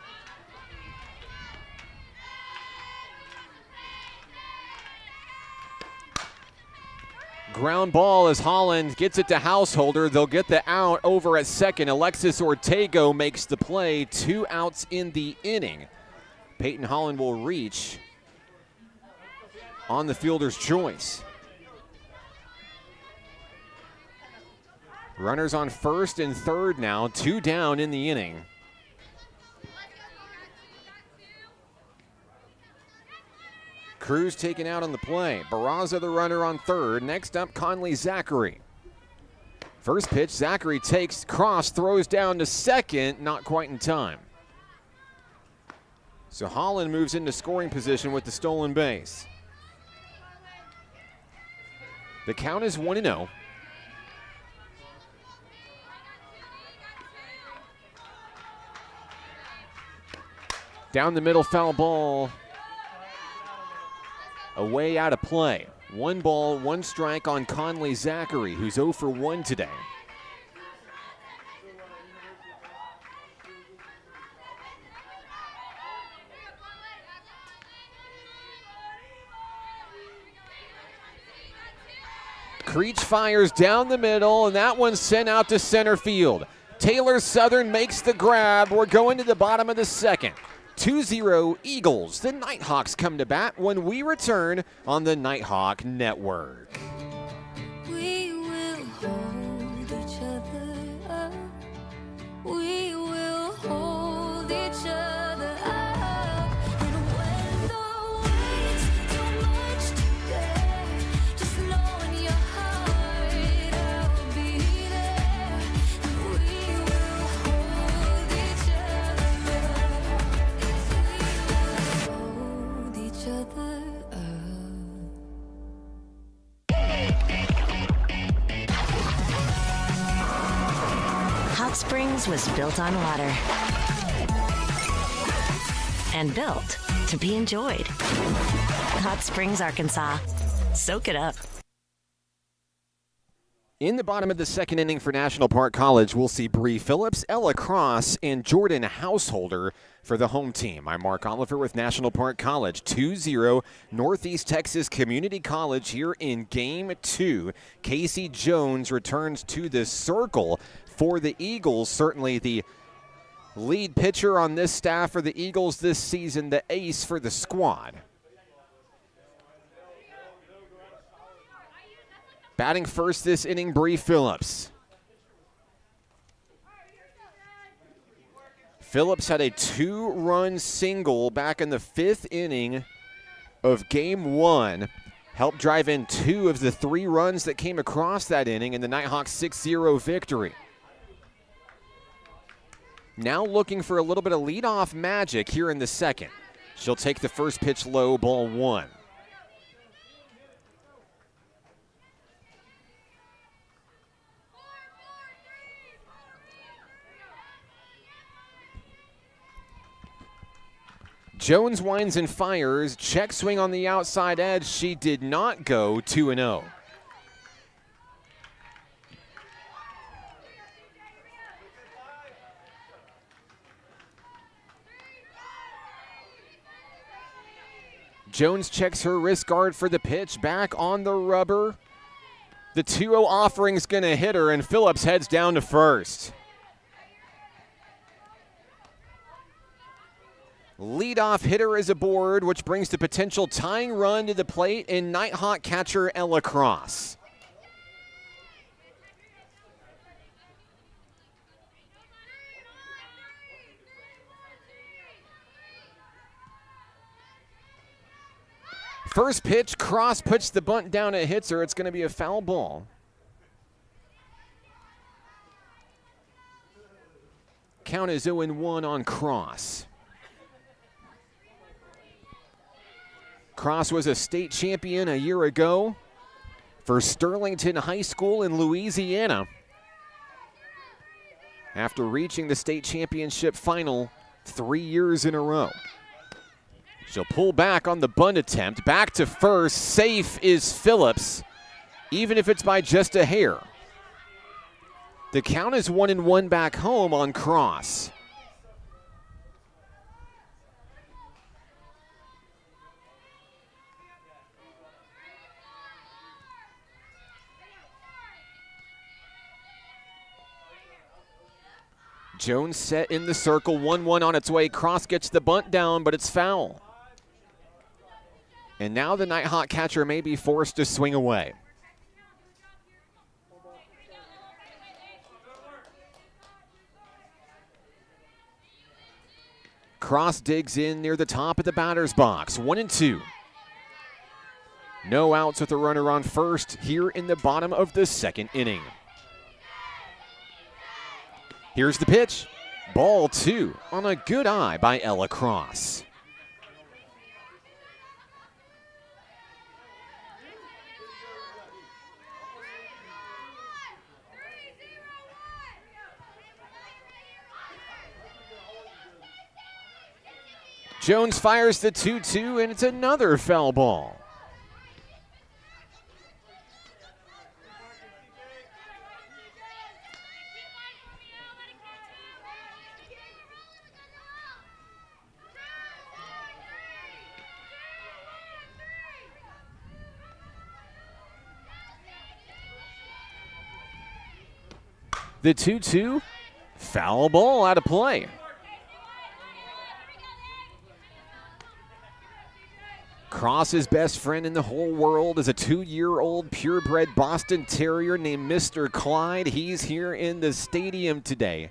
Ground ball as Holland gets it to Householder. They'll get the out over at second. Alexis Ortego makes the play. 2 outs in the inning. Peyton Holland will reach on the fielder's choice. Runners on first and third now. 2 down in the inning. Cruz taken out on the play. Barraza the runner on third. Next up, Conley Zachary. First pitch, Zachary takes, cross, throws down to second, not quite in time. So Holland moves into scoring position with the stolen base. The count is 1-0. Down the middle, foul ball. Away out of play. 1 ball, 1 strike on Conley Zachary, who's 0 for 1 today. Creech fires down the middle, and that one's sent out to center field. Taylor Southern makes the grab. We're going to the bottom of the second. 2-0 Eagles. The Nighthawks come to bat when we return on the Nighthawk Network. We will hold each other up. We will hold each other up. And when the weight's too much to bear, just know in your heart I'll be there. And we will hold each other up. Hold each other up. Hot Springs was built on water and built to be enjoyed. Hot Springs, Arkansas. Soak it up. In the bottom of the second inning for National Park College, we'll see Bree Phillips, Ella Cross, and Jordan Householder for the home team. I'm Mark Oliver with National Park College. 2-0 Northeast Texas Community College here in Game 2. Casey Jones returns to the circle for the Eagles. Certainly the lead pitcher on this staff for the Eagles this season, the ace for the squad. Batting first this inning, Bree Phillips. Phillips had a 2-run single back in the 5th inning of Game 1. Helped drive in 2 of the 3 runs that came across that inning in the Nighthawks 6-0 victory. Now looking for a little bit of leadoff magic here in the second. She'll take the first pitch low, ball 1. Jones winds and fires. Check swing on the outside edge. She did not go. 2-0. Jones checks her wrist guard for the pitch. Back on the rubber. The 2-0 offering's going to hit her, and Phillips heads down to first. Leadoff hitter is aboard, which brings the potential tying run to the plate in Nighthawk catcher Ella Cross. First pitch, Cross puts the bunt down and hits her. It's going to be a foul ball. count is 0-1 on Cross. Cross was a state champion a year ago for Sterlington High School in Louisiana after reaching the state championship final 3 years in a row. She'll pull back on the bunt attempt. Back to first. Safe is Phillips, even if it's by just a hair. The count is 1-1 back home on Cross. Jones set in the circle, 1-1 on its way. Cross gets the bunt down, but it's foul. And now the Nighthawk catcher may be forced to swing away. Cross digs in near the top of the batter's box, 1-2. No outs with a runner on first here in the bottom of the second inning. Here's the pitch. Ball 2 on a good eye by Ella Cross. Jones fires the 2-2, and it's another foul ball. The 2-2, foul ball out of play. Cross's best friend in the whole world is a 2-year-old purebred Boston Terrier named Mr. Clyde. He's here in the stadium today,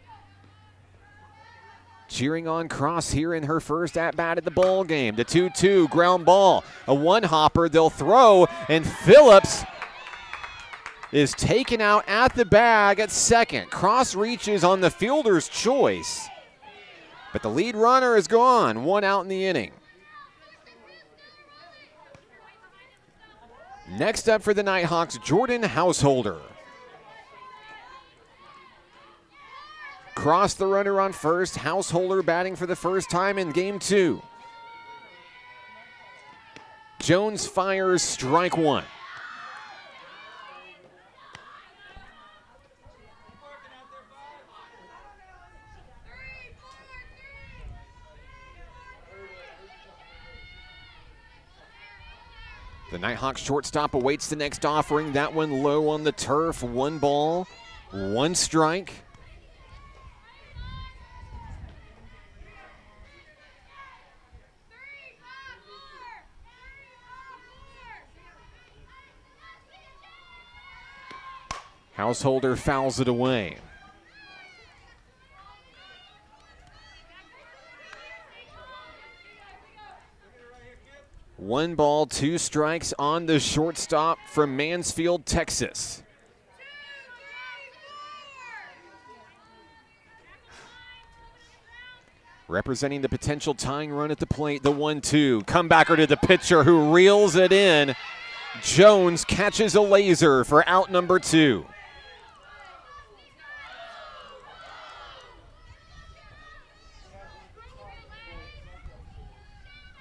cheering on Cross here in her first at-bat at the ball game. The 2-2, ground ball, a one-hopper. They'll throw, and Phillips is taken out at the bag at second. Cross reaches on the fielder's choice, but the lead runner is gone. 1 out in the inning. Next up for the Nighthawks, Jordan Householder. Cross the runner on first. Householder batting for the first time in game 2. Jones fires strike 1. The Nighthawks shortstop awaits the next offering. That one low on the turf. 1 ball, 1 strike. Householder fouls it away. One ball, 2 strikes on the shortstop from Mansfield, Texas. Representing the potential tying run at the plate, the 1-2. Comebacker to the pitcher who reels it in. Jones catches a laser for out number 2.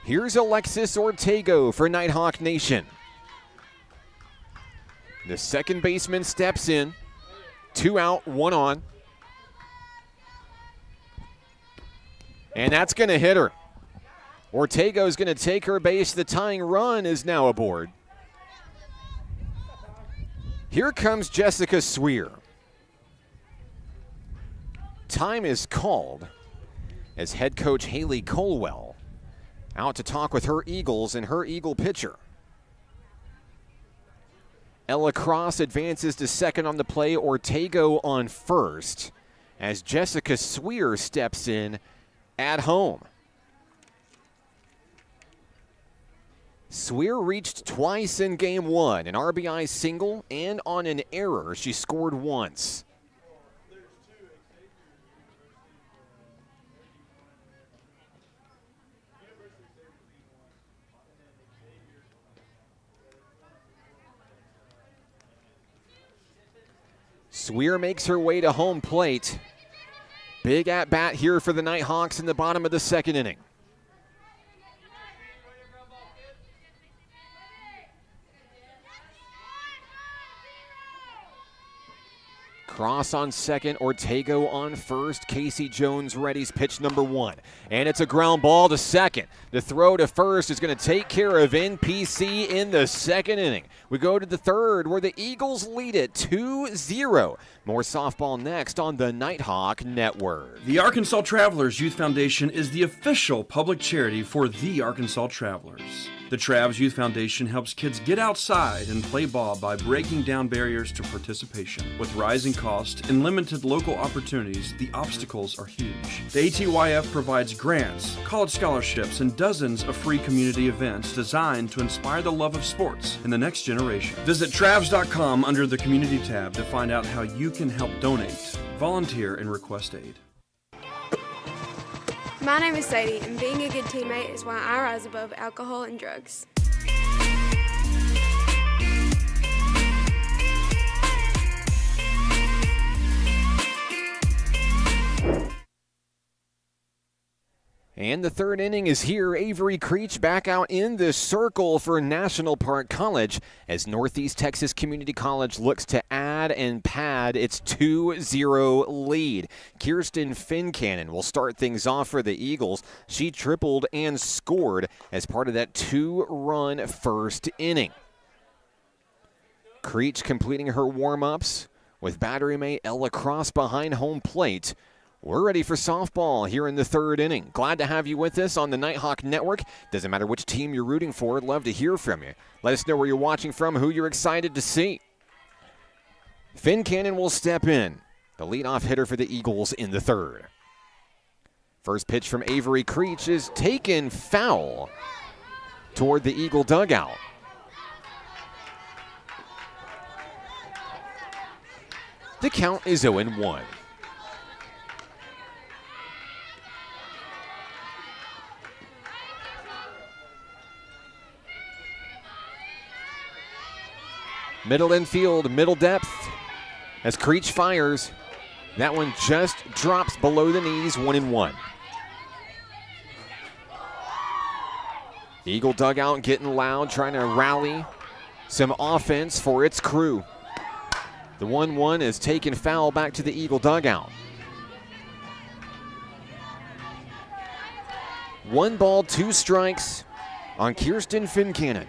Here's Alexis Ortego for Nighthawk Nation. The second baseman steps in. 2 out, 1 on. And that's going to hit her. Ortego's going to take her base. The tying run is now aboard. Here comes Jessica Sweer. Time is called as head coach Haley Colwell out to talk with her Eagles and her Eagle pitcher. Ella Cross advances to second on the play. Ortego on first as Jessica Sweer steps in at home. Sweer reached twice in game 1, an RBI single, and on an error, she scored once. Swear makes her way to home plate. Big at bat here for the Nighthawks in the bottom of the second inning. Cross on second, Ortego on first. Casey Jones readies pitch number 1. And it's a ground ball to second. The throw to first is going to take care of NPC in the second inning. We go to the third where the Eagles lead it 2-0. More softball next on the Nighthawk Network. The Arkansas Travelers Youth Foundation is the official public charity for the Arkansas Travelers. The Travs Youth Foundation helps kids get outside and play ball by breaking down barriers to participation. With rising costs and limited local opportunities, the obstacles are huge. The ATYF provides grants, college scholarships, and dozens of free community events designed to inspire the love of sports in the next generation. Visit Travs.com under the Community tab to find out how you can help donate, volunteer, and request aid. My name is Sadie, and being a good teammate is why I rise above alcohol and drugs. And the third inning is here. Avery Creech back out in the circle for National Park College as Northeast Texas Community College looks to add and pad its 2-0 lead. Kirsten Fincannon will start things off for the Eagles. She tripled and scored as part of that 2-run first inning. Creech completing her warm-ups with battery mate Ella Cross behind home plate. We're ready for softball here in the third inning. Glad to have you with us on the Nighthawk Network. Doesn't matter which team you're rooting for. Love to hear from you. Let us know where you're watching from, who you're excited to see. Fincannon will step in, the leadoff hitter for the Eagles in the third. First pitch from Avery Creech is taken foul toward the Eagle dugout. The count is 0-1. Middle infield, middle depth, as Creech fires. That one just drops below the knees, 1-1. Eagle dugout getting loud, trying to rally some offense for its crew. The 1-1 is taken foul back to the Eagle dugout. 1 ball, 2 strikes on Kirsten Fincannon.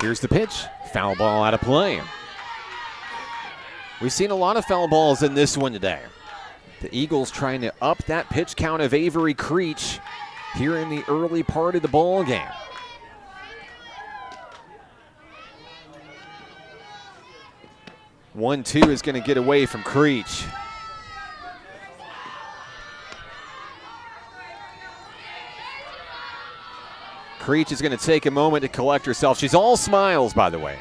Here's the pitch. Foul ball out of play. We've seen a lot of foul balls in this one today. The Eagles trying to up that pitch count of Avery Creech here in the early part of the ball game. One-two is going to get away from Creech. Creech is going to take a moment to collect herself. She's all smiles, by the way.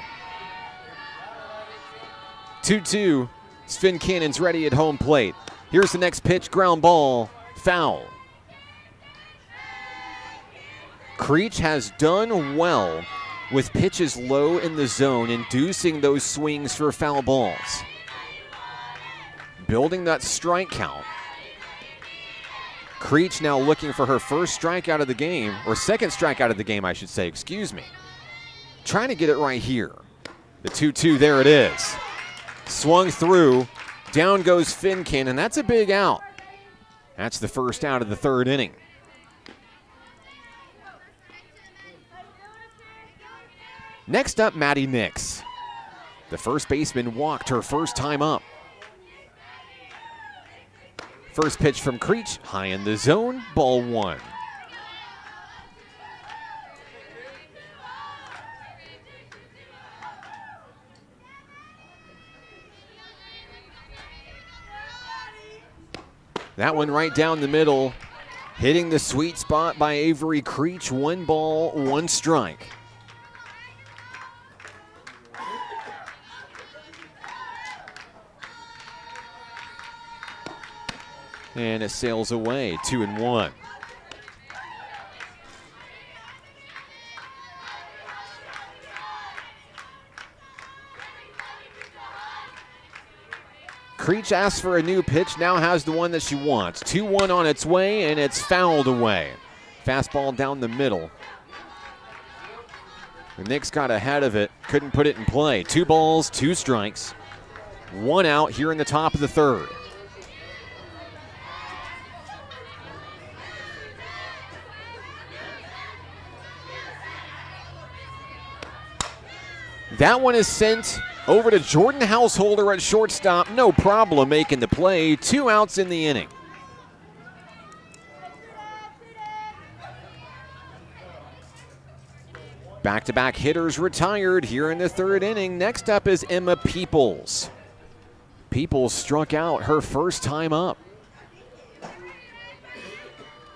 2-2. Fincannon's ready at home plate. Here's the next pitch, ground ball, foul. Creech has done well with pitches low in the zone, inducing those swings for foul balls. Building that strike count. Creech now looking for her first strikeout of the game, or second strikeout of the game, I should say, excuse me. Trying to get it right here. The 2-2, there it is. Swung through, down goes Fincannon, that's a big out. That's the first out of the third inning. Next up, Maddie Nix. The first baseman walked her first time up. First pitch from Creech, high in the zone, ball 1. That one right down the middle, hitting the sweet spot by Avery Creech. 1 ball, 1 strike. And it sails away, 2-1. Creech asks for a new pitch, now has the one that she wants. 2-1 on its way, and it's fouled away. Fastball down the middle. The Knicks got ahead of it, couldn't put it in play. 2 balls, 2 strikes. 1 out here in the top of the third. That one is sent over to Jordan Householder at shortstop. No problem making the play. 2 outs in the inning. Back-to-back hitters retired here in the third inning. Next up is Emma Peoples. Peoples struck out her first time up.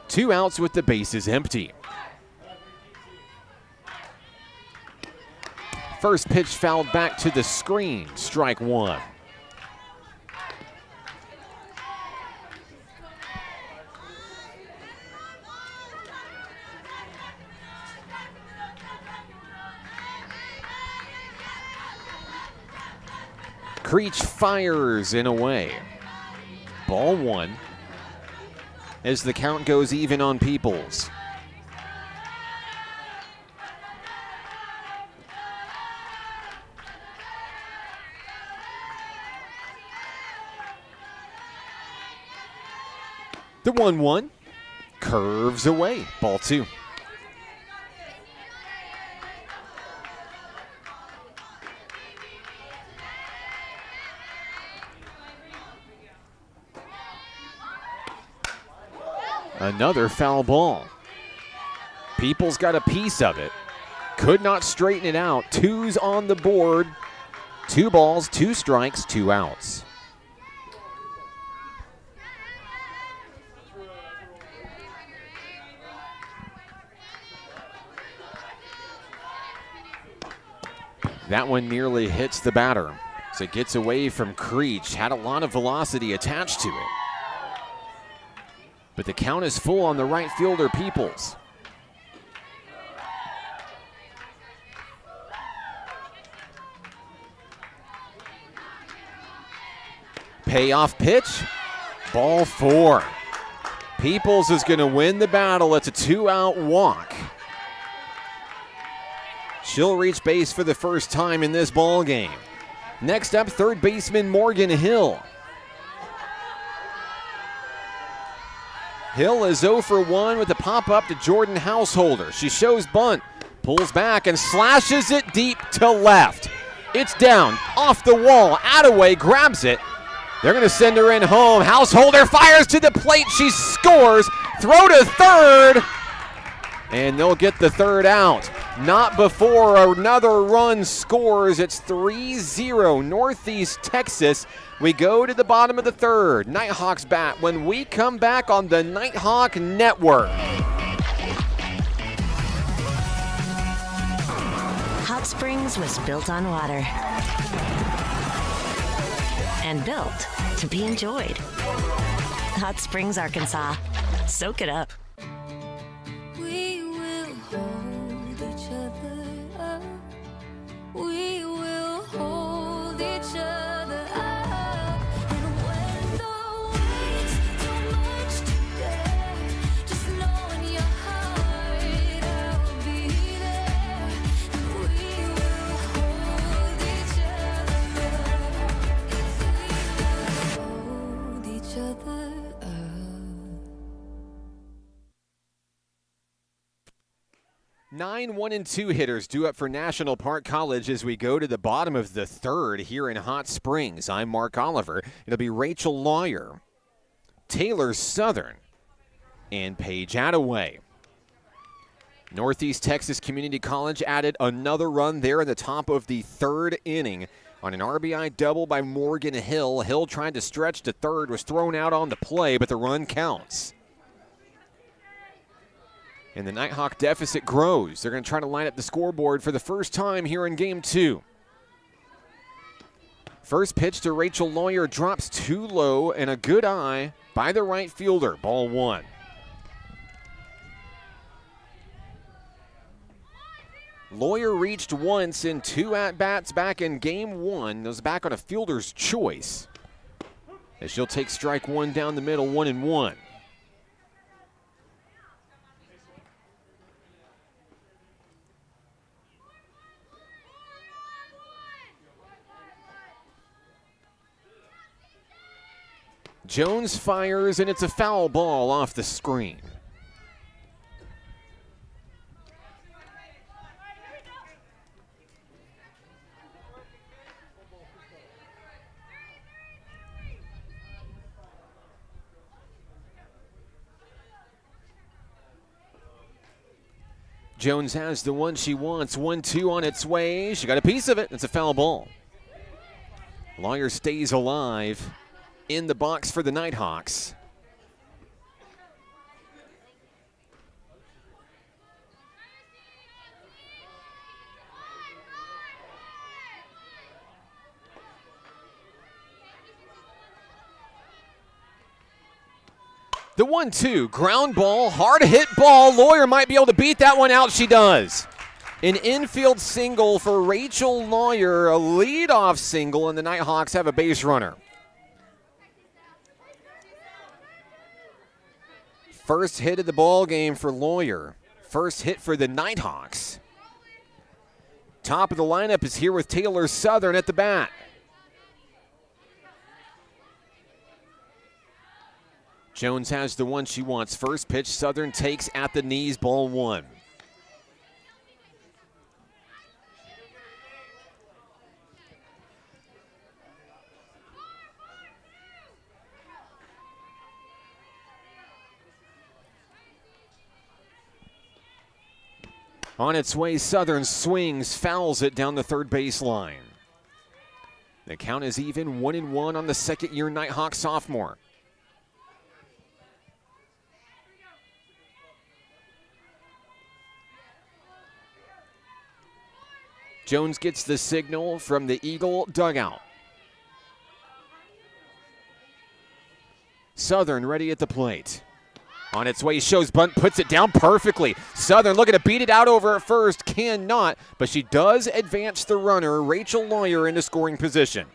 2 outs with the bases empty. First pitch fouled back to the screen, strike 1. Creech fires in away. Ball 1 as the count goes even on Peoples. The 1-1 curves away. Ball 2. Another foul ball. Peoples got a piece of it. Could not straighten it out. 2's on the board. 2 balls, 2 strikes, 2 outs. That one nearly hits the batter. So it gets away from Creech. Had a lot of velocity attached to it. But the count is full on the right fielder, Peoples. Payoff pitch. Ball 4. Peoples is going to win the battle. It's a 2-out walk. She'll reach base for the first time in this ball game. Next up, third baseman Morgan Hill. Hill is 0 for 1 with a pop-up to Jordan Householder. She shows bunt, pulls back, and slashes it deep to left. It's down, off the wall. Attaway grabs it. They're going to send her in home. Householder fires to the plate. She scores. Throw to third. And they'll get the third out. Not before another run scores. It's 3-0 Northeast Texas. We go to the bottom of the third. Nighthawks bat when we come back on the Nighthawk Network. Hot Springs was built on water and built to be enjoyed. Hot Springs, Arkansas. Soak it up. We will hold each other up. We will hold each other up. And when the weight's too much to bear, just know in your heart I'll be there. And we will hold each other up. Hold each other up. 9 1-2 hitters due up for National Park College as we go to the bottom of the third here in Hot Springs. I'm Mark Oliver. It'll be Rachel Lawyer, Taylor Southern, and Paige Attaway. Northeast Texas Community College added another run there in the top of the third inning on an RBI double by Morgan Hill. Hill tried to stretch to third, was thrown out on the play, but the run counts. And the Nighthawk deficit grows. They're going to try to line up the scoreboard for the first time here in Game 2. First pitch to Rachel Lawyer drops too low, and a good eye by the right fielder. Ball 1. Lawyer reached once in 2 at-bats back in Game 1. Those back on a fielder's choice. As she'll take strike one down the middle, 1-1. Jones fires, and it's a foul ball off the screen. Jones has the one she wants. 1-2 on its way. She got a piece of it. It's a foul ball. Lawyer stays alive in the box for the Nighthawks. The 1-2, ground ball, hard hit ball. Lawyer might be able to beat that one out. She does. An infield single for Rachel Lawyer, a leadoff single, and the Nighthawks have a base runner. First hit of the ball game for Lawyer. First hit for the Nighthawks. Top of the lineup is here with Taylor Southern at the bat. Jones has the one she wants. First pitch, Southern takes at the knees, ball one. On its way, Southern swings, fouls it down the third base line. The count is even, 1-1 on the second-year Nighthawk sophomore. Jones gets the signal from the Eagle dugout. Southern ready at the plate. On its way, shows bunt, puts it down perfectly. Southern looking to beat it out over at first, cannot, but she does advance the runner, Rachel Lawyer, into scoring position.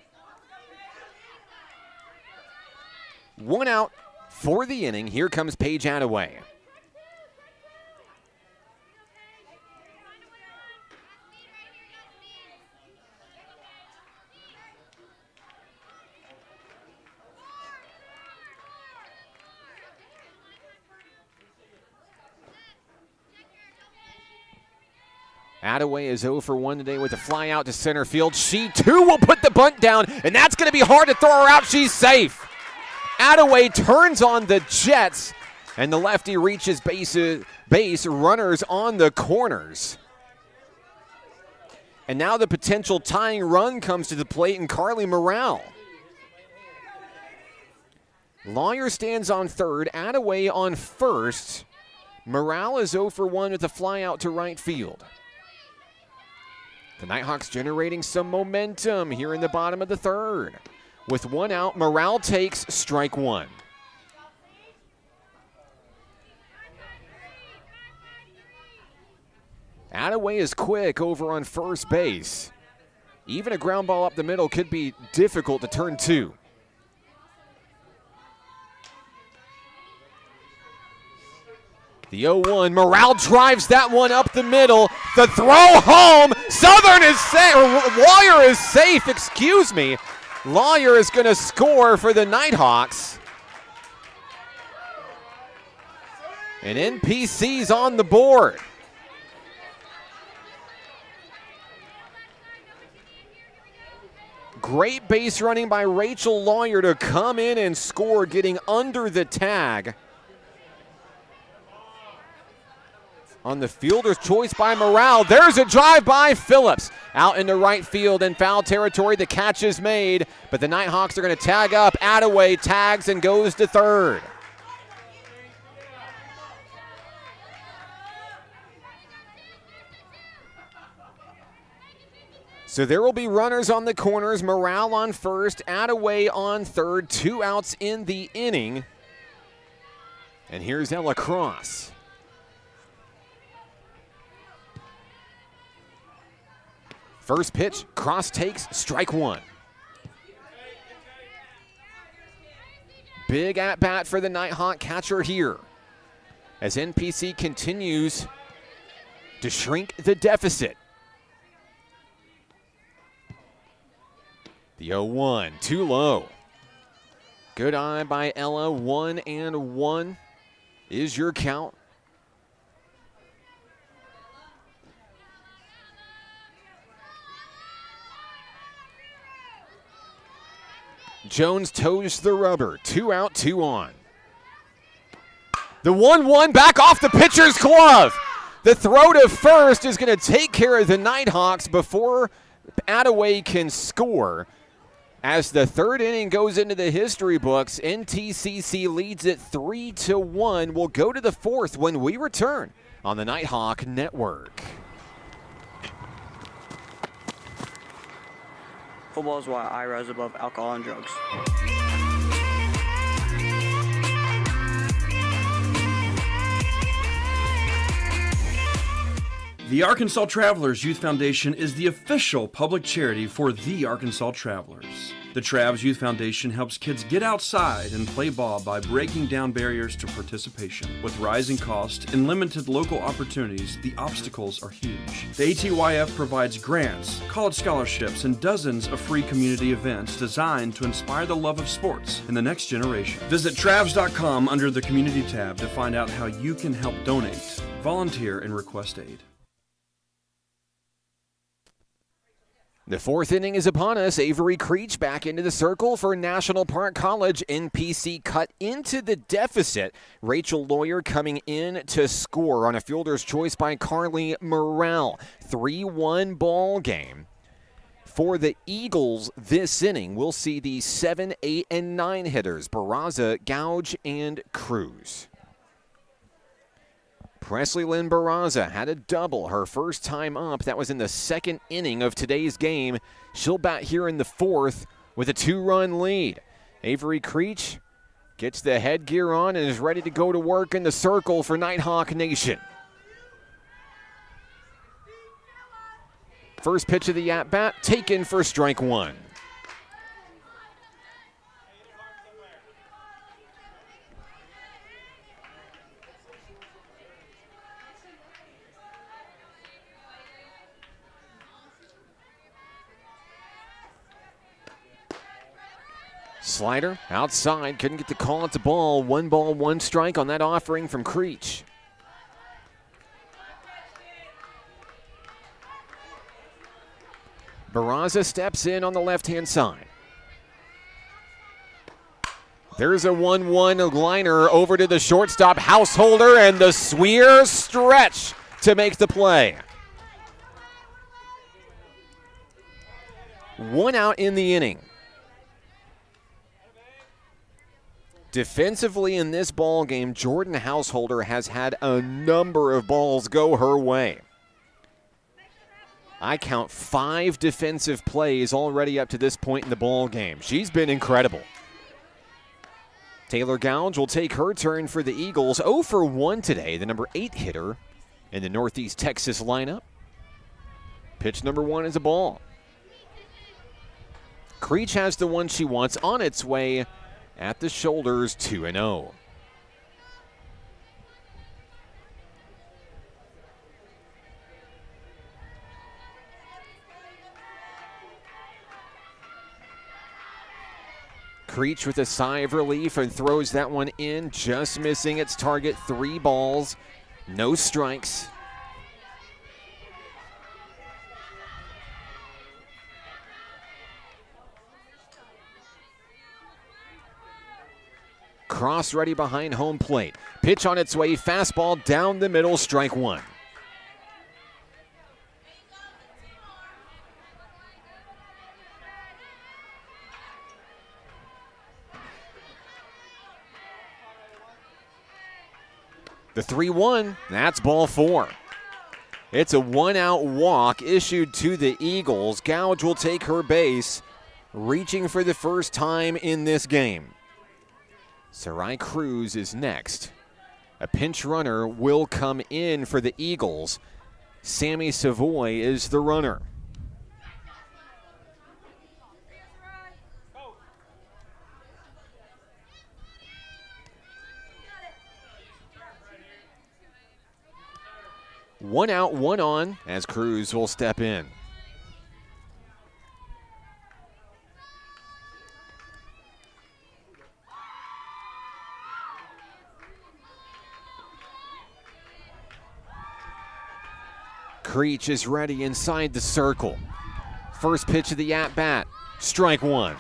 One out for the inning. Here comes Paige Attaway. Attaway is 0 for 1 today with a fly out to center field. She too will put the bunt down, and that's going to be hard to throw her out. She's safe. Attaway turns on the Jets, and the lefty reaches base runners on the corners. And now the potential tying run comes to the plate, and Carly Morale. Lawyer stands on third, Attaway on first. Morale is 0 for 1 with a fly out to right field. The Nighthawks generating some momentum here in the bottom of the third. With one out, Morale takes strike one. Attaway is quick over on first base. Even a ground ball up the middle could be difficult to turn to. The 0-1, Morale drives that one up the middle. The throw home, Southern is safe, Lawyer is safe, excuse me. Lawyer is going to score for the Nighthawks. And NPC's on the board. Great base running by Rachel Lawyer to come in and score, getting under the tag. On the fielder's choice by Morale. There's a drive by Phillips. Out into right field in foul territory. The catch is made, but the Nighthawks are going to tag up. Attaway tags and goes to third. So there will be runners on the corners. Morale on first, Attaway on third. 2 outs in the inning. And here's Ella Cross. First pitch, Cross takes strike one. big at-bat for the Nighthawk catcher here as NPC continues to shrink the deficit. The 0-1, too low. Good eye by Ella, 1-1 is your count. Jones toes the rubber, 2 out, 2 on. The 1-1 back off the pitcher's glove. The throw to first is going to take care of the Nighthawks before Attaway can score. As the third inning goes into the history books, NTCC leads it 3-1. We'll go to the fourth when we return on the Nighthawk Network. Football is why I rise above alcohol and drugs. The Arkansas Travelers Youth Foundation is the official public charity for the Arkansas Travelers. The Travs Youth Foundation helps kids get outside and play ball by breaking down barriers to participation. With rising costs and limited local opportunities, the obstacles are huge. The ATYF provides grants, college scholarships, and dozens of free community events designed to inspire the love of sports in the next generation. Visit Travs.com under the Community tab to find out how you can help donate, volunteer, and request aid. The fourth inning is upon us. Avery Creech back into the circle for National Park College. NPC cut into the deficit. Rachel Lawyer coming in to score on a fielder's choice by Carly Morrell. 3-1 ball game. For the Eagles this inning, we'll see the 7, 8, and 9 hitters, Barraza, Gouge, and Cruz. Presley Lynn Barraza had a double her first time up. That was in the second inning of today's game. She'll bat here in the fourth with a 2-run lead. Avery Creech gets the headgear on and is ready to go to work in the circle for Nighthawk Nation. First pitch of the at-bat taken for strike one. Slider outside, couldn't get the call at the ball. 1 ball, 1 strike on that offering from Creech. Barraza steps in on the left-hand side. There's a 1-1 liner over to the shortstop Householder, and the Sweer stretch to make the play. 1 out in the inning. Defensively in this ball game, Jordan Householder has had a number of balls go her way. I count 5 defensive plays already up to this point in the ball game. She's been incredible. Taylor Gouge will take her turn for the Eagles. 0 for 1 today, the number 8 hitter in the Northeast Texas lineup. Pitch number 1 is a ball. Creech has the one she wants on its way at the shoulders, 2-0. Creech with a sigh of relief and throws that one in, just missing its target. 3 balls, no strikes. Cross ready behind home plate. Pitch on its way, fastball down the middle, strike 1. The 3-1, that's ball 4. It's a 1-out walk issued to the Eagles. Gouge will take her base, reaching for the first time in this game. Sarai Cruz is next. A pinch runner will come in for the Eagles. Sammy Savoy is the runner. 1 out, 1 on as Cruz will step in. Creech is ready inside the circle. First pitch of the at-bat, strike 1.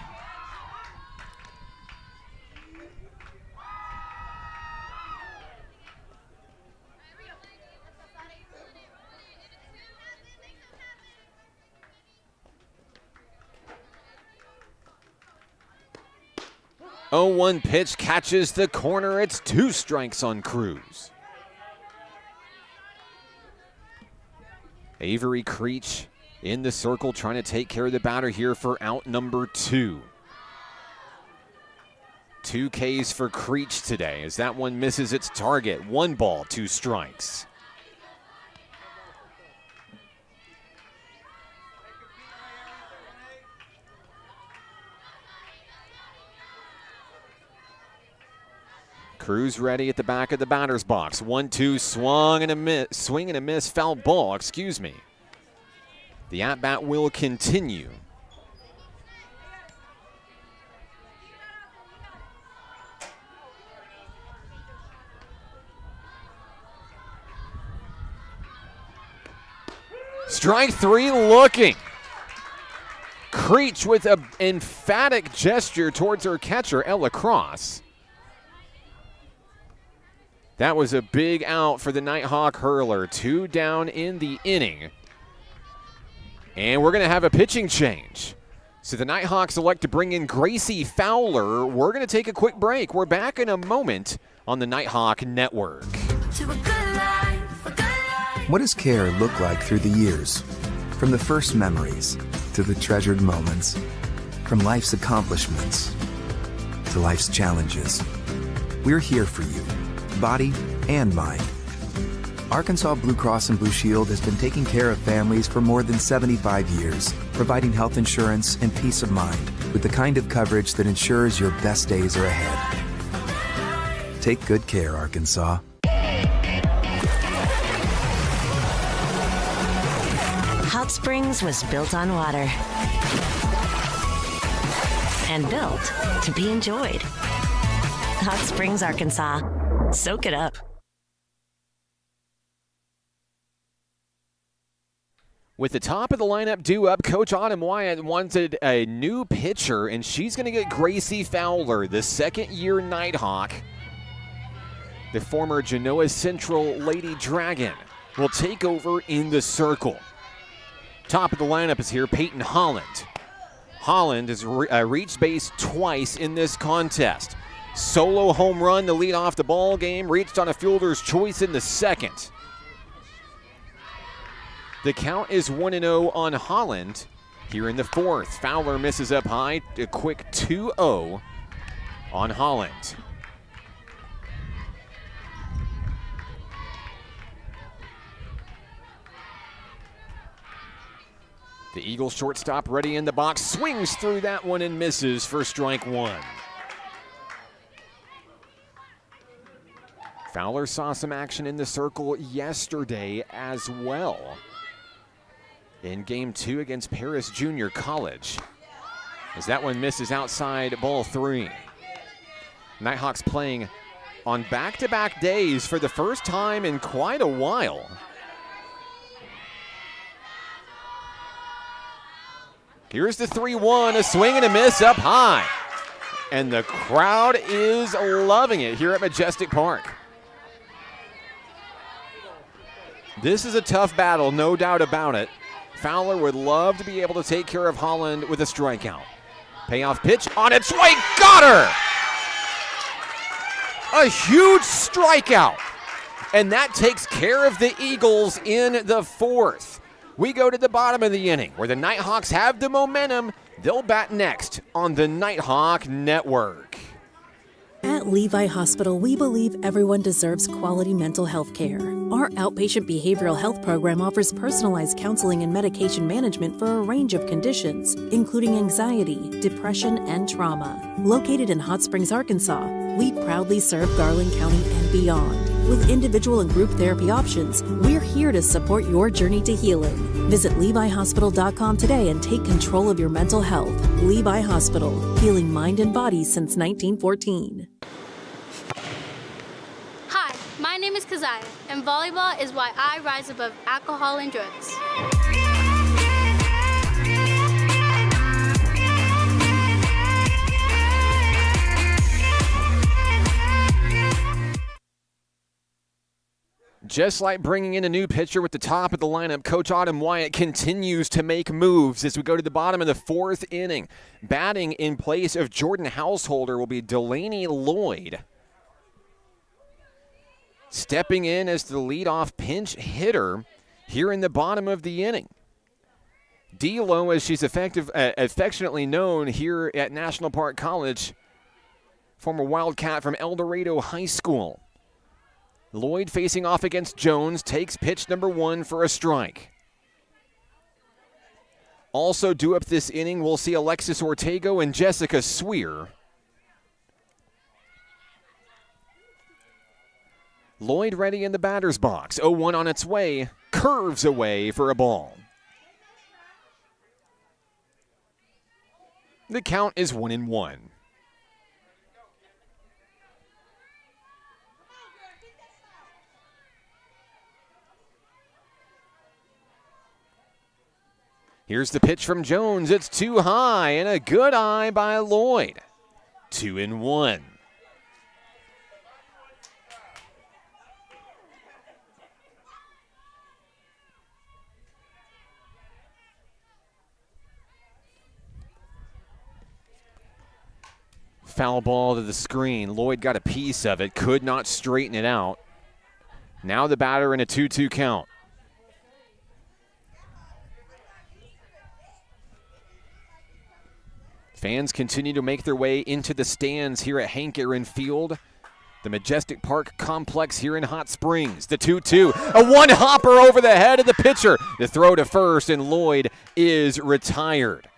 Oh, 1 pitch catches the corner. It's 2 strikes on Cruz. Avery Creech in the circle trying to take care of the batter here for out number 2. 2 Ks for Creech today as that one misses its target. 1 ball, 2 strikes. Cruz ready at the back of the batter's box. 1-2, swing and a miss, foul ball, excuse me. The at-bat will continue. Strike 3 looking. Creech with an emphatic gesture towards her catcher, Ella Cross. That was a big out for the Nighthawk hurler. 2 down in the inning. And we're going to have a pitching change. So the Nighthawks elect to bring in Gracie Fowler. We're going to take a quick break. We're back in a moment on the Nighthawk Network. What does care look like through the years? From the first memories to the treasured moments. From life's accomplishments to life's challenges. We're here for you, body and mind. Arkansas Blue Cross and Blue Shield has been taking care of families for more than 75 years, providing health insurance and peace of mind with the kind of coverage that ensures your best days are ahead. Take good care, Arkansas. Hot Springs was built on water and built to be enjoyed. Hot Springs, Arkansas. Soak it up. With the top of the lineup due up, Coach Autumn Wyatt wanted a new pitcher, and she's going to get Gracie Fowler, the second-year Nighthawk. The former Genoa Central Lady Dragon will take over in the circle. Top of the lineup is here, Peyton Holland. Holland has reached base twice in this contest. Solo home run to lead off the ball game, reached on a fielder's choice in the second. The count is 1-0 on Holland here in the fourth. Fowler misses up high, a quick 2-0 on Holland. The Eagles shortstop ready in the box, swings through that one and misses for strike 1. Fowler saw some action in the circle yesterday as well in Game 2 against Paris Junior College, as that one misses outside ball 3. Nighthawks playing on back-to-back days for the first time in quite a while. Here's the 3-1, a swing and a miss up high. And the crowd is loving it here at Majestic Park. This is a tough battle, no doubt about it. Fowler would love to be able to take care of Holland with a strikeout. Payoff pitch on its way, got her! A huge strikeout. And that takes care of the Eagles in the fourth. We go to the bottom of the inning where the Nighthawks have the momentum. They'll bat next on the Nighthawk Network. At Levi Hospital, we believe everyone deserves quality mental health care. Our outpatient behavioral health program offers personalized counseling and medication management for a range of conditions, including anxiety, depression, and trauma. Located in Hot Springs, Arkansas, we proudly serve Garland County and beyond. With individual and group therapy options, we're here to support your journey to healing. Visit LeviHospital.com today and take control of your mental health. Levi Hospital, healing mind and body since 1914. Hi, my name is Keziah, and volleyball is why I rise above alcohol and drugs. Just like bringing in a new pitcher with the top of the lineup, Coach Autumn Wyatt continues to make moves as we go to the bottom of the fourth inning. Batting in place of Jordan Householder will be Delaney Lloyd. Stepping in as the leadoff pinch hitter here in the bottom of the inning. D-Lo, as she's affectionately known here at National Park College, former Wildcat from El Dorado High School. Lloyd facing off against Jones, takes pitch number 1 for a strike. Also due up this inning, we'll see Alexis Ortego and Jessica Sweer. Lloyd ready in the batter's box. 0-1 on its way, curves away for a ball. The count is 1-1. Here's the pitch from Jones. It's too high, and a good eye by Lloyd. 2-1. Foul ball to the screen. Lloyd got a piece of it, could not straighten it out. Now the batter in a 2-2 count. Fans continue to make their way into the stands here at Hank Aaron Field, the Majestic Park complex here in Hot Springs. The 2-2, a one-hopper over the head of the pitcher. The throw to first, and Lloyd is retired.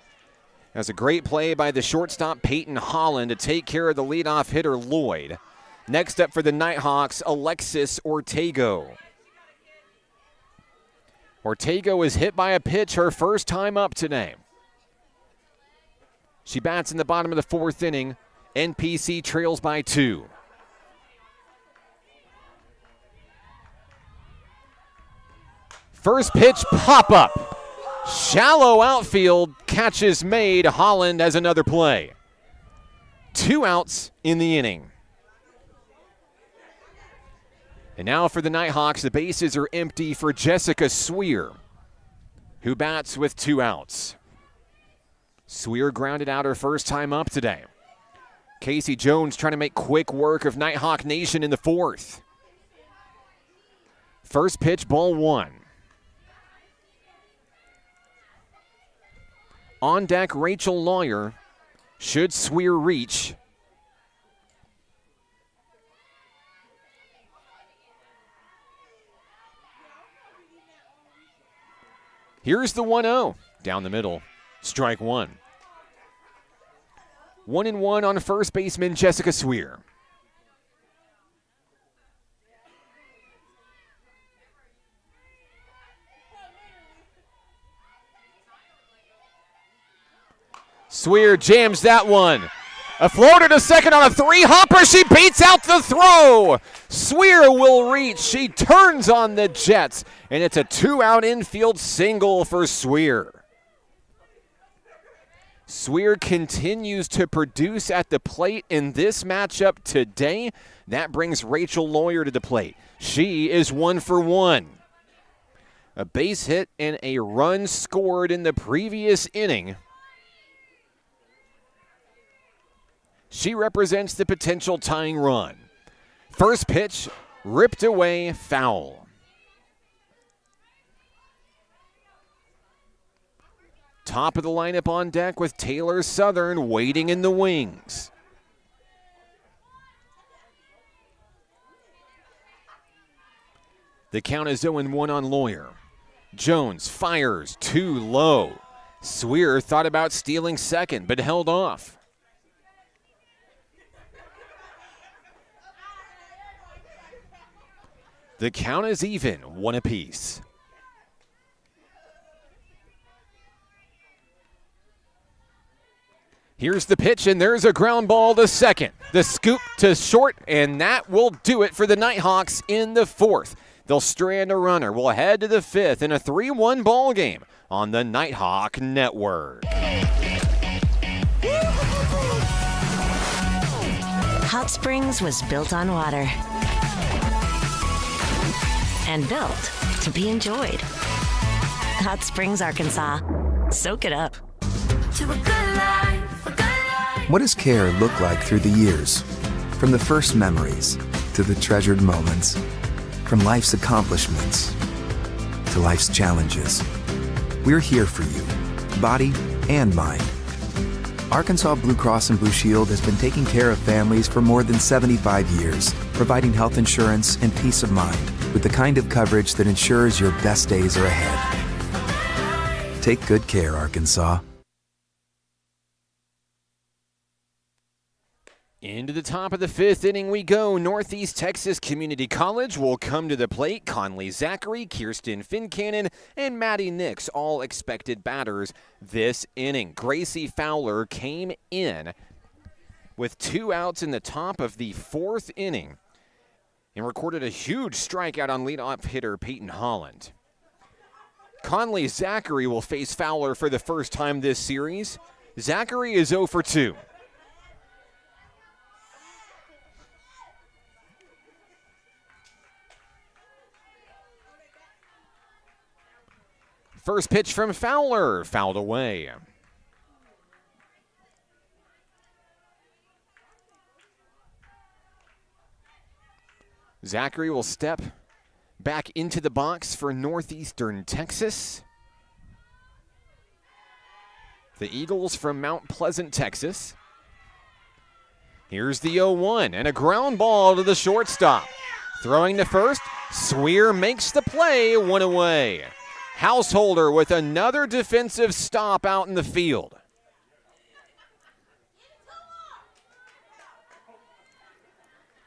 That's a great play by the shortstop, Peyton Holland, to take care of the leadoff hitter, Lloyd. Next up for the Nighthawks, Alexis Ortego. Ortego is hit by a pitch her first time up today. She bats in the bottom of the fourth inning. NPC trails by 2. First pitch pop-up. Shallow outfield, catch is made. Holland has another play. 2 outs in the inning. And now for the Nighthawks, the bases are empty for Jessica Sweer, who bats with 2 outs. Sweer grounded out her first time up today. Casey Jones trying to make quick work of Nighthawk Nation in the fourth. First pitch, ball 1. On deck, Rachel Lawyer. Should Sweer reach? Here's the 1-0. Down the middle. Strike 1. 1-1 on first baseman Jessica Sweer. Sweer jams that one. A floater to second on a 3-hopper. She beats out the throw. Sweer will reach. She turns on the Jets, and it's a 2-out infield single for Sweer. Sweer continues to produce at the plate in this matchup today. That brings Rachel Lawyer to the plate. She is 1 for 1. A base hit and a run scored in the previous inning. She represents the potential tying run. First pitch, ripped away, foul. Top of the lineup on deck with Taylor Southern waiting in the wings. The count is 0-1 on Lawyer. Jones fires too low. Sweer thought about stealing second, but held off. The count is even, one apiece. Here's the pitch, and there's a ground ball to second. The scoop to short, and that will do it for the Nighthawks in the fourth. They'll strand a runner. We'll head to the fifth in a 3-1 ball game on the Nighthawk Network. Hot Springs was built on water and built to be enjoyed. Hot Springs, Arkansas. Soak it up. To a good life, a good life. What does care look like through the years? From the first memories to the treasured moments. From life's accomplishments to life's challenges. We're here for you, body and mind. Arkansas Blue Cross and Blue Shield has been taking care of families for more than 75 years, providing health insurance and peace of mind with the kind of coverage that ensures your best days are ahead. Take good care, Arkansas. Into the top of the fifth inning we go. Northeast Texas Community College will come to the plate. Conley Zachary, Kirsten Fincannon, and Maddie Nix, all expected batters this inning. Gracie Fowler came in with 2 outs in the top of the fourth inning and recorded a huge strikeout on leadoff hitter Peyton Holland. Conley Zachary will face Fowler for the first time this series. Zachary is 0 for 2. First pitch from Fowler, fouled away. Zachary will step back into the box for Northeastern Texas. The Eagles from Mount Pleasant, Texas. Here's the 0-1 and a ground ball to the shortstop. Throwing to first, Swear makes the play, 1 away. Householder with another defensive stop out in the field.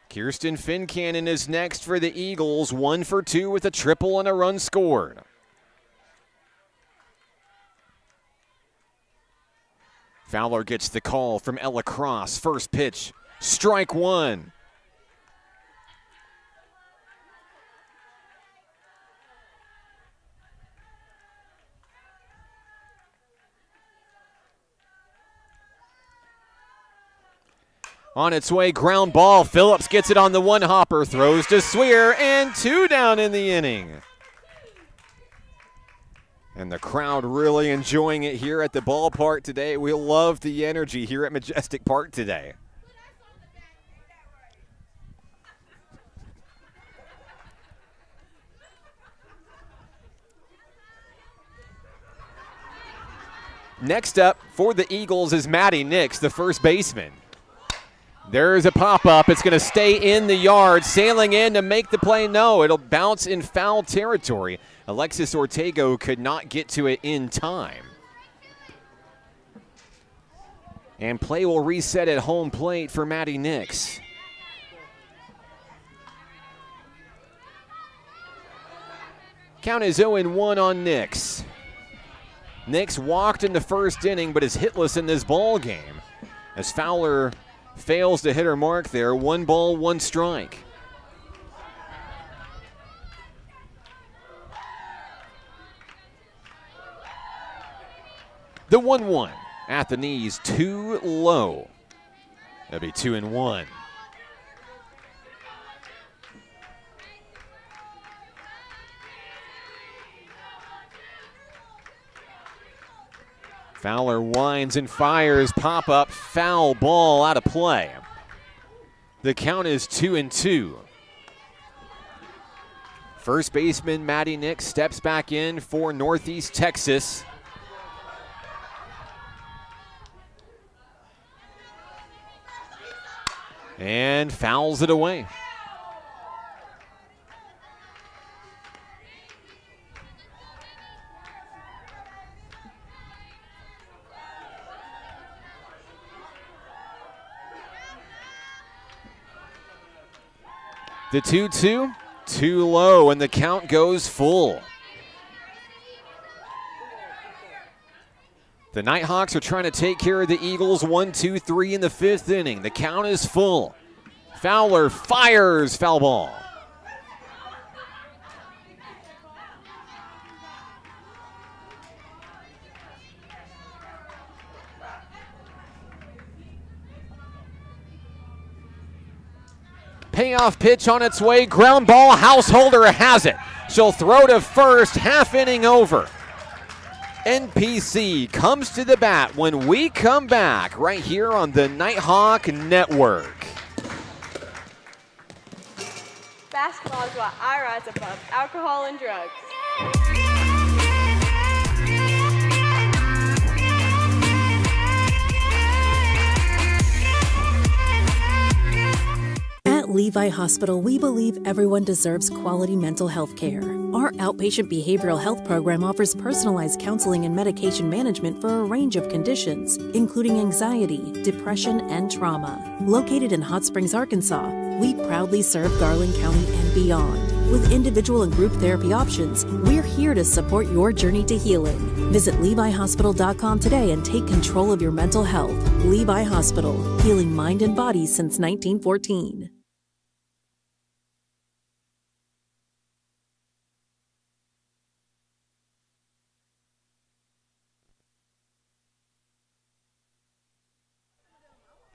Kirsten Fincannon is next for the Eagles, 1 for 2 with a triple and a run scored. Fowler gets the call from Ella Cross. First pitch, strike 1. On its way, ground ball. Phillips gets it on the one-hopper, throws to Swear, and 2 down in the inning. And the crowd really enjoying it here at the ballpark today. We love the energy here at Majestic Park today. Next up for the Eagles is Maddie Nix, the first baseman. There's a pop-up. It's going to stay in the yard. Sailing in to make the play. No, it'll bounce in foul territory. Alexis Ortego could not get to it in time. And play will reset at home plate for Maddie Nix. Count is 0-1 on Nix. Nix walked in the first inning but is hitless in this ball game as Fowler fails to hit her mark there. 1 ball, 1 strike. The 1-1 at the knees, too low. That'll be 2-1. Fowler winds and fires, pop-up, foul ball out of play. The count is 2-2. First baseman Maddie Nix steps back in for Northeast Texas. And fouls it away. The 2-2 Too low, and the count goes full. The Nighthawks are trying to take care of the Eagles 1-2-3 in the 5th inning. The count is full. Fowler fires, foul ball. Payoff pitch on its way, ground ball, Householder has it. She'll throw to first, half inning over. NPC comes to the bat when we come back right here on the Nighthawk Network. Basketball is why I rise above alcohol and drugs. At Levi Hospital, we believe everyone deserves quality mental health care. Our outpatient behavioral health program offers personalized counseling and medication management for a range of conditions, including anxiety, depression, and trauma. Located in Hot Springs, Arkansas, we proudly serve Garland County and beyond. With individual and group therapy options, we're here to support your journey to healing. Visit LeviHospital.com today and take control of your mental health. Levi Hospital, healing mind and body since 1914.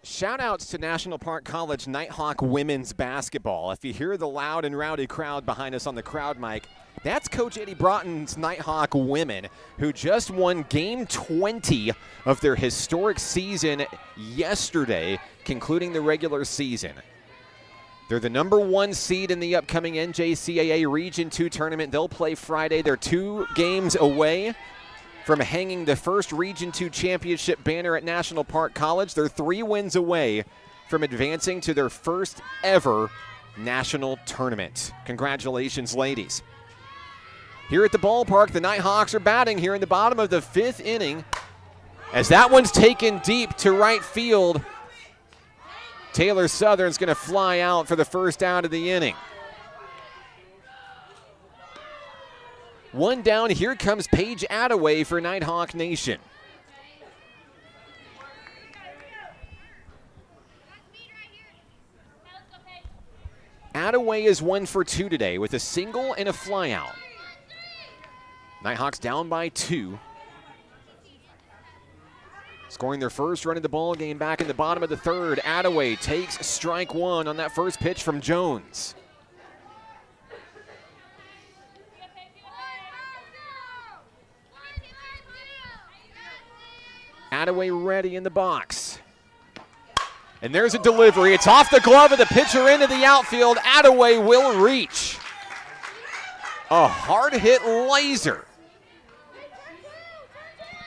Shout-outs to National Park College Nighthawk women's basketball. If you hear the loud and rowdy crowd behind us on the crowd mic, that's Coach Eddie Broughton's Nighthawk women, who just won Game 20 of their historic season yesterday, concluding the regular season. They're the #1 seed in the upcoming NJCAA Region 2 tournament. They'll play Friday. They're 2 games away from hanging the first Region 2 championship banner at National Park College. They're 3 wins away from advancing to their first ever national tournament. Congratulations, ladies. Here at the ballpark, the Nighthawks are batting here in the bottom of the 5th inning. As that one's taken deep to right field, Taylor Southern's going to fly out for the first out of the inning. 1 down, here comes Paige Attaway for Nighthawk Nation. Attaway is 1 for 2 today with a single and a flyout. Nighthawks down by 2. Scoring their first run of the ball game back in the bottom of the 3rd. Attaway takes strike 1 on that first pitch from Jones. Attaway ready in the box. And there's a delivery. It's off the glove of the pitcher into the outfield. Attaway will reach. A hard hit laser.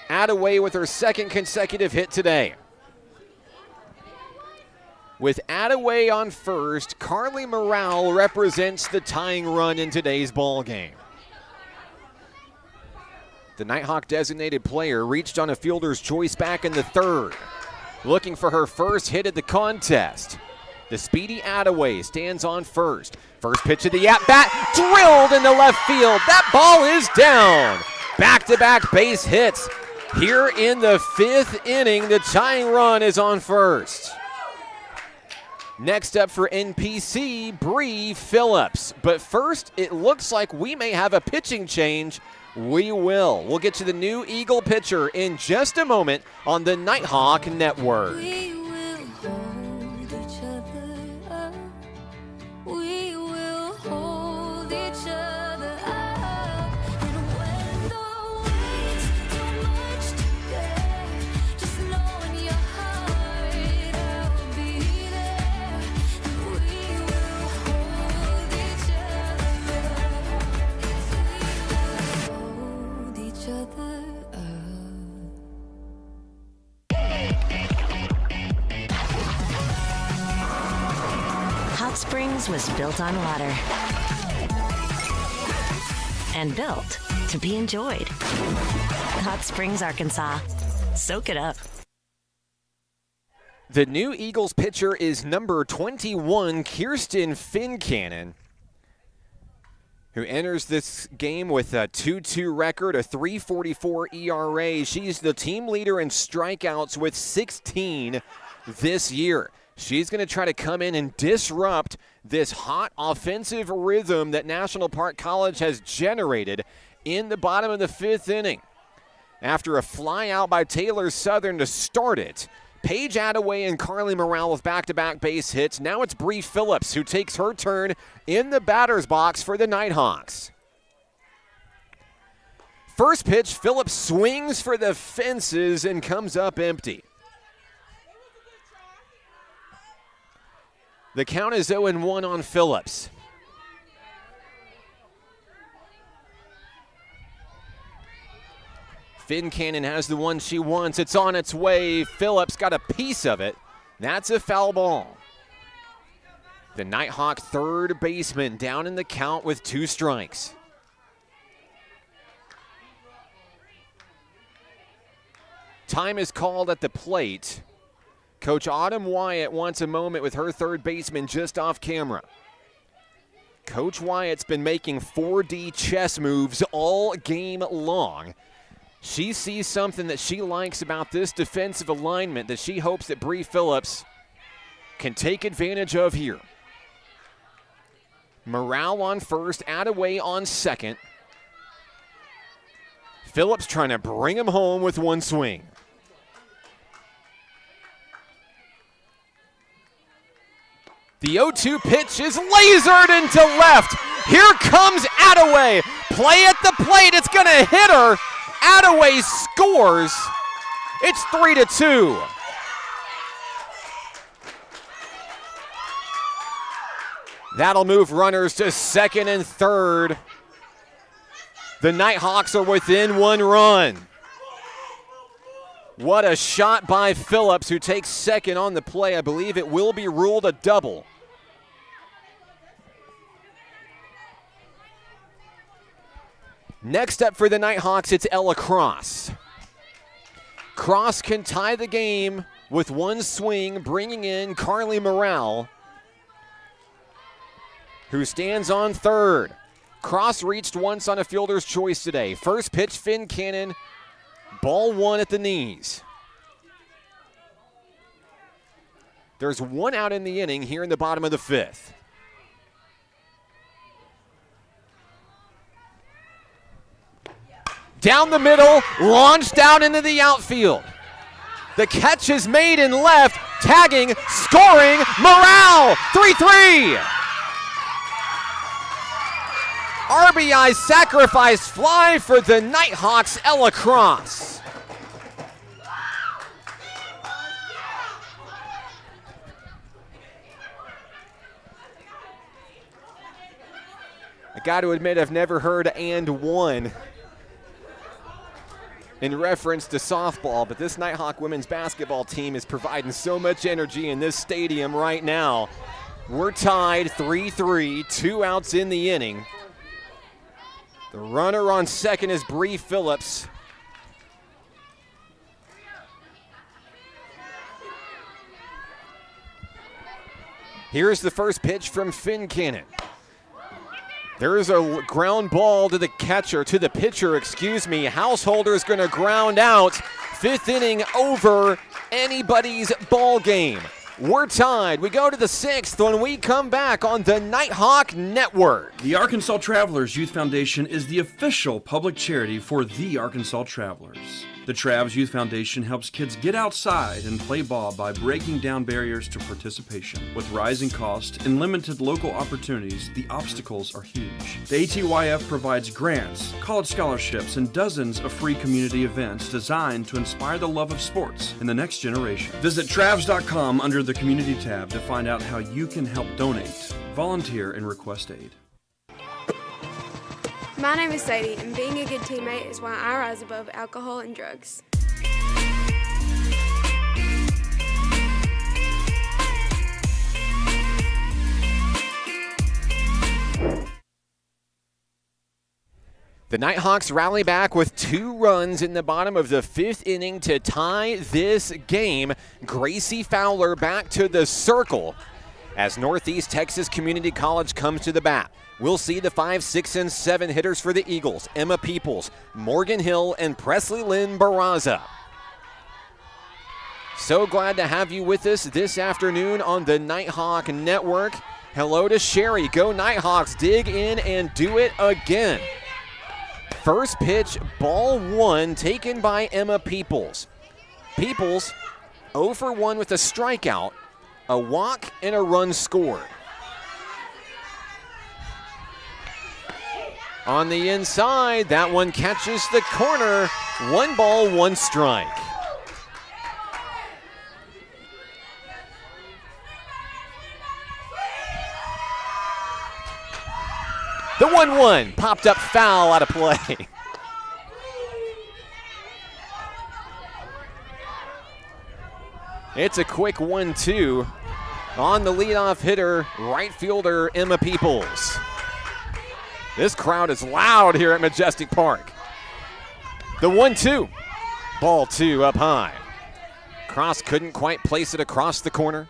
Attaway with her 2nd consecutive hit today. With Attaway on first, Carly Morale represents the tying run in today's ball game. The Nighthawk designated player reached on a fielder's choice back in the 3rd, looking for her first hit of the contest. The speedy Attaway stands on first. First pitch of the at-bat, drilled into left field. That ball is down. Back-to-back base hits. Here in the 5th inning, the tying run is on first. Next up for NPC, Bree Phillips. But first, it looks like we may have a pitching change. We will. We'll get to the new Eagle pitcher in just a moment on the Nighthawk Network. We will hold each other up. We will hold each other up. And when the weight's too much to bear, just know in your heart I'll be there. And we will hold each other up. Hold each other up. Hot Springs was built on water and built to be enjoyed. Hot Springs, Arkansas. Soak it up. The new Eagles pitcher is number 21, Kirsten Fincannon. who enters this game with a 2-2 record, a 3.44 ERA. She's the team leader in strikeouts with 16 this year. She's going to try to come in and disrupt this hot offensive rhythm that National Park College has generated in the bottom of the 5th inning. After a fly out by Taylor Southern to start it, Paige Attaway and Carly Morale with back-to-back base hits. Now it's Bree Phillips who takes her turn in the batter's box for the Nighthawks. First pitch, Phillips swings for the fences and comes up empty. The count is 0-1 on Phillips. Fincannon has the one she wants. It's on its way. Phillips got a piece of it. That's a foul ball. The Nighthawk third baseman down in the count with 2 strikes. Time is called at the plate. Coach Autumn Wyatt wants a moment with her third baseman just off camera. Coach Wyatt's been making 4D chess moves all game long. She sees something that she likes about this defensive alignment that she hopes that Bree Phillips can take advantage of here. Morale on first, Attaway on second. Phillips trying to bring him home with one swing. The 0-2 pitch is lasered into left. Here comes Attaway. Play at the plate. It's going to hit her. Attaway scores. It's 3-2. That'll move runners to second and third. The Nighthawks are within 1 run. What a shot by Phillips, who takes second on the play. I believe it will be ruled a double. Next up for the Nighthawks, it's Ella Cross. Cross can tie the game with 1 swing, bringing in Carly Morale, who stands on third. Cross reached once on a fielder's choice today. First pitch, Fincannon, ball 1 at the knees. There's 1 out in the inning here in the bottom of the 5th. Down the middle, launched out into the outfield. The catch is made in left, tagging, scoring, Morale, 3-3. RBI sacrifice fly for the Nighthawks, Ella Cross. I got to admit, I've never heard "and one" in reference to softball, but this Nighthawk women's basketball team is providing so much energy in this stadium right now. We're tied 3-3, 2 outs in the inning. The runner on second is Bree Phillips. Here's the first pitch from Fincannon. There is a ground ball to the pitcher. Householder's going to ground out. 5th inning over, anybody's ball game. We're tied. We go to the 6th when we come back on the Nighthawk Network. The Arkansas Travelers Youth Foundation is the official public charity for the Arkansas Travelers. The Travs Youth Foundation helps kids get outside and play ball by breaking down barriers to participation. With rising costs and limited local opportunities, the obstacles are huge. The ATYF provides grants, college scholarships, and dozens of free community events designed to inspire the love of sports in the next generation. Visit Travs.com under the Community tab to find out how you can help donate, volunteer, and request aid. My name is Sadie, and being a good teammate is why I rise above alcohol and drugs. The Nighthawks rally back with 2 runs in the bottom of the 5th inning to tie this game. Gracie Fowler back to the circle. As Northeast Texas Community College comes to the bat, we'll see the 5, 6, and 7 hitters for the Eagles: Emma Peoples, Morgan Hill, and Presley Lynn Barraza. So glad to have you with us this afternoon on the Nighthawk Network. Hello to Sherry. Go Nighthawks, dig in and do it again. First pitch, ball 1, taken by Emma Peoples. Peoples 0 for 1 with a strikeout, a walk, and a run scored. On the inside, that one catches the corner. 1 ball, 1 strike. The 1-1 popped up foul out of play. It's a quick 1-2 on the leadoff hitter, right fielder Emma Peoples. This crowd is loud here at Majestic Park. The 1-2, ball 2 up high. Cross couldn't quite place it across the corner.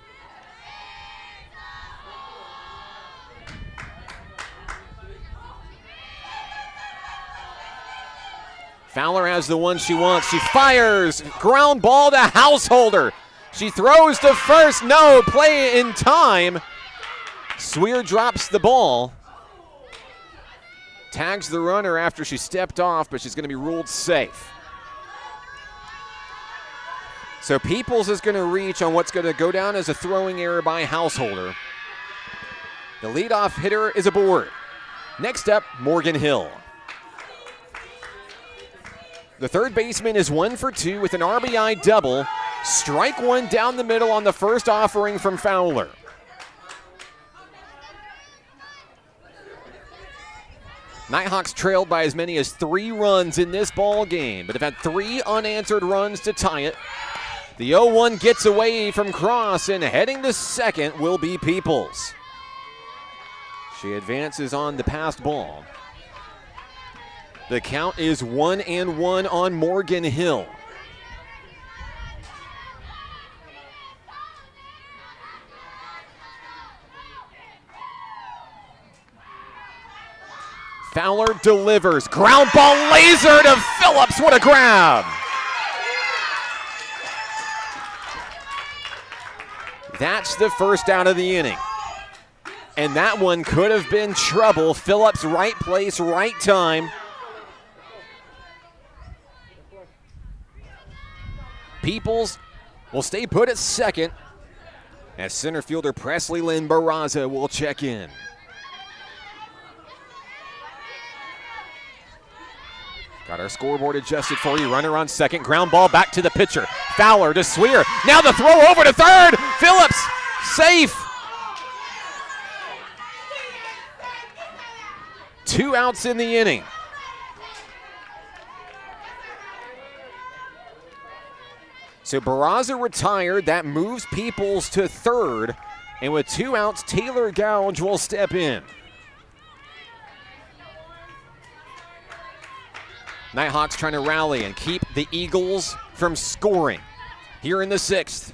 Fowler has the one she wants. She fires. Ground ball to Householder. She throws to first. No play in time. Swear drops the ball. Tags the runner after she stepped off, but she's going to be ruled safe. So Peoples is going to reach on what's going to go down as a throwing error by Householder. The leadoff hitter is aboard. Next up, Morgan Hill. The third baseman is 1 for 2 with an RBI double. Strike 1 down the middle on the first offering from Fowler. Nighthawks trailed by as many as 3 runs in this ball game, but have had 3 unanswered runs to tie it. The 0-1 gets away from Cross, and heading to second will be Peoples. She advances on the passed ball. The count is 1-1 on Morgan Hill. Fowler delivers. Ground ball laser to Phillips. What a grab. That's the first out of the inning. And that one could have been trouble. Phillips, right place, right time. Peoples will stay put at second as center fielder Presley Lynn Barraza will check in. Got our scoreboard adjusted for you. Runner on second. Ground ball back to the pitcher. Fowler to Swear. Now the throw over to third. Phillips safe. 2 outs in the inning. So Barraza retired. That moves Peoples to third. And with 2 outs, Taylor Gouge will step in. Nighthawks trying to rally and keep the Eagles from scoring here in the 6th.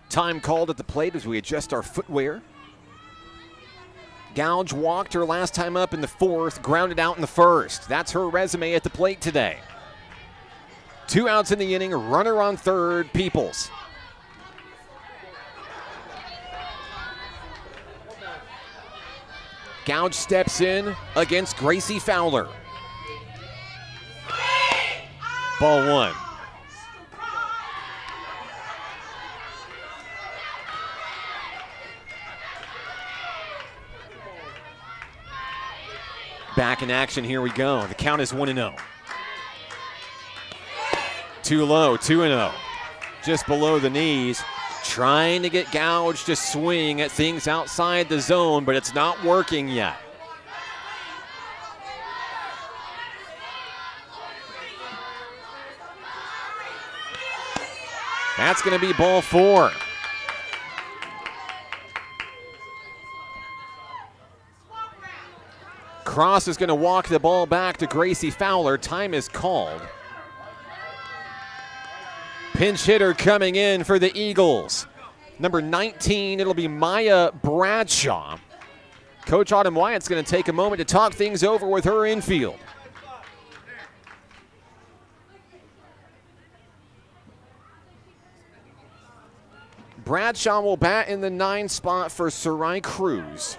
Time called at the plate as we adjust our footwear. Gouge walked her last time up in the 4th, grounded out in the 1st. That's her resume at the plate today. 2 outs in the inning, runner on third, Peoples. Gouge steps in against Gracie Fowler. Ball 1. Back in action, here we go. The count is 1-0. Too low, 2-0. Just below the knees. Trying to get Gouge to swing at things outside the zone, but it's not working yet. That's going to be ball 4. Cross is going to walk the ball back to Gracie Fowler. Time is called. Pinch hitter coming in for the Eagles. Number 19, it'll be Maya Bradshaw. Coach Autumn Wyatt's going to take a moment to talk things over with her infield. Bradshaw will bat in the 9 spot for Sarai Cruz.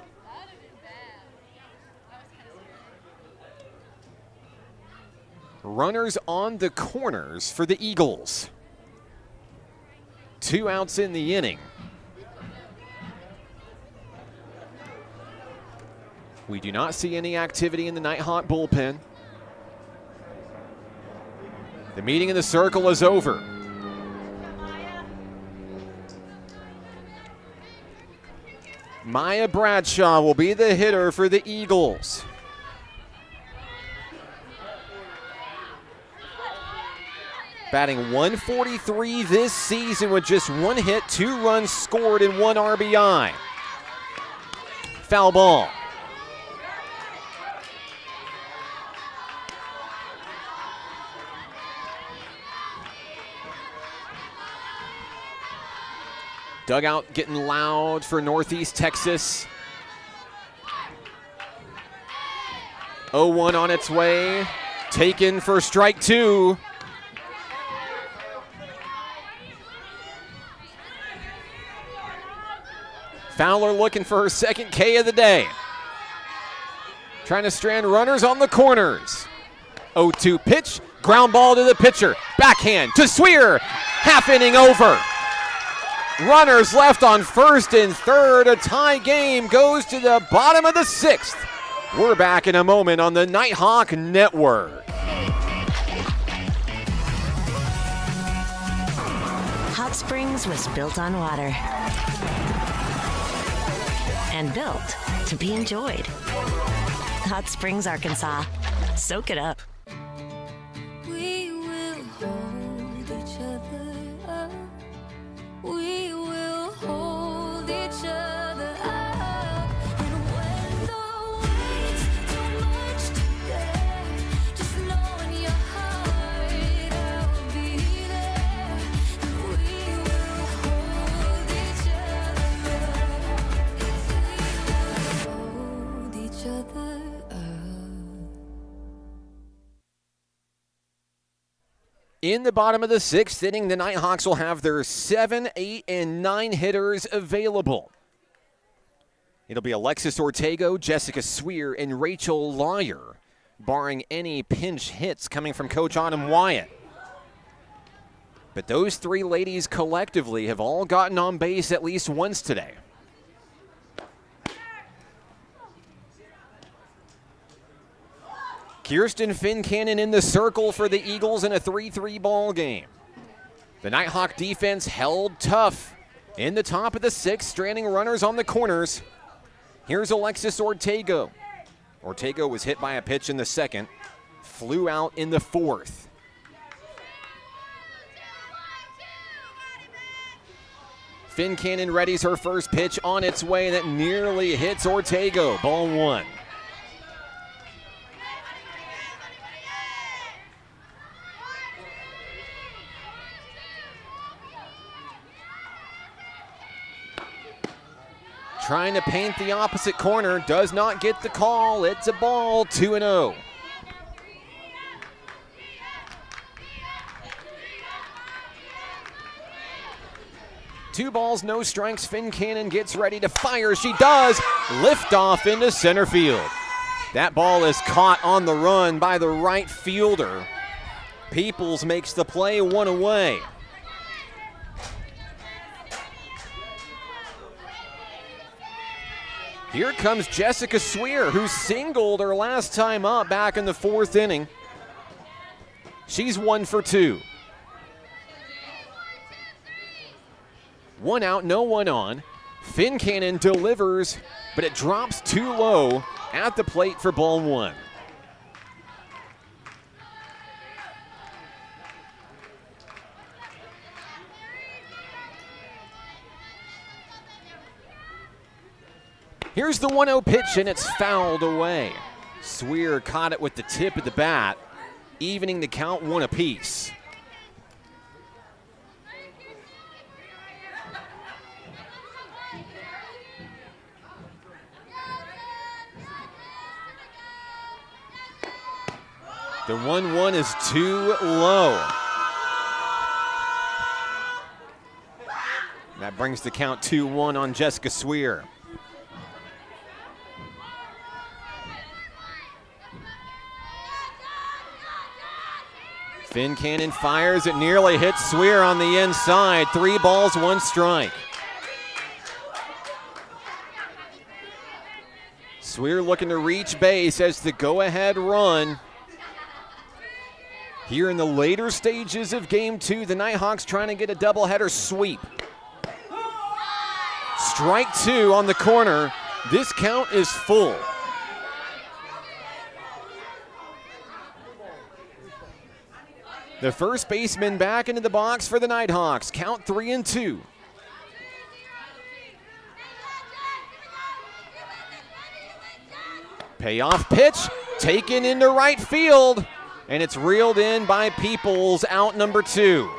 Runners on the corners for the Eagles. 2 outs in the inning. We do not see any activity in the Nighthawk bullpen. The meeting in the circle is over. Maya Bradshaw will be the hitter for the Eagles. Batting 143 this season with just 1 hit, 2 runs scored, and 1 RBI. Foul ball. Dugout getting loud for Northeast Texas. 0-1 on its way. Taken for strike 2. Fowler looking for her 2nd K of the day. Trying to strand runners on the corners. 0-2 pitch. Ground ball to the pitcher. Backhand to Sweer. Half inning over. Runners left on 1st and 3rd. A tie game goes to the bottom of the 6th. We're back in a moment on the Nighthawk Network. Hot Springs was built on water and built to be enjoyed. Hot Springs, Arkansas. Soak it up. We will hold each other up. We will hold each other up. And when the weight's too much to bear, just know in your heart I'll be there. And we will hold each other up. Hold each other up. In the bottom of the 6th inning, the Nighthawks will have their 7, 8, and 9 hitters available. It'll be Alexis Ortego, Jessica Sweer, and Rachel Lawyer, barring any pinch hits coming from Coach Autumn Wyatt. But those 3 ladies collectively have all gotten on base at least once today. Kirsten Fincannon in the circle for the Eagles in a 3-3 ball game. The Nighthawk defense held tough in the top of the 6th, stranding runners on the corners. Here's Alexis Ortego. Ortego was hit by a pitch in the 2nd, flew out in the 4th. Fincannon readies her first pitch on its way that nearly hits Ortego. Ball 1. Trying to paint the opposite corner, does not get the call. It's a ball, 2-0. Two balls, no strikes. Fincannon gets ready to fire. She does. Lift off into center field. That ball is caught on the run by the right fielder. Peoples makes the play, 1 away. Here comes Jessica Sweer, who singled her last time up back in the 4th inning. She's 1 for 2. 1 out, no one on. Fincannon delivers, but it drops too low at the plate for ball 1. Here's the 1-0 pitch, and it's fouled away. Sweer caught it with the tip of the bat, evening the count 1 apiece. The 1-1 is too low. That brings the count 2-1 on Jessica Sweer. Finn Cannon fires, it nearly hits Sweer on the inside. 3 balls, 1 strike. Sweer looking to reach base as the go-ahead run. Here in the later stages of Game 2, the Nighthawks trying to get a doubleheader sweep. Strike 2 on the corner. This count is full. The first baseman back into the box for the Nighthawks. Count 3-2. Payoff pitch taken into right field, and it's reeled in by Peoples, out number 2.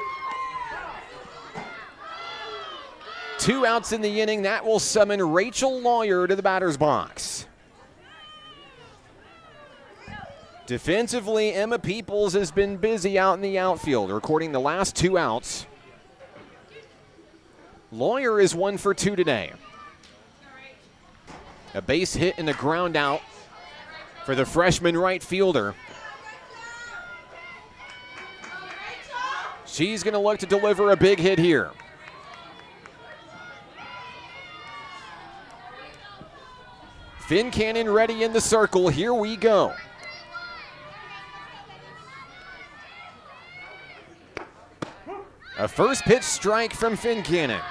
2 outs in the inning. That will summon Rachel Lawyer to the batter's box. Defensively, Emma Peoples has been busy out in the outfield, recording the last 2 outs. Lawyer is 1 for 2 today. A base hit and a ground out for the freshman right fielder. She's going to look to deliver a big hit here. Finn Cannon ready in the circle. Here we go. A first pitch strike from Finn Cannon.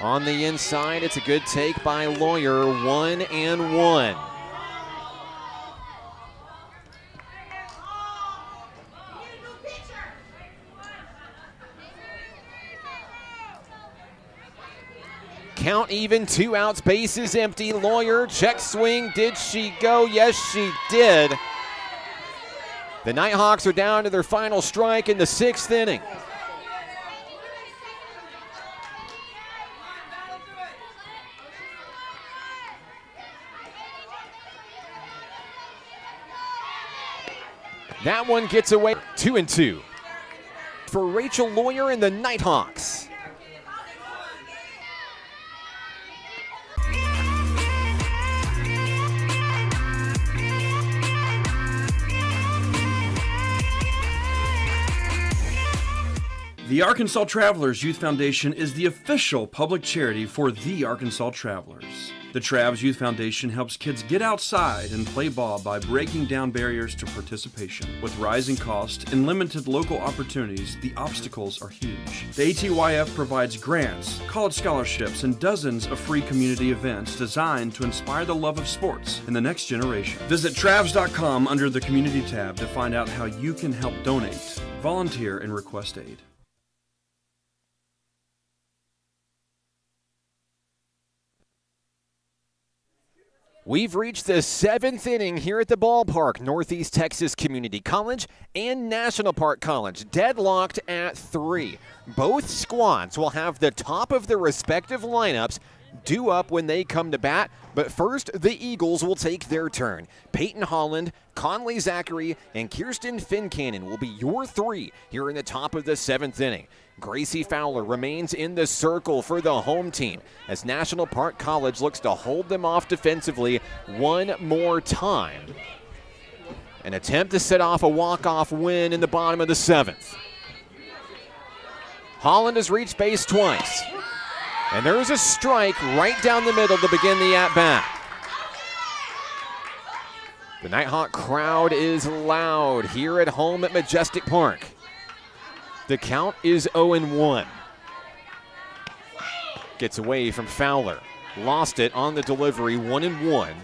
On the inside, it's a good take by Lawyer, 1-1. Count even, 2 outs, base is empty. Lawyer, check swing, did she go? Yes, she did. The Nighthawks are down to their final strike in the 6th inning. That one gets away, 2-2. For Rachel Lawyer and the Nighthawks. The Arkansas Travelers Youth Foundation is the official public charity for the Arkansas Travelers. The Travs Youth Foundation helps kids get outside and play ball by breaking down barriers to participation. With rising costs and limited local opportunities, the obstacles are huge. The ATYF provides grants, college scholarships, and dozens of free community events designed to inspire the love of sports in the next generation. Visit Travs.com under the Community tab to find out how you can help donate, volunteer, and request aid. We've reached the 7th inning here at the ballpark. Northeast Texas Community College and National Park College deadlocked at 3. Both squads will have the top of their respective lineups due up when they come to bat, but first the Eagles will take their turn. Peyton Holland, Conley Zachary, and Kirsten Fincannon will be your 3 here in the top of the 7th inning. Gracie Fowler remains in the circle for the home team as National Park College looks to hold them off defensively one more time. An attempt to set off a walk-off win in the bottom of the 7th. Holland has reached base twice. And there's a strike right down the middle to begin the at-bat. The Nighthawk crowd is loud here at home at Majestic Park. The count is 0-1. Gets away from Fowler. Lost it on the delivery, 1-1.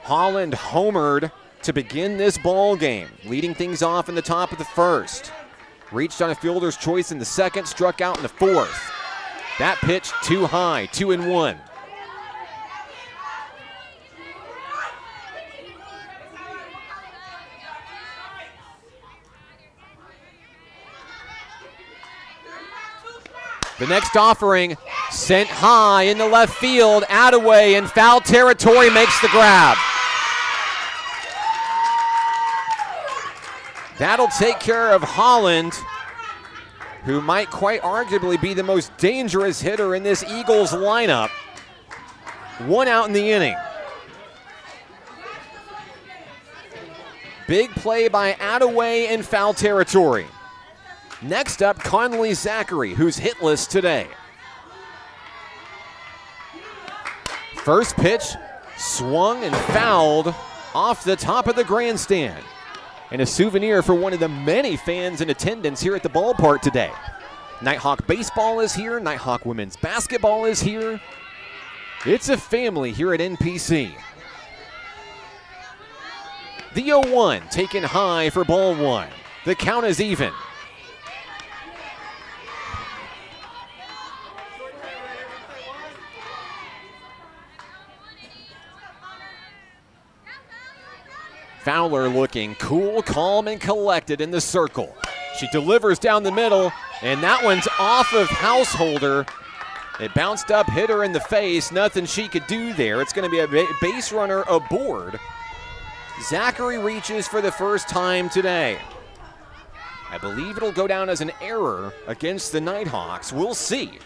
Holland homered to begin this ball game, leading things off in the top of the 1st. Reached on a fielder's choice in the 2nd, struck out in the 4th. That pitch too high, 2-1. The next offering sent high in the left field. Attaway in foul territory makes the grab. That'll take care of Holland, who might quite arguably be the most dangerous hitter in this Eagles lineup. 1 out in the inning. Big play by Attaway in foul territory. Next up, Conley Zachary, who's hitless today. First pitch, swung and fouled off the top of the grandstand. And a souvenir for one of the many fans in attendance here at the ballpark today. Nighthawk baseball is here. Nighthawk women's basketball is here. It's a family here at NPC. The 0-1 taken high for ball 1. The count is even. Fowler looking cool, calm, and collected in the circle. She delivers down the middle, and that one's off of Householder. It bounced up, hit her in the face. Nothing she could do there. It's going to be a base runner aboard. Zachary reaches for the first time today. I believe it'll go down as an error against the Nighthawks. We'll see.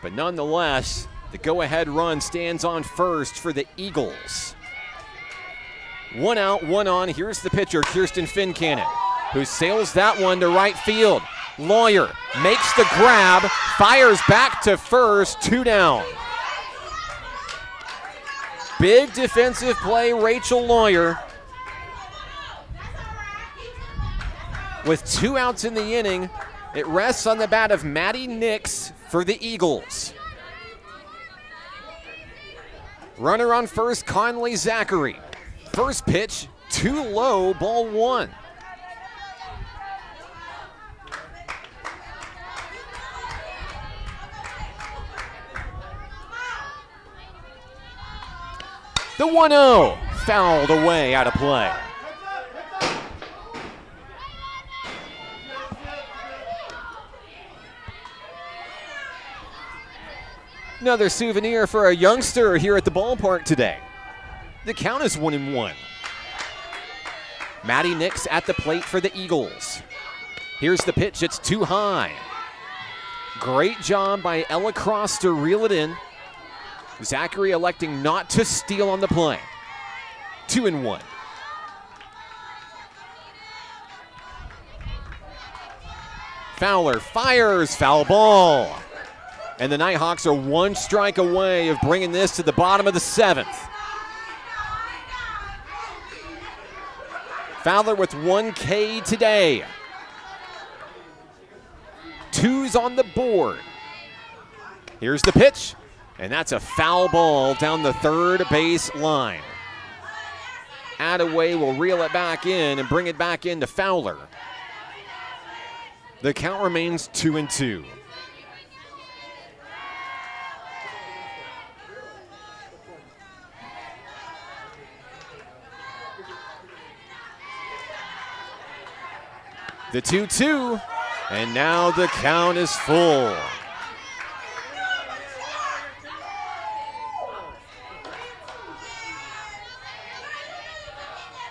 But nonetheless, the go-ahead run stands on first for the Eagles. 1 out, 1 on. Here's the pitcher, Kirsten Fincannon, who sails that one to right field. Lawyer makes the grab, fires back to first, 2 down. Big defensive play, Rachel Lawyer. With 2 outs in the inning, it rests on the bat of Maddie Nix for the Eagles. Runner on first, Conley Zachary. First pitch, too low, ball 1. The 1-0, fouled away, out of play. Another souvenir for a youngster here at the ballpark today. The count is 1-1. Maddie Nix at the plate for the Eagles. Here's the pitch, it's too high. Great job by Ella Cross to reel it in. Zachary electing not to steal on the play. 2-1. Fowler fires, foul ball. And the Nighthawks are 1 strike away of bringing this to the bottom of the 7th. Fowler with 1 K today. 2's on the board. Here's the pitch, and that's a foul ball down the third base line. Attaway will reel it back in and bring it back into Fowler. The count remains 2-2. The 2-2, and now the count is full.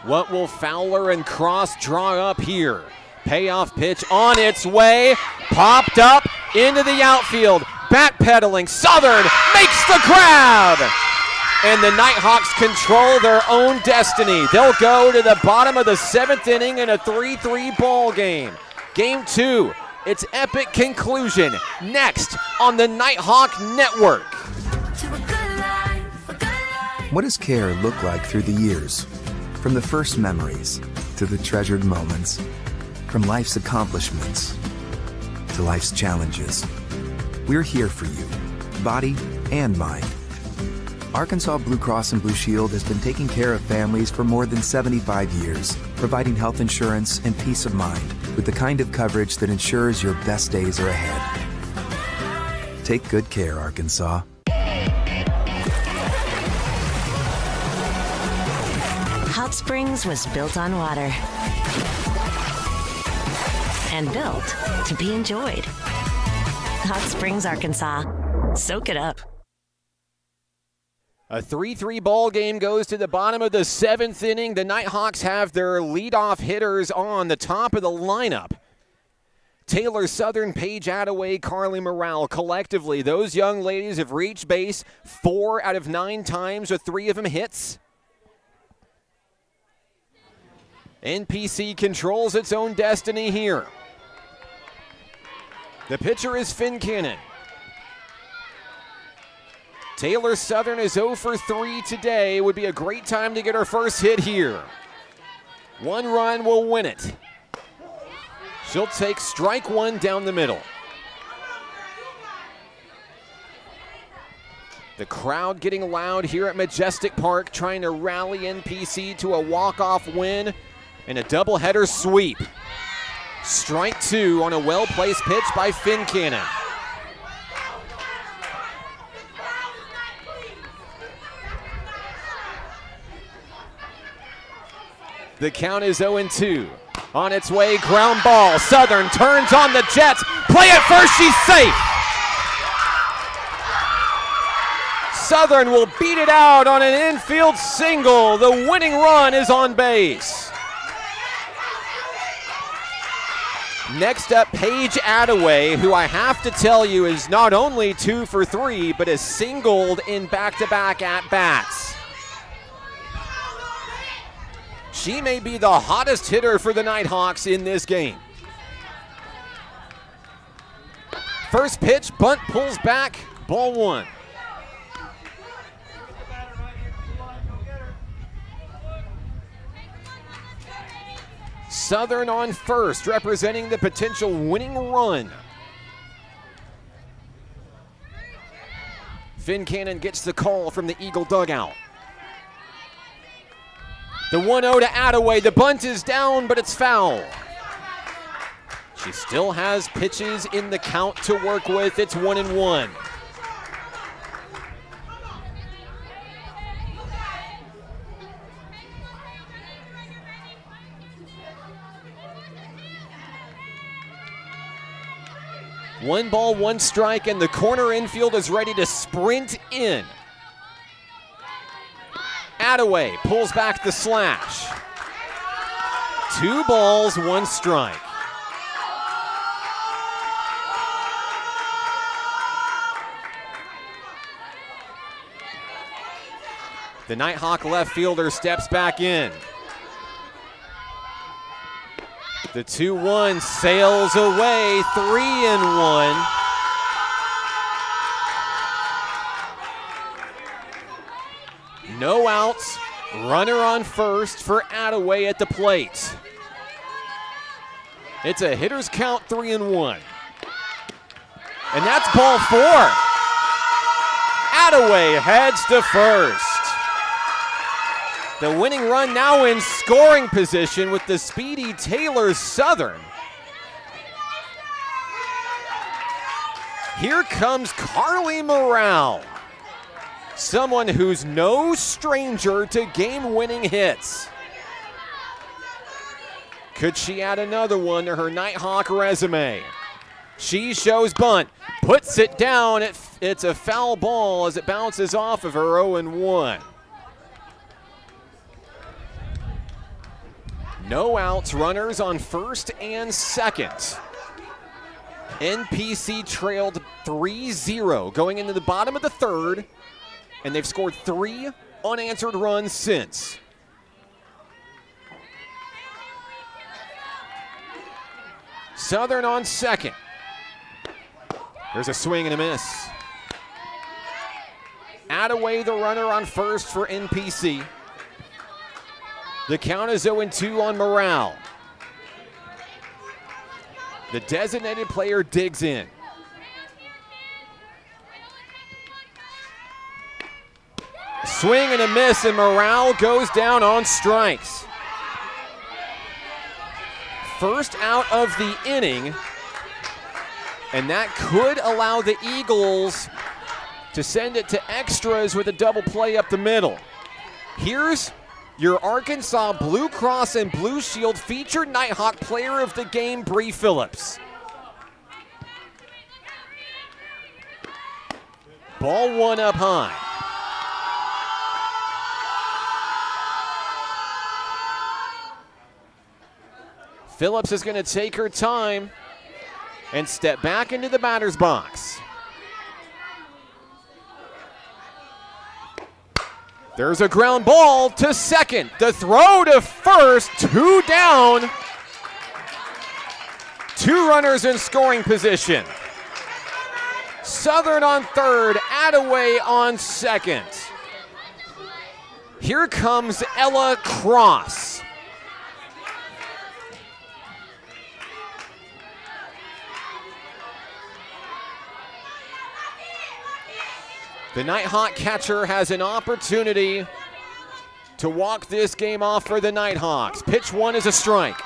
What will Fowler and Cross draw up here? Payoff pitch on its way, popped up into the outfield, backpedaling, Southern makes the grab! And the Nighthawks control their own destiny. They'll go to the bottom of the 7th inning in a 3-3 ball game. Game 2, its epic conclusion, next on the Nighthawk Network. What does care look like through the years? From the first memories to the treasured moments, from life's accomplishments to life's challenges. We're here for you, body and mind. Arkansas Blue Cross and Blue Shield has been taking care of families for more than 75 years, providing health insurance and peace of mind with the kind of coverage that ensures your best days are ahead. Take good care, Arkansas. Hot Springs was built on water and built to be enjoyed. Hot Springs, Arkansas. Soak it up. A 3-3 ball game goes to the bottom of the 7th inning. The Nighthawks have their leadoff hitters on the top of the lineup. Taylor Southern, Paige Attaway, Carly Morale. Collectively, those young ladies have reached base 4 out of 9 times, with 3 of them hits. NPC controls its own destiny here. The pitcher is Finn Cannon. Taylor Southern is 0 for 3 today. Would be a great time to get her first hit here. 1 run will win it. She'll take strike 1 down the middle. The crowd getting loud here at Majestic Park, trying to rally NPC to a walk-off win and a doubleheader sweep. Strike 2 on a well-placed pitch by Finn Cannon. The count is 0-2. On its way, ground ball. Southern turns on the Jets. Play it first, she's safe. Southern will beat it out on an infield single. The winning run is on base. Next up, Paige Attaway, who I have to tell you is not only 2 for 3, but is singled in back-to-back at-bats. She may be the hottest hitter for the Nighthawks in this game. First pitch, bunt pulls back, ball 1. Southern on first, representing the potential winning run. Finn Cannon gets the call from the Eagle dugout. The 1-0 to Attaway. The bunt is down, but it's foul. She still has pitches in the count to work with. It's 1-1. One ball, 1 strike, and the corner infield is ready to sprint in. Attaway pulls back the slash. 2 balls, 1 strike. The Nighthawk left fielder steps back in. The 2-1 sails away, 3-1. No outs, runner on first for Attaway at the plate. It's a hitter's count, 3-1. And that's ball 4. Attaway heads to first. The winning run now in scoring position with the speedy Taylor Southern. Here comes Carly Morale. Someone who's no stranger to game-winning hits. Could she add another one to her Nighthawk resume? She shows bunt, puts it down. It's a foul ball as it bounces off of her, 0-1. No outs, runners on first and second. NPC trailed 3-0 going into the bottom of the 3rd. And they've scored 3 unanswered runs since. Southern on second. There's a swing and a miss. Attaway the runner on first for NPC. The count is 0-2 on Morale. The designated player digs in. Swing and a miss, and Morale goes down on strikes. First out of the inning, and that could allow the Eagles to send it to extras with a double play up the middle. Here's your Arkansas Blue Cross and Blue Shield featured Nighthawk player of the game, Bree Phillips. Ball one up high. Phillips is going to take her time and step back into the batter's box. There's a ground ball to second. The throw to first, 2 down. 2 runners in scoring position. Southern on third, Attaway on second. Here comes Ella Cross. The Nighthawk catcher has an opportunity to walk this game off for the Nighthawks. Pitch 1 is a strike.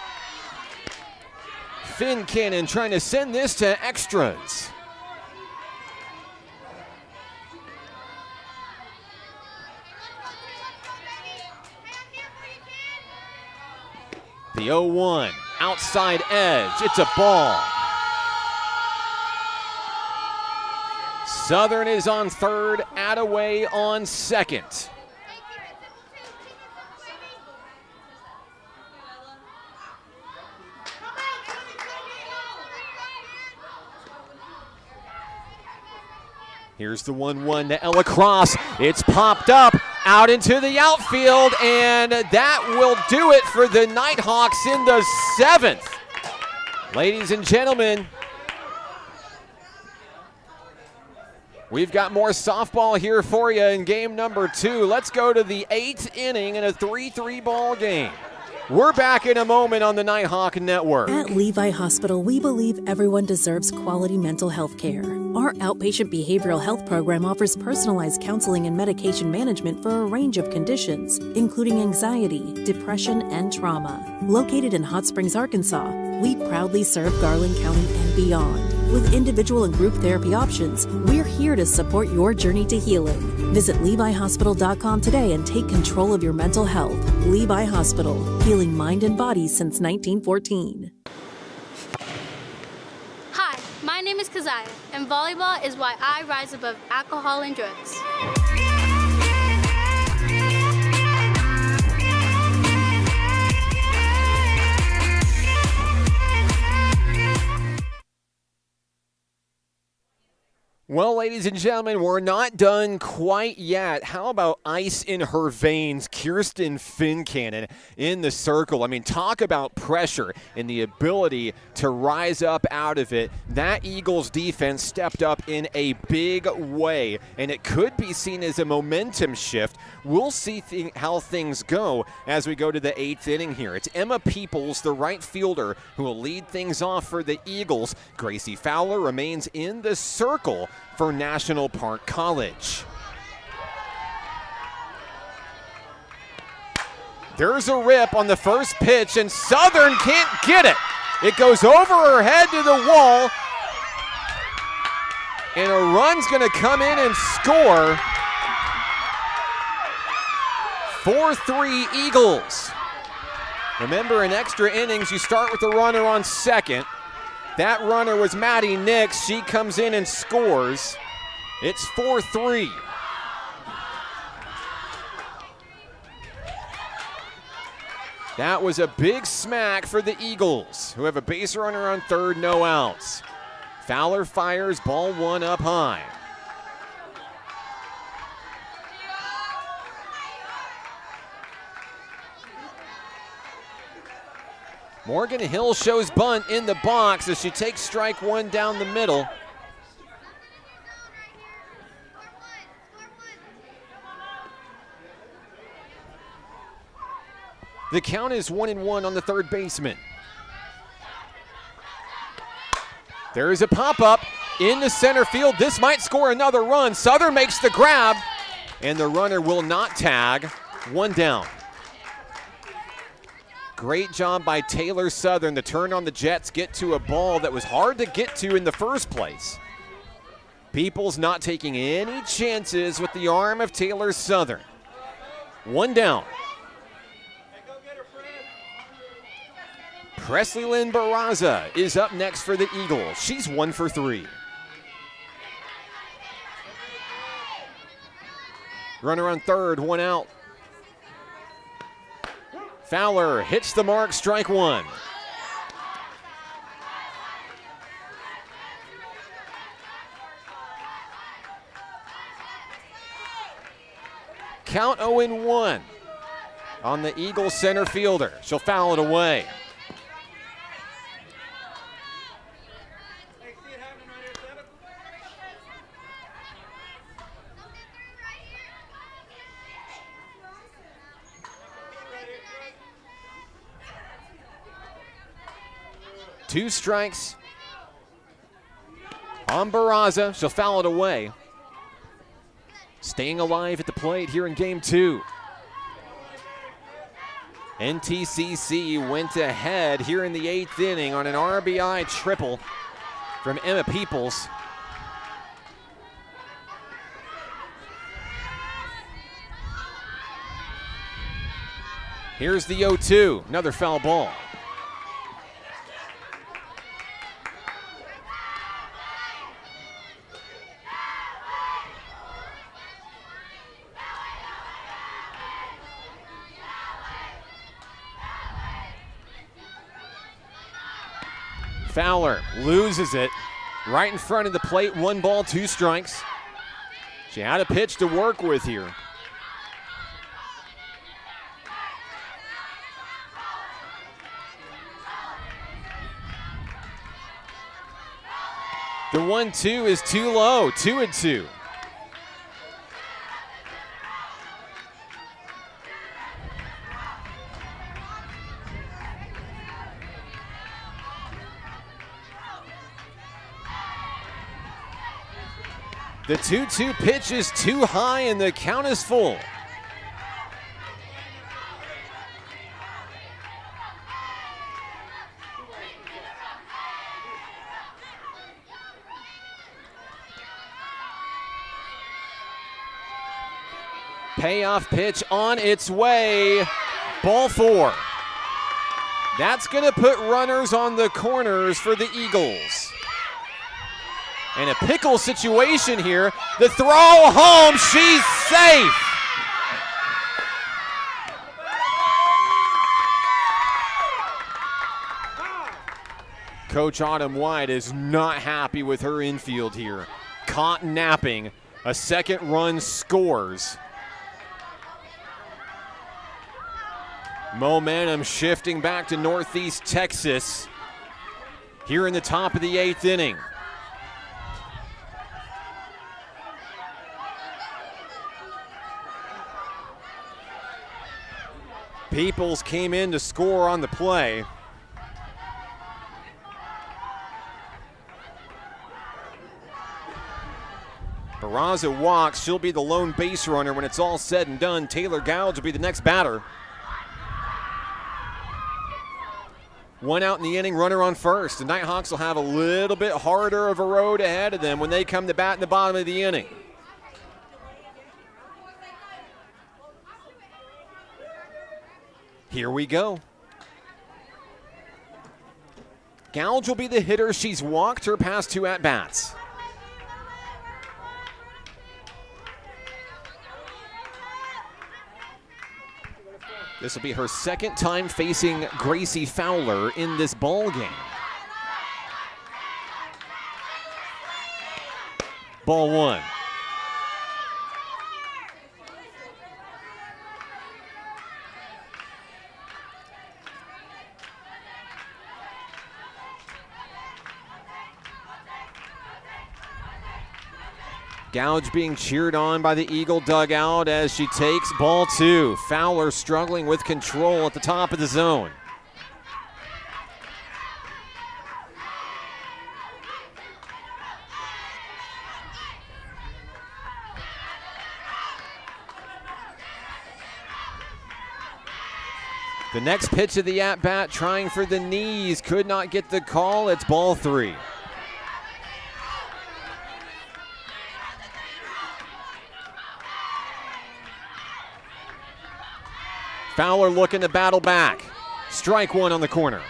Finn Cannon trying to send this to extras. The 0-1, outside edge, it's a ball. Southern is on third, Attaway on second. Here's the 1-1 to Ella Cross. It's popped up out into the outfield, and that will do it for the Nighthawks in the 7th. Ladies and gentlemen, we've got more softball here for you in game number 2. Let's go to the 8th inning in a 3-3 ball game. We're back in a moment on the Nighthawk Network. At Levi Hospital, we believe everyone deserves quality mental health care. Our outpatient behavioral health program offers personalized counseling and medication management for a range of conditions, including anxiety, depression, and trauma. Located in Hot Springs, Arkansas, we proudly serve Garland County and beyond. With individual and group therapy options, we're here to support your journey to healing. Visit LeviHospital.com today and take control of your mental health. Levi Hospital, healing mind and body since 1914. Hi, my name is Keziah, and volleyball is why I rise above alcohol and drugs. Well, ladies and gentlemen, we're not done quite yet. How about ice in her veins, Kirsten Fincannon in the circle? I mean, talk about pressure and the ability to rise up out of it. That Eagles defense stepped up in a big way, and it could be seen as a momentum shift. We'll see how things go as we go to the 8th inning here. It's Emma Peoples, the right fielder, who will lead things off for the Eagles. Gracie Fowler remains in the circle for National Park College. There's a rip on the first pitch, and Southern can't get it. It goes over her head to the wall, and a run's going to come in and score. 4-3 Eagles. Remember, in extra innings, you start with the runner on second. That runner was Maddie Nix. She comes in and scores. It's 4-3. That was a big smack for the Eagles, who have a base runner on third, no outs. Fowler fires, ball 1 up high. Morgan Hill shows bunt in the box as she takes strike 1 down the middle. The count is 1-1 on the third baseman. There is a pop-up into center field. This might score another run. Southern makes the grab, and the runner will not tag. 1 down. Great job by Taylor Southern to turn on the Jets, get to a ball that was hard to get to in the first place. Peoples not taking any chances with the arm of Taylor Southern. 1 down. Presley Lynn Barraza is up next for the Eagles. She's 1 for 3. Runner on third, one out. Fowler hits the mark, strike one. Count 0-1 on the Eagles center fielder. She'll foul it away. Two strikes on Barraza. She'll foul it away. Staying alive at the plate here in game two. NTCC went ahead here in the 8th inning on an RBI triple from Emma Peoples. Here's the 0-2, another foul ball. Fowler loses it right in front of the plate. 1 ball, 2 strikes. She had a pitch to work with here. The 1-2 is too low, 2-2. The 2-2 pitch is too high and the count is full. Payoff pitch on its way. Ball 4. That's going to put runners on the corners for the Eagles. And a pickle situation here. The throw home, she's safe. Coach Autumn White is not happy with her infield here. Caught napping, a second run scores. Momentum shifting back to Northeast Texas here in the top of the 8th inning. Peoples came in to score on the play. Barraza walks. She'll be the lone base runner when it's all said and done. Taylor Gouge will be the next batter. 1 out in the inning, runner on first. The Nighthawks will have a little bit harder of a road ahead of them when they come to bat in the bottom of the inning. Here we go. Gouge will be the hitter. She's walked her past 2 at-bats. This will be her second time facing Gracie Fowler in this ball game. Ball 1. Gouge being cheered on by the Eagle dugout as she takes ball 2. Fowler struggling with control at the top of the zone. The next pitch of the at-bat, trying for the knees, could not get the call. It's ball 3. Fowler looking to battle back. Strike 1 on the corner.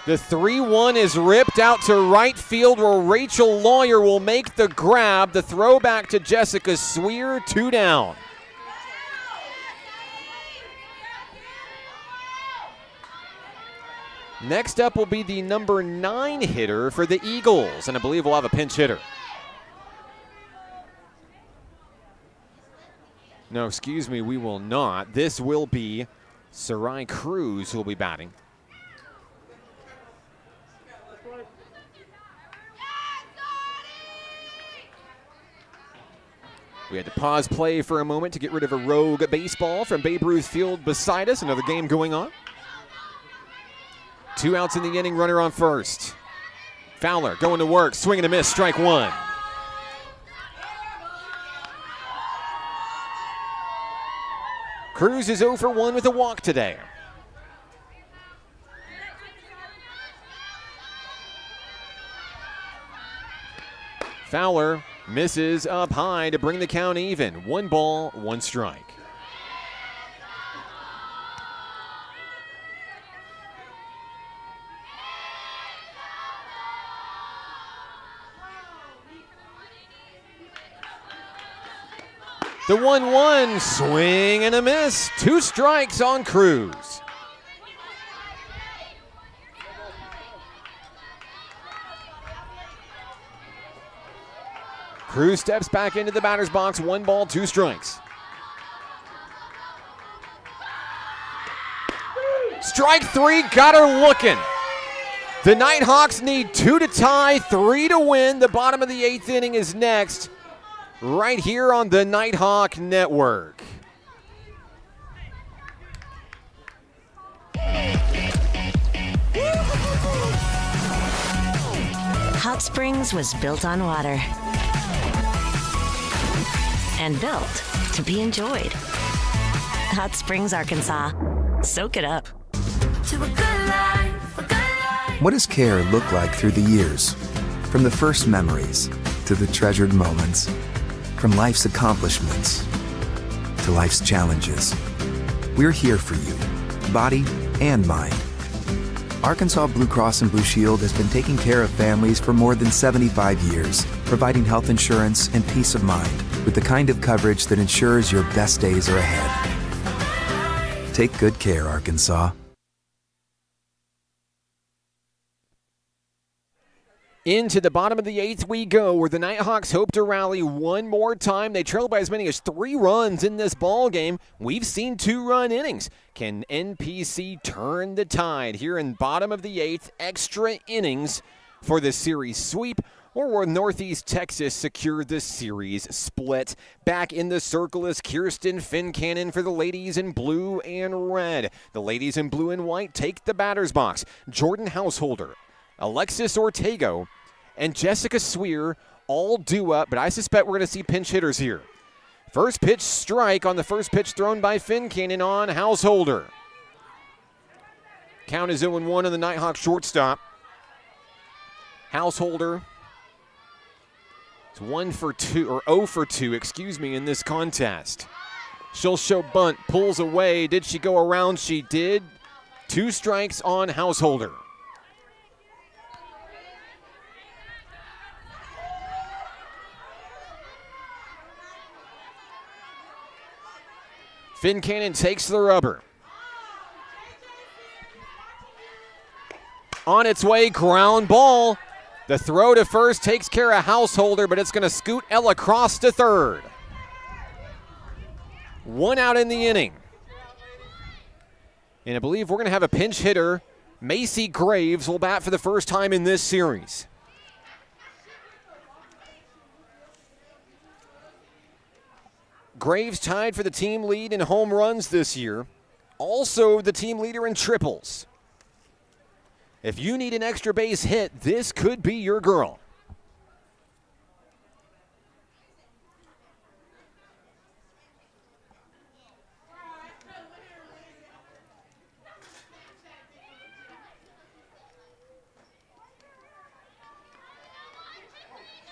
The 3-1 is ripped out to right field where Rachel Lawyer will make the grab. The throw back to Jessica Sweer, 2 down. Next up will be the number 9 hitter for the Eagles, and I believe we'll have a pinch hitter. No, excuse me, we will not. This will be Sarai Cruz who will be batting. We had to pause play for a moment to get rid of a rogue baseball from Babe Ruth Field beside us. Another game going on. 2 outs in the inning, runner on first. Fowler going to work, swing and a miss, strike 1. Cruz is 0 for 1 with a walk today. Fowler misses up high to bring the count even. 1 ball, 1 strike. The 1-1, swing and a miss. 2 strikes on Cruz. Cruz steps back into the batter's box. 1 ball, 2 strikes. Strike 3, got her looking. The Nighthawks need 2 to tie, 3 to win. The bottom of the 8th inning is next, right here on the Nighthawk Network. Hot Springs was built on water and built to be enjoyed. Hot Springs, Arkansas. Soak it up. To a good life, a good life. What does care look like through the years? From the first memories to the treasured moments. From life's accomplishments to life's challenges. We're here for you, body and mind. Arkansas Blue Cross and Blue Shield has been taking care of families for more than 75 years, providing health insurance and peace of mind with the kind of coverage that ensures your best days are ahead. Take good care, Arkansas. Into the bottom of the 8th we go, where the Nighthawks hope to rally one more time. They trail by as many as 3 runs in this ball game. We've seen 2-run innings. Can NPC turn the tide here in bottom of the 8th? Extra innings for the series sweep, or will Northeast Texas secure the series split? Back in the circle is Kirsten Fincannon for the ladies in blue and red. The ladies in blue and white take the batter's box. Jordan Householder, Alexis Ortego, and Jessica Sweer all due up, but I suspect we're going to see pinch hitters here. First pitch strike on the first pitch thrown by Fincannon on Householder. Count is 0-1 on the Nighthawk shortstop. Householder is 1 for 2, or 0 for 2, excuse me, in this contest. She'll show bunt, pulls away. Did she go around? She did. 2 strikes on Householder. Fincannon takes the rubber. On its way, ground ball. The throw to first takes care of Householder, but it's going to scoot Ella Cross to third. 1 out in the inning. And I believe we're going to have a pinch hitter. Macy Graves will bat for the first time in this series. Graves tied for the team lead in home runs this year. Also the team leader in triples. If you need an extra base hit, this could be your girl.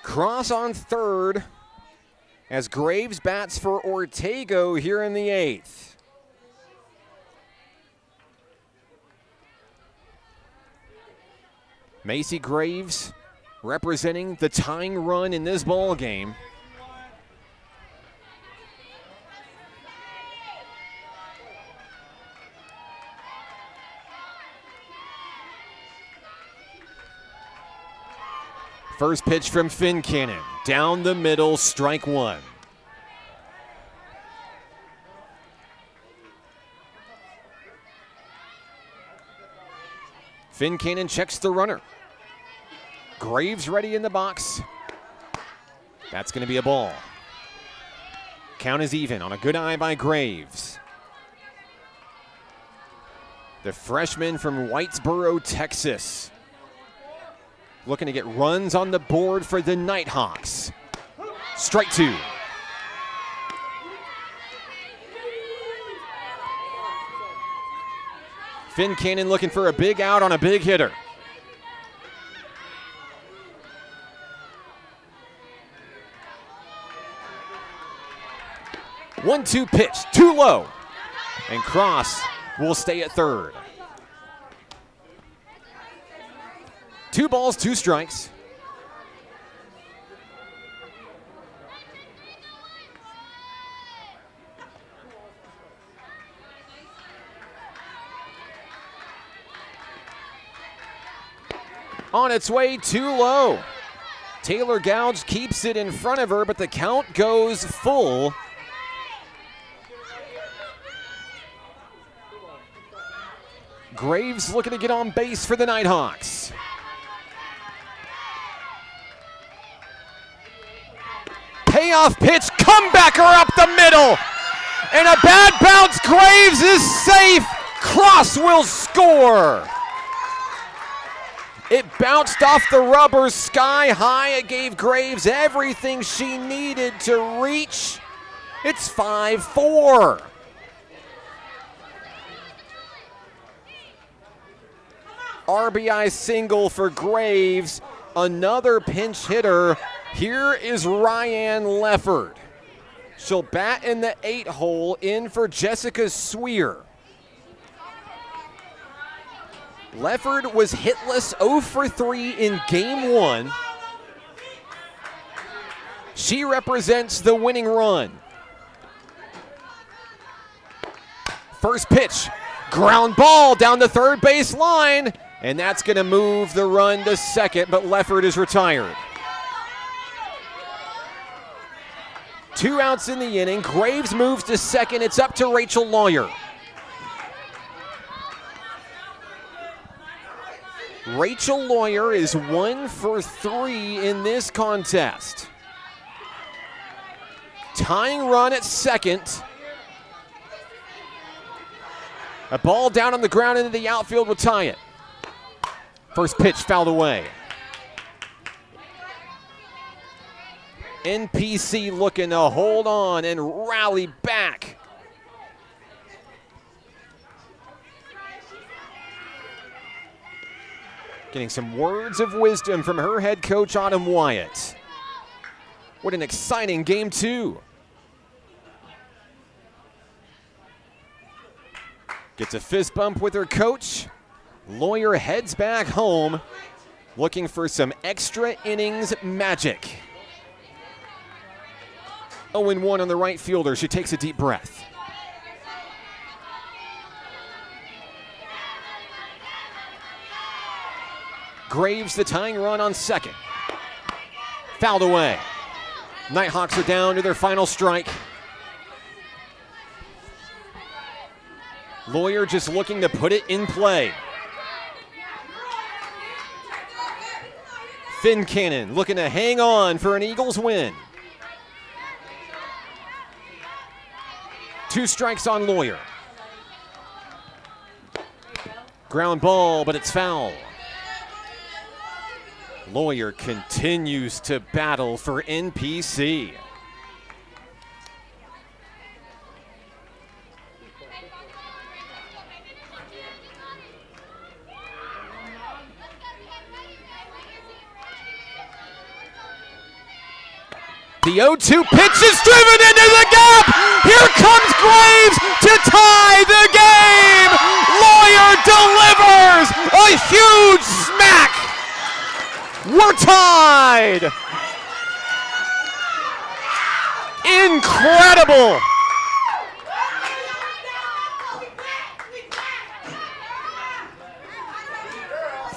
Cross on third as Graves bats for Ortego here in the 8th. Macy Graves representing the tying run in this ball game. First pitch from Fincannon. Down the middle, strike one. Fincannon checks the runner. Graves ready in the box. That's going to be a ball. Count is even on a good eye by Graves. The freshman from Whitesboro, Texas. Looking to get runs on the board for the Nighthawks. Strike two. Fincannon looking for a big out on a big hitter. One-two pitch, too low. And Cross will stay at third. 2 balls, 2 strikes. On its way, too low. Taylor Gouge keeps it in front of her, but the count goes full. Graves looking to get on base for the Nighthawks. Payoff pitch, comebacker up the middle. And a bad bounce, Graves is safe. Cross will score. It bounced off the rubber sky high. It gave Graves everything she needed to reach. It's 5-4. RBI single for Graves. Another pinch hitter. Here is Ryan Lefford. She'll bat in the 8 hole in for Jessica Sweer. Lefford was hitless 0 for 3 in game 1. She represents the winning run. First pitch, ground ball down the third base line, and that's going to move the run to second, but Lefford is retired. 2 outs in the inning. Graves moves to second. It's up to Rachel Lawyer. Rachel Lawyer is 1 for 3 in this contest. Tying run at second. A ball down on the ground into the outfield will tie it. First pitch fouled away. NPC looking to hold on and rally back. Getting some words of wisdom from her head coach, Autumn Wyatt. What an exciting game 2. Gets a fist bump with her coach. Lawyer heads back home, looking for some extra innings magic. 0-1 on the right fielder. She takes a deep breath. Graves the tying run on second. Fouled away. Nighthawks are down to their final strike. Lawyer just looking to put it in play. Fincannon looking to hang on for an Eagles win. 2 strikes on Lawyer. Ground ball, but it's foul. Lawyer continues to battle for NPC. The 0-2 pitch is driven into the gap. Here comes Graves to tie the game. Lawyer delivers a huge smack We're tied! Incredible!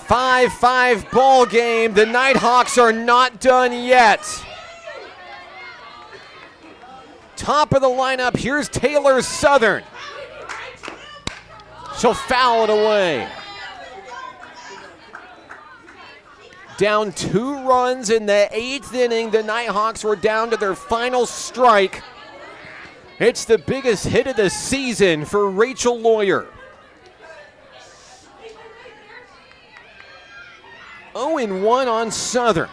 5-5 ball game. The Nighthawks are not done yet. Top of the lineup, here's Taylor Southern. She'll foul it away. Down 2 runs in the 8th inning. The Nighthawks were down to their final strike. It's the biggest hit of the season for Rachel Lawyer. 0-1 on Southern.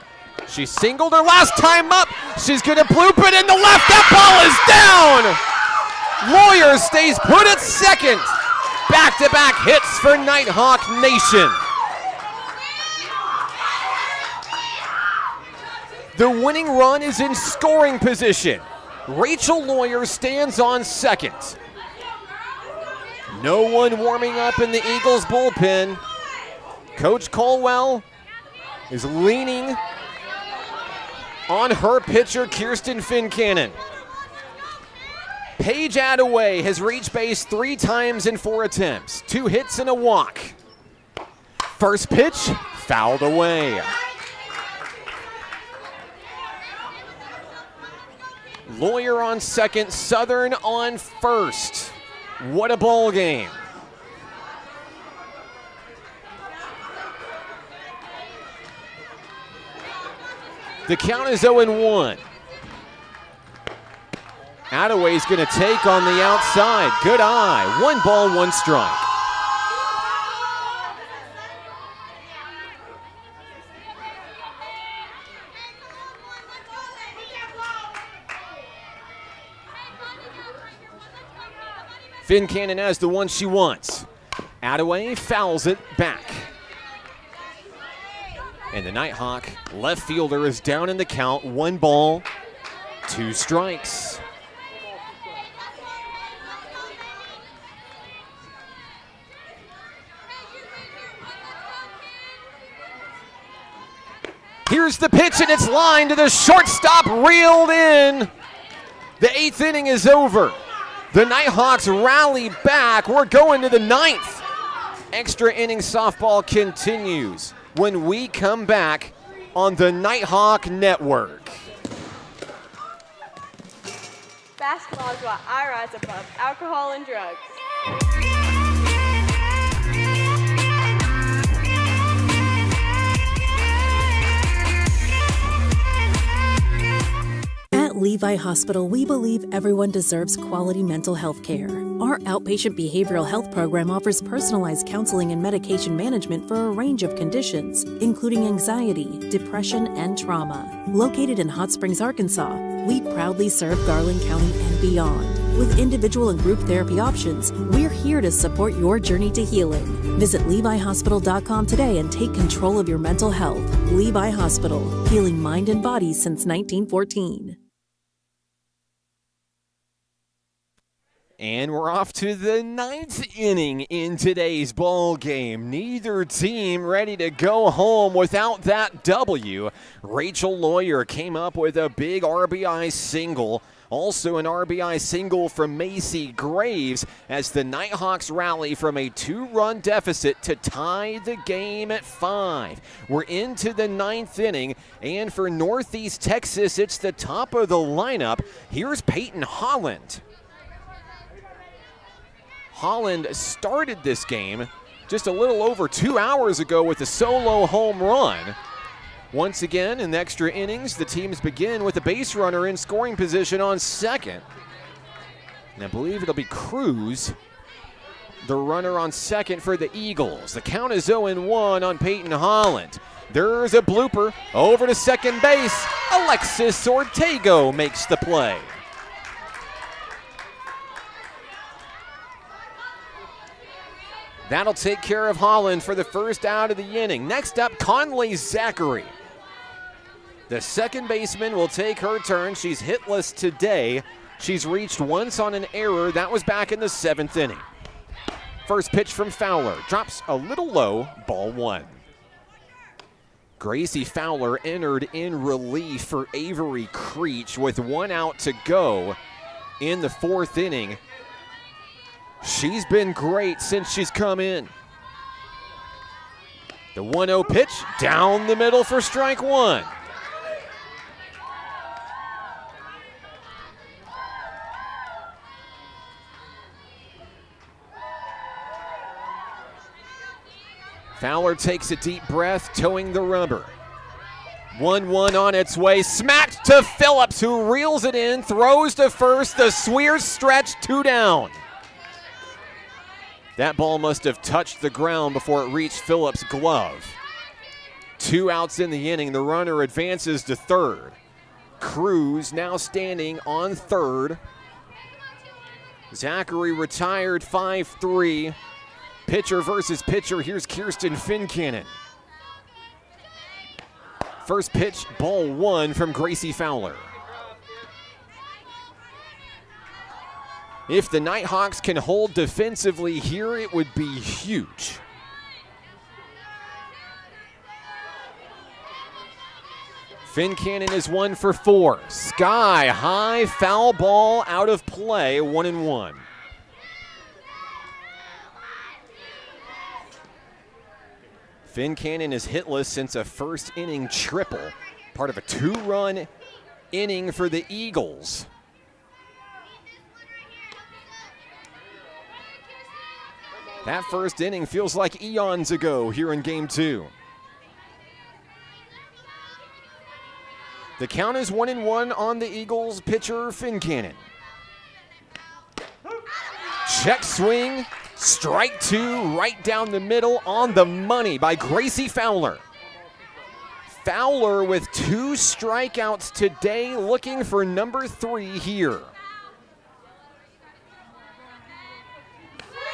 She singled her last time up. She's going to bloop it in the left. That ball is down. Lawyer stays put at second. Back-to-back hits for Nighthawk Nation. The winning run is in scoring position. Rachel Lawyer stands on second. No one warming up in the Eagles bullpen. Coach Colwell is leaning on her pitcher, Kirsten Fincannon. Paige Attaway has reached base 3 times in 4 attempts. 2 hits and a walk. First pitch, fouled away. Lawyer on second, Southern on first. What a ball game. The count is 0-1. Attaway's going to take on the outside. Good eye. 1 ball, 1 strike. Fincannon has the one she wants. Attaway fouls it back. And the Nighthawk left fielder is down in the count. 1 ball, 2 strikes. Here's the pitch, and it's lined to the shortstop, reeled in. The 8th inning is over. The Nighthawks rally back. We're going to the 9th. Extra inning softball continues when we come back on the Nighthawk Network. Basketball is why I rise above alcohol and drugs. At Levi Hospital, we believe everyone deserves quality mental health care. Our outpatient behavioral health program offers personalized counseling and medication management for a range of conditions, including anxiety, depression, and trauma. Located in Hot Springs, Arkansas, we proudly serve Garland County and beyond. With individual and group therapy options, we're here to support your journey to healing. Visit LeviHospital.com today and take control of your mental health. Levi Hospital, healing mind and body since 1914. And we're off to the 9th inning in today's ball game. Neither team ready to go home without that W. Rachel Lawyer came up with a big RBI single. Also an RBI single from Macy Graves as the Nighthawks rally from a 2-run deficit to tie the game at 5. We're into the 9th inning, and for Northeast Texas, it's the top of the lineup. Here's Peyton Holland. Holland started this game just a little over 2 hours ago with a solo home run. Once again, in the extra innings, the teams begin with a base runner in scoring position on second. And I believe it'll be Cruz, the runner on second for the Eagles. The count is 0-1 on Peyton Holland. There's a blooper over to second base. Alexis Ortego makes the play. That'll take care of Holland for the first out of the inning. Next up, Conley Zachary. The second baseman will take her turn. She's hitless today. She's reached once on an error. That was back in the 7th inning. First pitch from Fowler. Drops a little low, ball 1. Gracie Fowler entered in relief for Avery Creech with 1 out to go in the 4th inning. She's been great since she's come in. The 1-0 pitch down the middle for strike 1. Fowler takes a deep breath, towing the rubber. 1-1 on its way, smacked to Phillips, who reels it in, throws to first, the Sweers stretch, 2 down. That ball must have touched the ground before it reached Phillips' glove. 2 outs in the inning, the runner advances to third. Cruz now standing on third. Zachary retired 5-3. Pitcher versus pitcher, here's Kirsten Fincannon. First pitch, ball 1 from Gracie Fowler. If the Nighthawks can hold defensively here, it would be huge. Fincannon is 1 for 4. Sky high, foul ball out of play, 1-1. Fincannon is hitless since a first inning triple, part of a 2-run inning for the Eagles. That first inning feels like eons ago here in game 2. The count is 1-1 on the Eagles pitcher Fincannon. Check swing. Strike 2 right down the middle on the money by Gracie Fowler. Fowler with 2 strikeouts today, looking for number 3 here.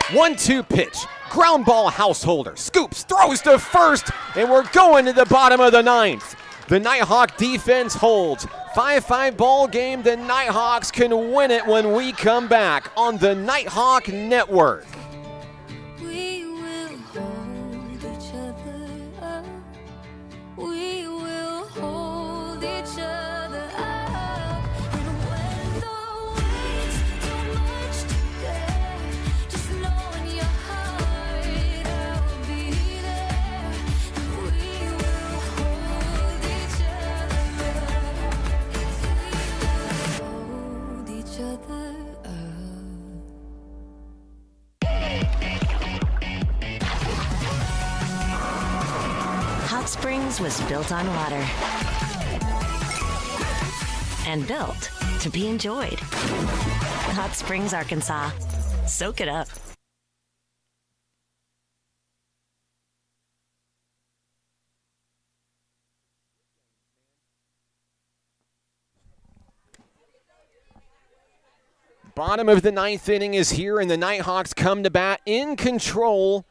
1-2 pitch. Ground ball householder. Scoops, throws to first, and we're going to the bottom of the 9th. The Nighthawk defense holds. 5-5 ball game. The Nighthawks can win it when we come back on the Nighthawk Network. We will hold each other up. We will hold each other up. And when the weight's too much to bear, just know in your heart I'll be there. And we will hold each other up. We will hold each other up. Hot Springs was built on water and built to be enjoyed. Hot Springs, Arkansas. Soak it up. Bottom of the 9th inning is here, and the Nighthawks come to bat in control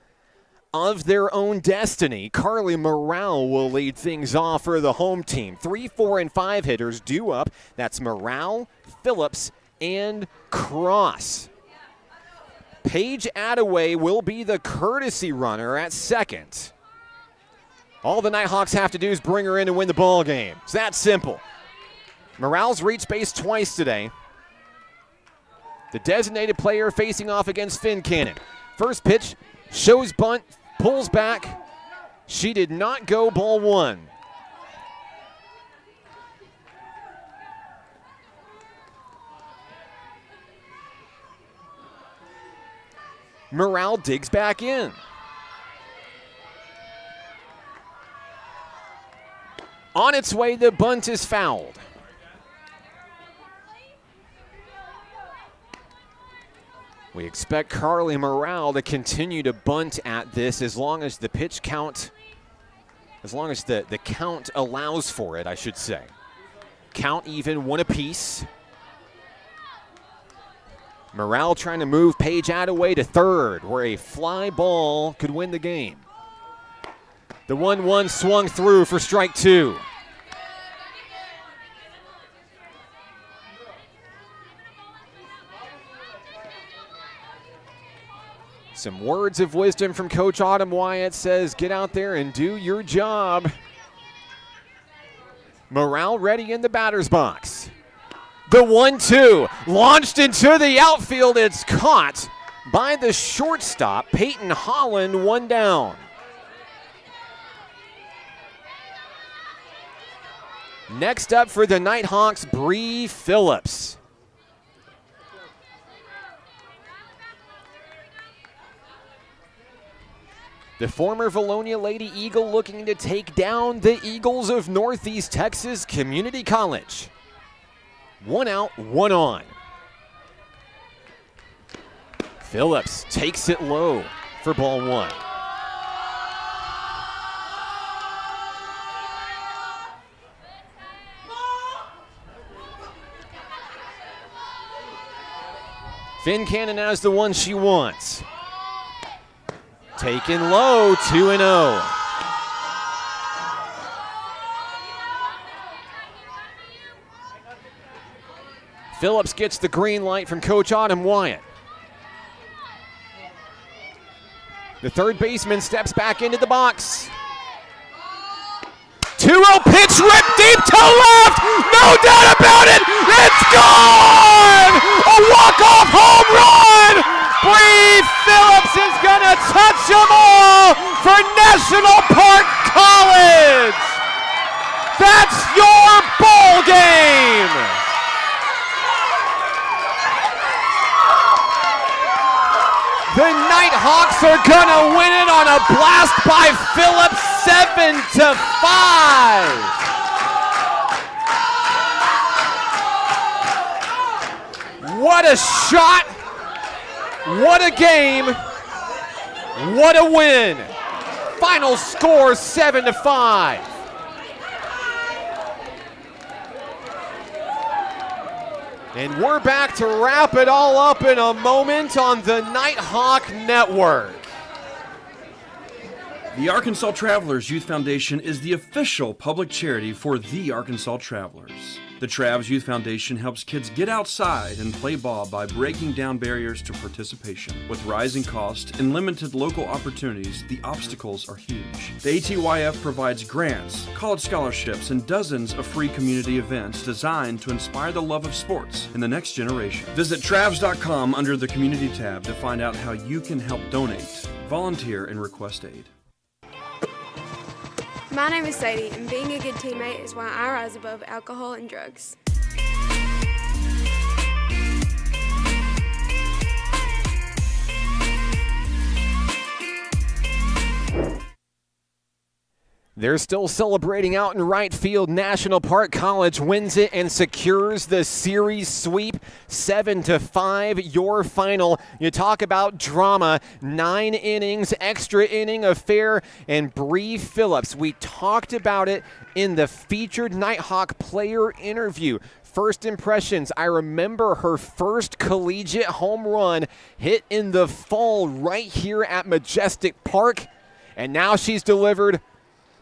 of their own destiny. Carly Morale will lead things off for the home team. 3, 4, and 5 hitters due up. That's Morale, Phillips, and Cross. Paige Attaway will be the courtesy runner at second. All the Nighthawks have to do is bring her in to win the ball game. It's that simple. Morale's reached base twice today. The designated player facing off against Fincannon. First pitch, shows bunt, pulls back. She did not go, ball 1. Morale digs back in. On its way, the bunt is fouled. We expect Carly Morale to continue to bunt at this as long as the pitch count, as long as the count allows for it, I should say. Count even, 1 apiece. Morale trying to move Paige Attaway to third, where a fly ball could win the game. The 1-1 swung through for strike 2. Some words of wisdom from Coach Autumn Wyatt says, get out there and do your job. Morale ready in the batter's box. The 1-2 launched into the outfield. It's caught by the shortstop, Peyton Holland, one down. Next up for the Nighthawks, Bree Phillips. The former Valonia Lady Eagle looking to take down the Eagles of Northeast Texas Community College. One out, one on. Phillips takes it low for ball one. Finn Cannon has the one she wants. Taken low, 2-0. Phillips gets the green light from Coach Autumn Wyatt. The third baseman steps back into the box. 2-0 pitch ripped deep to left. No doubt about it. It's gone. A walk-off home run. Bree Phillips is going to touch them all for National Park College. That's your ball game. The Nighthawks are going to win it on a blast by Phillips, 7-5. What a shot. What a game. What a win. Final score 7-5. And we're back to wrap it all up in a moment on the Nighthawk Network. The Arkansas Travelers Youth Foundation is the official public charity for the Arkansas Travelers. The Travs Youth Foundation helps kids get outside and play ball by breaking down barriers to participation. With rising costs and limited local opportunities, the obstacles are huge. The ATYF provides grants, college scholarships, and dozens of free community events designed to inspire the love of sports in the next generation. Visit Travs.com under the Community tab to find out how you can help donate, volunteer, and request aid. My name is Sadie, and being a good teammate is why I rise above alcohol and drugs. They're still celebrating out in right field. National Park College wins it and secures the series sweep, 7-5, your final. You talk about drama, 9 innings, extra inning affair, and Bree Phillips. We talked about it in the featured Nighthawk player interview. First impressions, I remember her first collegiate home run hit in the fall right here at Majestic Park, and now she's delivered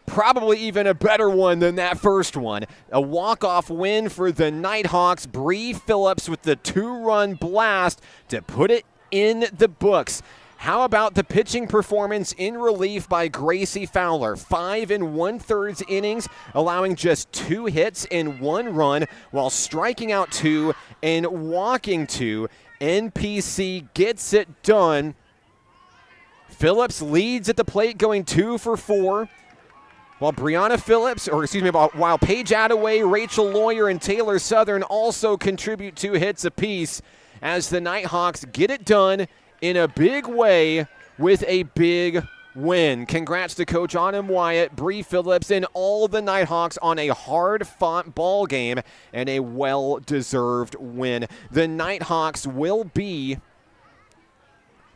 probably even a better one than that first one. A walk-off win for the Nighthawks. Bree Phillips with the 2-run blast to put it in the books. How about the pitching performance in relief by Gracie Fowler? 5 1/3 innings, allowing just 2 hits and 1 run while striking out 2 and walking 2. NPC gets it done. Phillips leads at the plate, going 2 for 4. While while Paige Attaway, Rachel Lawyer, and Taylor Southern also contribute 2 hits apiece as the Nighthawks get it done in a big way with a big win. Congrats to Coach Autumn Wyatt, Bree Phillips, and all the Nighthawks on a hard-fought ball game and a well-deserved win. The Nighthawks will be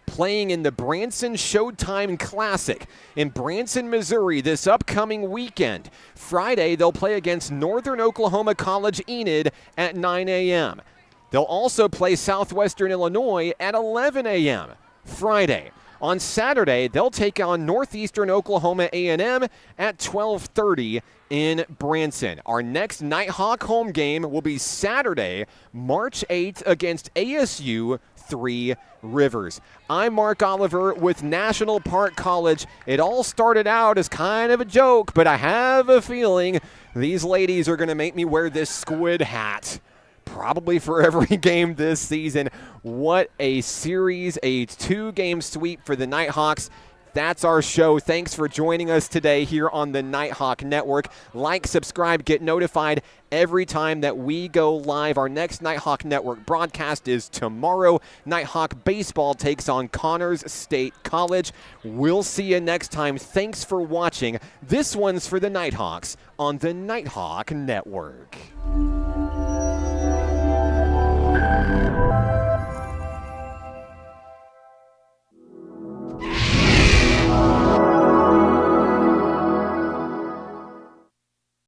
playing in the Branson Showtime Classic in Branson, Missouri this upcoming weekend. Friday, they'll play against Northern Oklahoma College Enid at 9 a.m. They'll also play Southwestern Illinois at 11 a.m. Friday. On Saturday, they'll take on Northeastern Oklahoma A&M at 12:30 in Branson. Our next Nighthawk home game will be Saturday, March 8th against ASU Three Rivers. I'm Mark Oliver with National Park College. It all started out as kind of a joke, but I have a feeling these ladies are going to make me wear this squid hat probably for every game this season. What a series, a 2-game sweep for the Nighthawks. That's our show. Thanks for joining us today here on the Nighthawk Network. Like, subscribe, get notified every time that we go live. Our next Nighthawk Network broadcast is tomorrow. Nighthawk baseball takes on Connors State College. We'll see you next time. Thanks for watching. This one's for the Nighthawks on the Nighthawk Network.